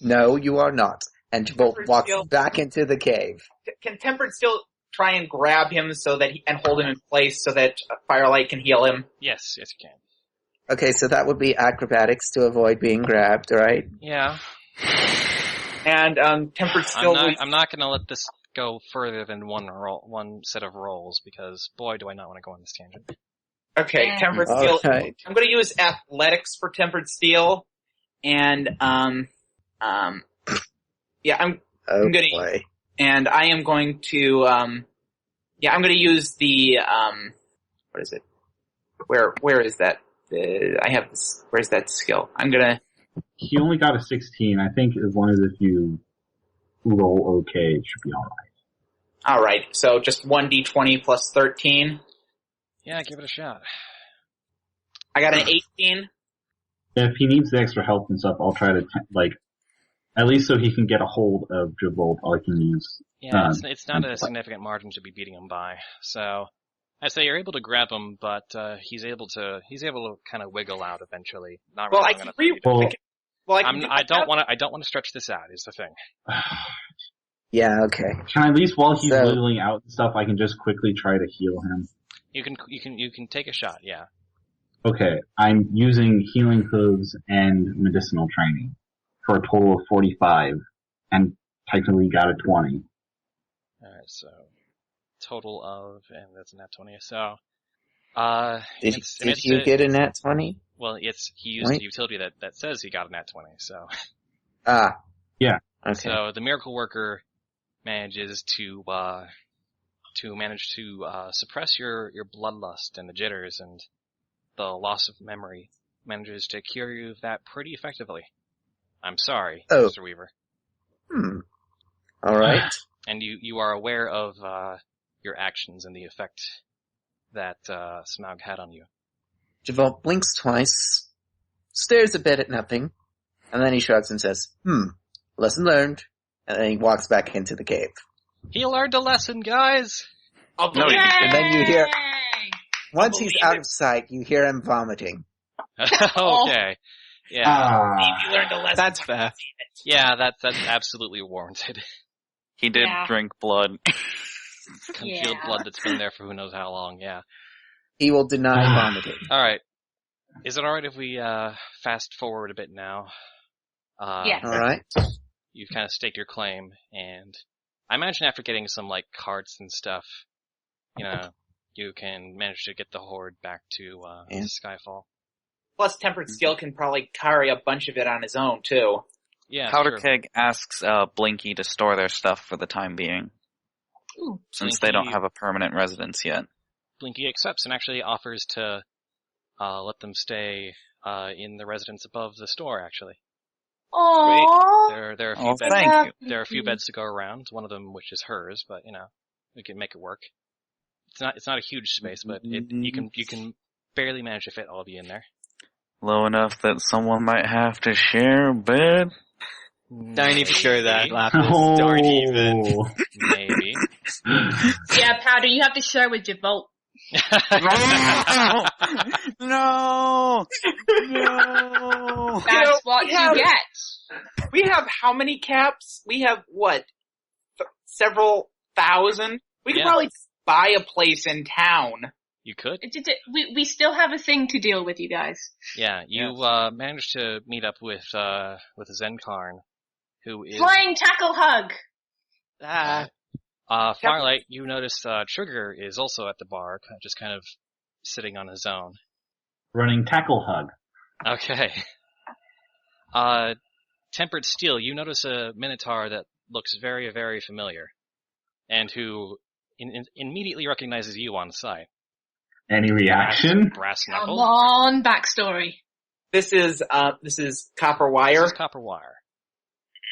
No, you are not. And Javolt walks back into the cave. Can Tempered still try and grab him and hold him in place so that Firelight can heal him? Yes, you can. Okay, so that would be acrobatics to avoid being grabbed, right? Yeah. And Tempered still... I'm not gonna let this go further than one set of rolls, because boy do I not want to go on this tangent. Okay, Tempered Steel. Right. I'm gonna use athletics for Tempered Steel, and yeah, I'm gonna, boy. and I am going to I'm gonna use the what is it? Where is that? I have this. Where's that skill? I'm gonna. He only got a 16. I think as long as if you roll okay, it should be alright. Alright, so just 1d20 plus 13. Yeah, give it a shot. I got an 18. If he needs the extra help and stuff, I'll try to, at least so he can get a hold of Javolt, I can use. Yeah, it's not a significant margin to be beating him by. So, I'd say you're able to grab him, but he's able to kind of wiggle out eventually. Not really long enough for you to- I don't want to stretch this out. Is the thing. Yeah, okay. Can I at least, while he's wiggling out and stuff, I can just quickly try to heal him? You can take a shot. Yeah. Okay, I'm using healing hooves and medicinal training for a total of 45, and technically got a 20. All right, so total of, and that's a nat 20. So, did you get a nat 20? Well, he used a utility that says he got a nat 20. So. Yeah. Okay. So the miracle worker manages to suppress your bloodlust and the jitters and the loss of memory. Manages to cure you of that pretty effectively. I'm sorry, Mr. Weaver. Alright. And you are aware of your actions and the effect that Smaug had on you. Javolt blinks twice, stares a bit at nothing, and then he shrugs and says, lesson learned, and then he walks back into the cave. He learned a lesson, guys! I'll believe it. And then you hear, once believe he's out it. of sight, you hear him vomiting. Okay. Yeah. Maybe you learned a lesson. That's fair. Yeah, that's absolutely warranted. He did Yeah. drink blood. Congealed Yeah. blood that's been there for who knows how long, yeah. He will deny vomiting. Alright. Is it alright if we fast forward a bit now? Yes. Alright. You've kind of staked your claim, and I imagine after getting some, like, carts and stuff, you can manage to get the horde back to Yeah. Skyfall. Plus, Tempered Steel can probably carry a bunch of it on his own, too. Yeah, Powder sure. Keg asks Blinky to store their stuff for the time being, Ooh. since they don't have a permanent residence yet. Blinky accepts and actually offers to let them stay in the residence above the store, actually. Aww. There are a few Oh, beds. thank you. There are a few beds to go around. One of them, which is hers, but we can make it work. It's not a huge space, but you can barely manage to fit all of you in there. Low enough that someone might have to share a bed? Don't even show that, Lapis. Oh. Don't even. Maybe. Yeah, Powder, you have to share with Javolt. No! No! That's what yeah. you get. We have how many caps? We have, several thousand? We could Yeah. probably buy a place in town. You could. We still have a thing to deal with, you guys. Yeah, you managed to meet up with Zenkarn, who is Flying tackle hug. Firelight. You notice Trigger is also at the bar, just kind of sitting on his own. Running tackle hug. Okay. Tempered Steel. You notice a Minotaur that looks very, very familiar, and who immediately recognizes you on sight. Any reaction? Brass Come Knuckles. on, backstory. This is Copper Wire. This is Copper Wire.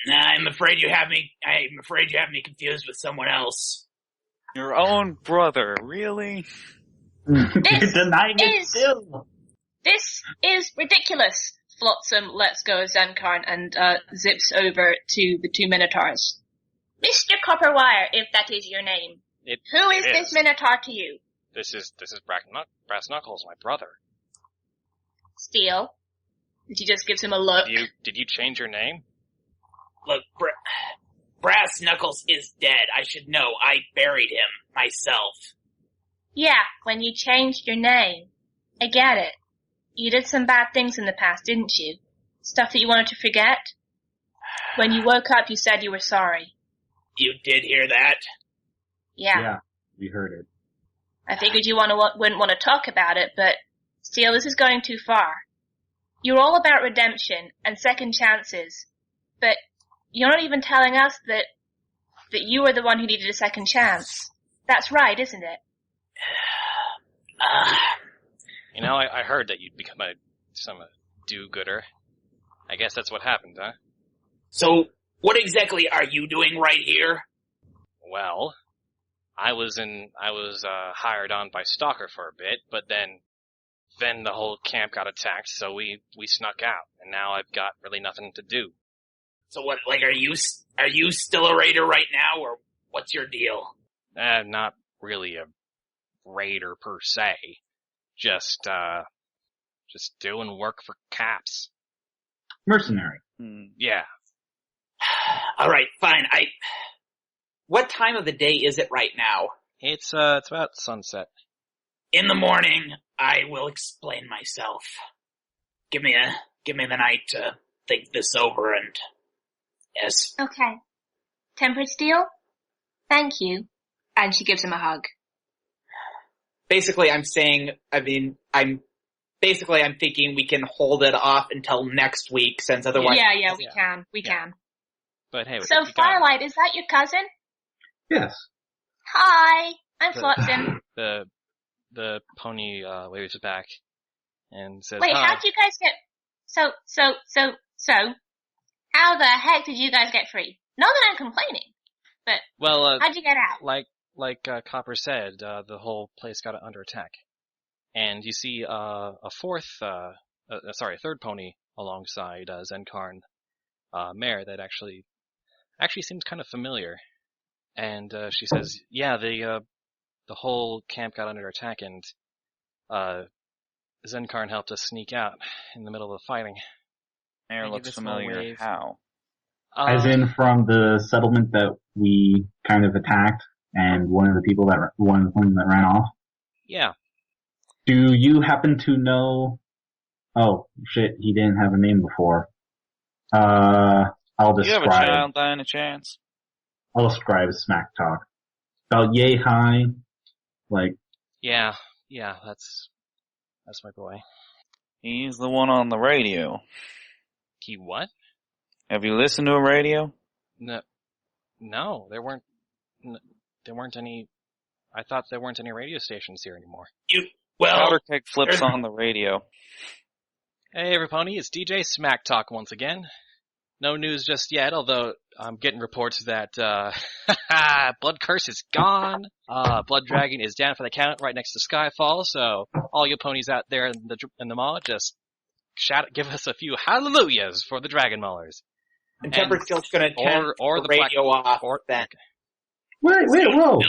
I'm afraid you have me confused with someone else. Your own brother, really? You're denying it is- still. This is ridiculous. Flotsam lets go of Zenkarn and zips over to the two Minotaurs. Mr. Copperwire, if that is your name. Who is it this is. Minotaur to you? This is Brass Knuckles, my brother. Steel. And she just gives him a look. Did you change your name? Look, Brass Knuckles is dead. I should know. I buried him myself. Yeah, when you changed your name. I get it. You did some bad things in the past, didn't you? Stuff that you wanted to forget? When you woke up, you said you were sorry. You did hear that? Yeah. We heard it. I figured you wouldn't want to talk about it, but Steel, this is going too far. You're all about redemption and second chances, but you're not even telling us that you were the one who needed a second chance. That's right, isn't it? I heard that you'd become some do-gooder. I guess that's what happened, huh? So, what exactly are you doing right here? Well, I was hired on by Stalker for a bit, but then the whole camp got attacked, so we snuck out, and now I've got really nothing to do. So what, are you still a raider right now, or what's your deal? Not really a raider per se. Just doing work for Caps. Mercenary. Yeah. Alright, fine, What time of the day is it right now? It's about sunset. in the morning, I will explain myself. Give me the night to think this over and, yes. Okay. Tempered Steel? Thank you. And she gives him a hug. Basically, I'm thinking we can hold it off until next week, since otherwise... Yeah, we can. We Yeah. can. But hey, So, we got it. Firelight, is that your cousin? Yes. Hi, I'm The- Flotsam. The pony waves back and says, Wait, "Hi." how'd you guys get... So, how the heck did you guys get free? Not that I'm complaining, but Well, how'd you get out? like Copper said, the whole place got under attack, and you see a third pony alongside Zenkarn, Mare that actually seems kind of familiar, and she says, "Yeah, the whole camp got under attack, and Zenkarn helped us sneak out in the middle of the fighting." Mayor I give looks a small familiar. wave. How? As in from the settlement that we kind of attacked, and one of the women that ran off. Yeah. Do you happen to know? Oh shit, he didn't have a name before. I'll Do you have a describe. child by any chance? I'll describe smack talk. About yay high, like Yeah, that's my boy. He's the one on the radio. He what? Have you listened to a radio? No, there weren't any. I thought there weren't any radio stations here anymore. Powder Keg flips on the radio. Hey, everybody, it's DJ Smack Talk once again. No news just yet, although I'm getting reports that Blood Curse is gone. Blood Dragon is down for the count right next to Skyfall. So all you ponies out there in the mall, just give us a few hallelujahs for the Dragon Maulers. And Tempered Skill's gonna turn or the the radio off then. wait, whoa.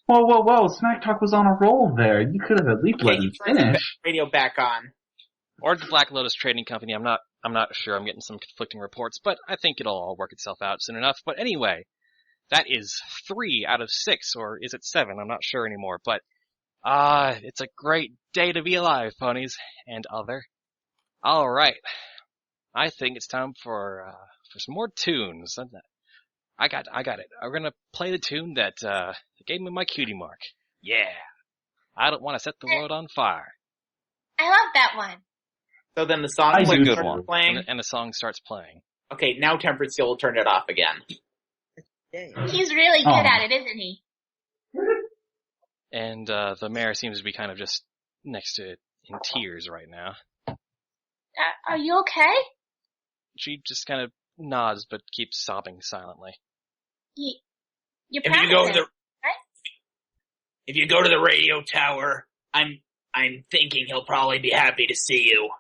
Whoa, Smack Talk was on a roll there. You could have at least let him finish. Radio back on. Or the Black Lotus Trading Company. I'm not sure. I'm getting some conflicting reports, but I think it'll all work itself out soon enough. But anyway, that is 3 out of 6, or is it 7? I'm not sure anymore. But it's a great day to be alive, ponies and other. All right, I think it's time for some more tunes. I got it. I'm gonna play the tune that gave me my cutie mark. Yeah, I don't want to set the world on fire. I love that one. So then the song I do starts too. playing. And the song starts playing. Okay, now Tempered Skill will turn it off again. He's really good at it, isn't he? And the mayor seems to be kind of just next to it in tears right now. Are you okay? She just kind of nods but keeps sobbing silently. You're If proud you go of to it, the right? if you go to the radio tower, I'm thinking he'll probably be happy to see you.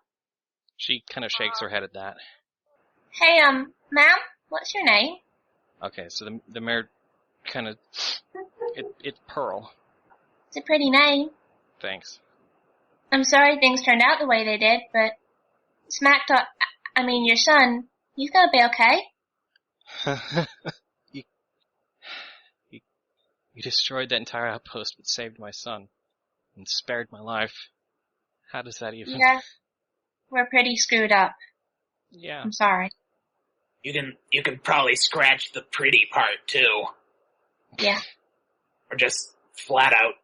She kind of shakes her head at that. Hey, ma'am, what's your name? Okay, so the mayor kind of it's Pearl. It's a pretty name. Thanks. I'm sorry things turned out the way they did, but Smack Talk, your son, he's gonna be okay. You destroyed that entire outpost but saved my son and spared my life. How does that even... You guys were pretty screwed up. Yeah. I'm sorry. You can probably scratch the pretty part too. Yeah. Or just a flat out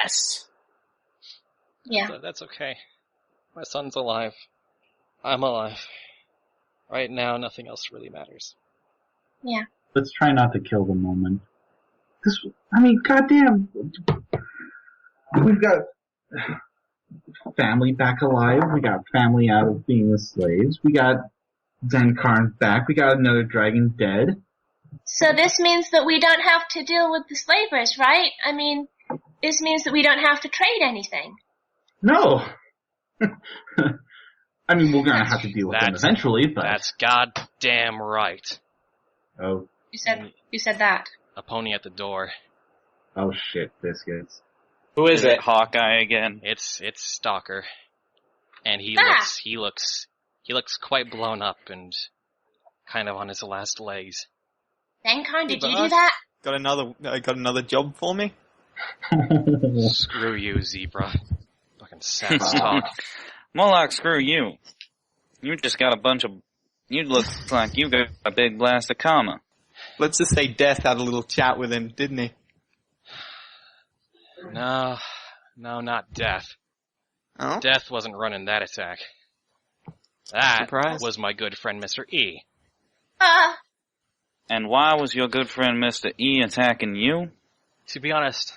mess. Yeah. That's okay. My son's alive. I'm alive. Right now, nothing else really matters. Yeah. Let's try not to kill the moment. Goddamn. We've got family back alive. We got family out of being the slaves. We got Zenkarn back. We got another dragon dead. So this means that we don't have to deal with the slavers, right? This means that we don't have to trade anything. No! We're gonna have to deal with them eventually, but... That's goddamn right. Oh. You said that. A pony at the door. Oh shit, biscuits. Who is it? Hawkeye again. It's Stalker. And he looks quite blown up and kind of on his last legs. Zenkarn, did you boss. do that? Got another job for me? Screw you, Zebra. Fucking sass talk. More like screw you. You just got you look like you got a big blast of karma. Let's just say Death had a little chat with him, didn't he? No, not Death. Oh? Death wasn't running that attack. That Surprise. was my good friend Mr. E. And why was your good friend Mr. E attacking you? To be honest,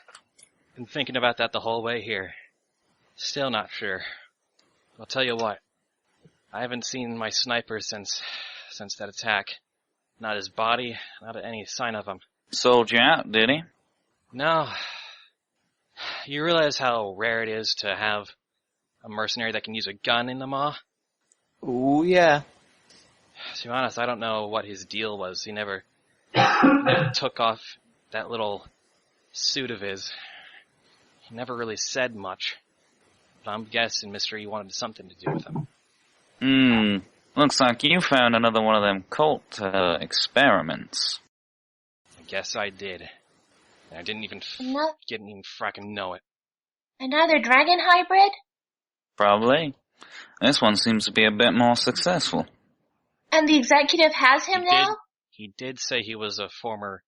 been thinking about that the whole way here. Still not sure. I'll tell you what. I haven't seen my sniper since that attack. Not his body, not any sign of him. Sold you out, did he? No. You realize how rare it is to have a mercenary that can use a gun in the Maw? Ooh, yeah. To be honest, I don't know what his deal was. He never took off that little suit of his. He never really said much. But I'm guessing Mr. E wanted something to do with him. Looks like you found another one of them cult experiments. I guess I did. And I didn't even fracking know it. Another dragon hybrid? Probably. This one seems to be a bit more successful. And the executive has him now? He did say he was a former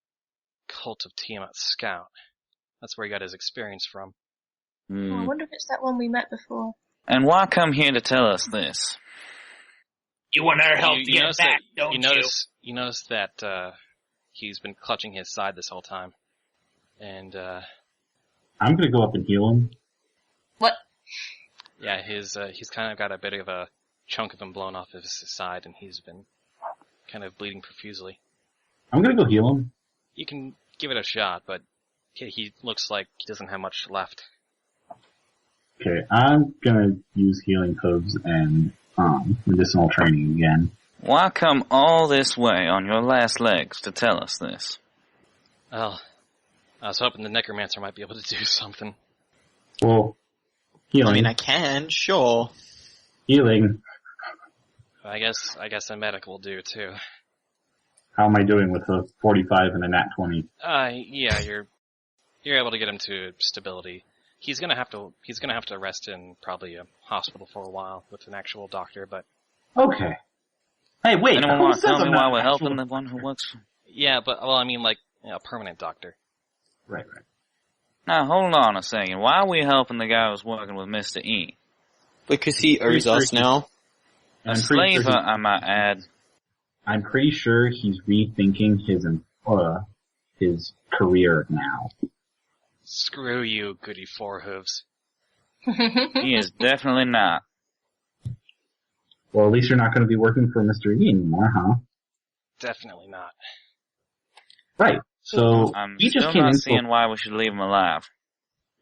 Cult of Tiamat scout. That's where he got his experience from. Oh, I wonder if it's that one we met before. And why come here to tell us this? You want our help to get back, don't you? You notice that he's been clutching his side this whole time. And I'm gonna go up and heal him. What? Yeah, he's kind of got a bit of a chunk of him blown off of his side, and he's been kind of bleeding profusely. I'm gonna go heal him. You can give it a shot, but he looks like he doesn't have much left. Okay, I'm gonna use healing herbs and medicinal training again. Why come all this way on your last legs to tell us this? Well, I was hoping the necromancer might be able to do something. Well, healing. I mean, I can, sure. Healing. I guess a medic will do too. How am I doing with a 45 and a nat 20? Yeah, you're able to get him to stability. He's gonna have to rest in probably a hospital for a while with an actual doctor, but... Okay. Hey, wait, anyone want to tell me why we're helping the one who works for... Yeah, but, well, I mean, like, a permanent doctor. Right. Now, hold on a second. Why are we helping the guy who's working with Mr. E? Because he owes us now. A slaver, I might add. I'm pretty sure he's rethinking his career now. Screw you, goody four hooves. He is definitely not. Well, at least you're not going to be working for Mr. E anymore, huh? Definitely not. Right. So I'm he just still came not in seeing why we should leave him alive.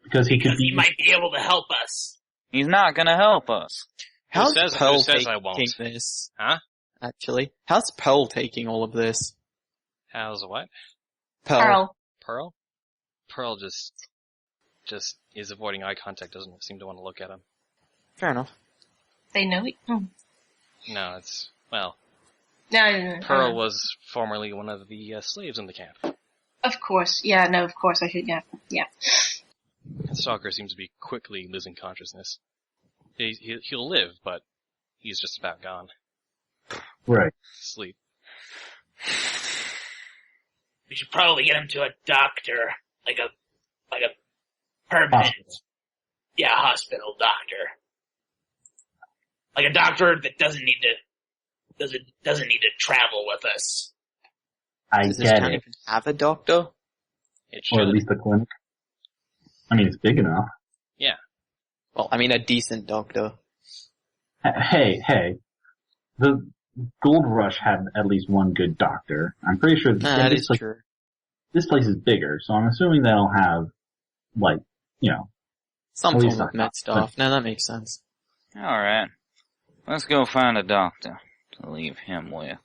because he could Because be. he might be able to help us. He's not gonna help us. How's Who Pearl says I taking won't? this? Huh? Actually, how's Pearl taking all of this? How's what? Pearl. Pearl? Pearl just is avoiding eye contact, doesn't seem to want to look at him. Fair enough. They know it? Oh. No, well, No. Pearl was formerly one of the slaves in the camp. Of course. Yeah, no, of course I should, yeah. Stalker seems to be quickly losing consciousness. He'll live, but he's just about gone. Right. Sleep. We should probably get him to a doctor, like a permanent, hospital doctor, like a doctor that doesn't need to travel with us. Does this town even have a doctor? It should. Or at least a clinic. I mean, it's big enough. Yeah. Well, I mean a decent doctor. Hey, the Gold Rush had at least one good doctor. I'm pretty sure That is true. This place is bigger, so I'm assuming they'll have, Some at least form of med stuff. No, that makes sense. Alright. Let's go find a doctor to leave him with.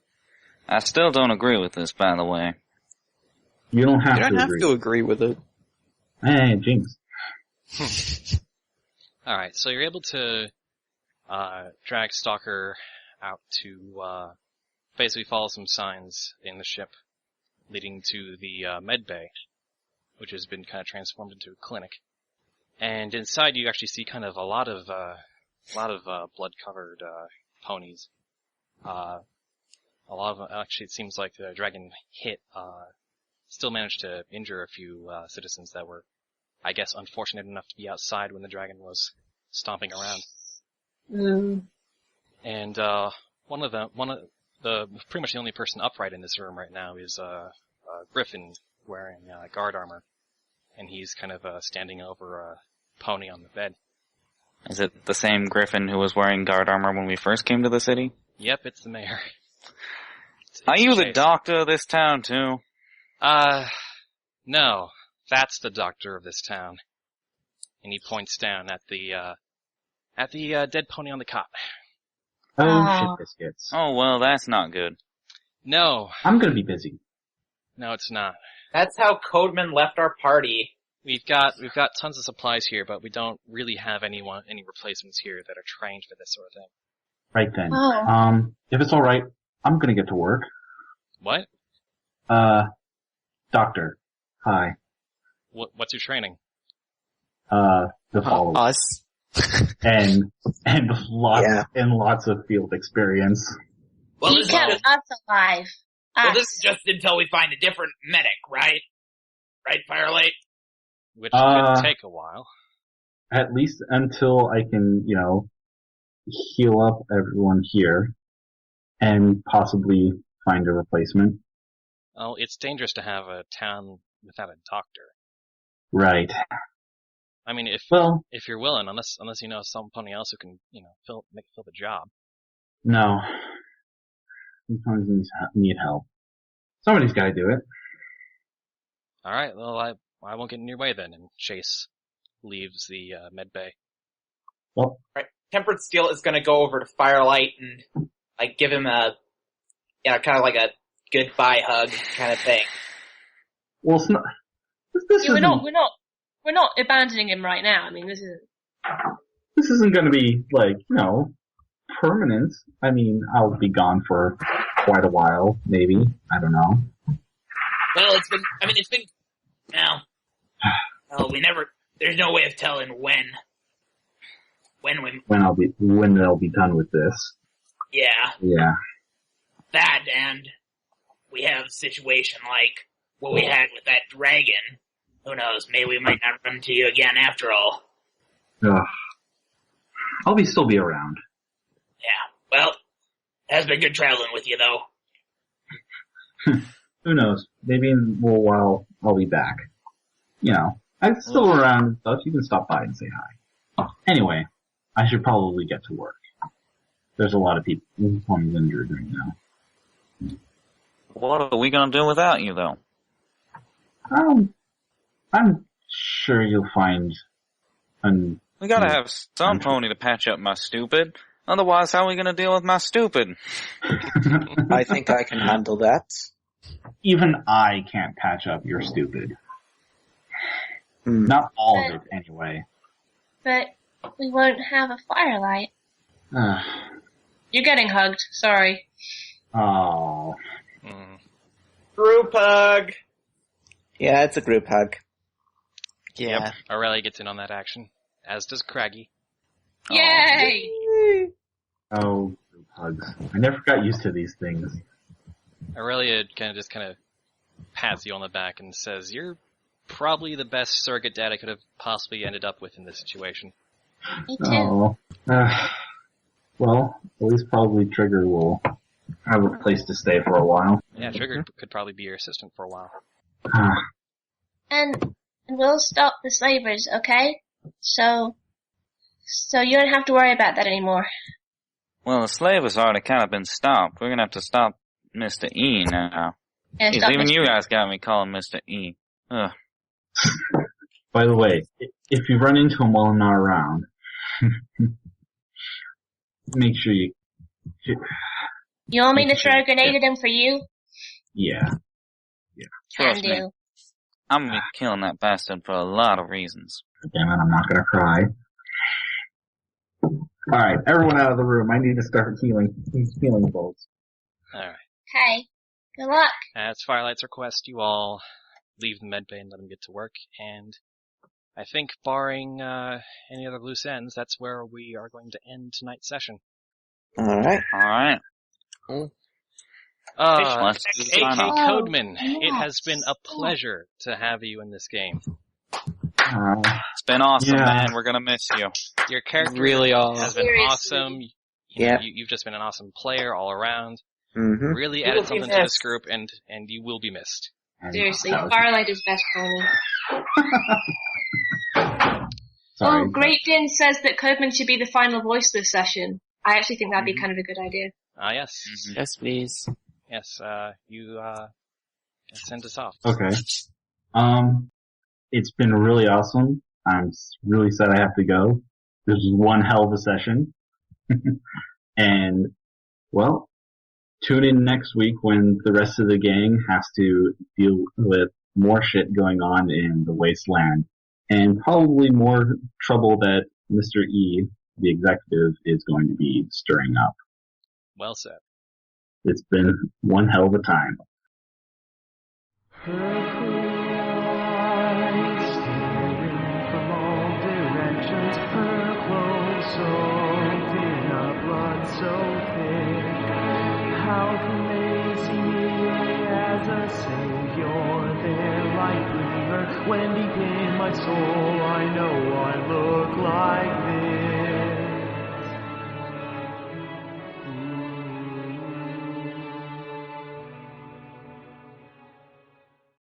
I still don't agree with this, by the way. You don't have You don't to have agree. to agree with it. Hey, Jinx. Alright, so you're able to drag Stalker out to basically follow some signs in the ship leading to the med bay, which has been kind of transformed into a clinic. And inside you actually see kind of a lot of blood-covered ponies. A lot of them, actually it seems like the dragon hit still managed to injure a few citizens that were, I guess, unfortunate enough to be outside when the dragon was stomping around. And one of pretty much the only person upright in this room right now is Griffin wearing guard armor, and he's kind of standing over a pony on the bed. Is it the same Griffin who was wearing guard armor when we first came to the city? Yep, it's the mayor. Are you the Chase. doctor of this town too? No, that's the doctor of this town. And he points down at the dead pony on the cot. Oh, shit biscuits. Oh well, that's not good. No, I'm gonna be busy. no, it's not. That's how Codeman left our party. We've got tons of supplies here, but we don't really have any replacements here that are trained for this sort of thing. Right then. Oh. If it's alright, I'm gonna get to work. What? Doctor. Hi. What's your training? The followers. Us. And lots of field experience. Well, He this is kept just, us alive. Well, this is just until we find a different medic, right? Right, Firelight? Which could take a while. At least until I can, heal up everyone here and possibly find a replacement. Oh, it's dangerous to have a town without a doctor. Right. I mean, if you're willing, unless you know somebody else who can, fill the job. No. Sometimes you need help. Somebody's gotta do it. All right, well, I won't get in your way then. And Chase leaves the med bay. Well, right. Tempered Steel is going to go over to Firelight and give him a, kind of like a goodbye hug kind of thing. well, it's not. We're not abandoning him right now. I mean, this isn't going to be permanent. I mean, I'll be gone for quite a while, maybe. I don't know. Well, there's no way of telling when they'll be done with this. Yeah. that and we have a situation like what we had with that dragon. Who knows, maybe we might not run into you again after all. Ugh. I'll still be around. Yeah, well, it has been good traveling with you though. Who knows? Maybe in a little while I'll be back. I'm still around and stuff. You can stop by and say hi. Anyway, I should probably get to work. There's a lot of people injured right now. What are we gonna do without you, though? I'm sure you'll find We gotta have some pony to patch up my stupid. Otherwise, how are we gonna deal with my stupid? I think I can handle that. Even I can't patch up your stupid. Not all of it, anyway. but we won't have a Firelight. You're getting hugged. Sorry. Oh. Group hug. Yeah, it's a group hug. Yeah. Yep, Aurelia gets in on that action, as does Craggy. Yay! Oh, group hugs. I never got used to these things. Aurelia kind of pats you on the back and says, "You're probably the best surrogate dad I could have possibly ended up with in this situation." Me too. Oh. Well, at least probably Trigger will have a place to stay for a while. Yeah, Trigger could probably be your assistant for a while. And we'll stop the slavers, okay? So you don't have to worry about that anymore. Well, the slave has already kind of been stopped. We're gonna have to stop Mr. E now. And Jeez, stop even Mr. you guys got me calling Mr. E. Ugh. By the way, if you run into him while I'm not around, make sure you... You want me to throw a grenade at him for you? Yeah. Can Trust me. do. I'm gonna be killing that bastard for a lot of reasons. Damn it, I'm not gonna cry. Alright, everyone out of the room. I need to start healing bolts. Alright. Okay. Good luck. At Firelight's request, you all leave the medbay and let him get to work, and I think barring any other loose ends, that's where we are going to end tonight's session. Alright. Alright. Let's AK sign off. Codeman, it yes. has been a pleasure to have you in this game. It's been awesome, Yeah. man. We're gonna miss you. Your character Really are. has been Seriously. awesome. Yeah. You've just been an awesome player all around. Mm-hmm. Really You added will be something to this missed. group, and you will be missed. And Seriously, that was- Firelight is best pony. Sorry. Oh, Great Din says that Codeman should be the final voice this session. I actually think that'd be kind of a good idea. Yes. Yes, please. Yes, you send us off. Okay. It's been really awesome. I'm really sad I have to go. This was one hell of a session. And, well, tune in next week when the rest of the gang has to deal with more shit going on in the wasteland. And probably more trouble that Mr. E, the executive, is going to be stirring up. Well said. It's been one hell of a time. How can they see me as a savior, their light bringer, when deep in my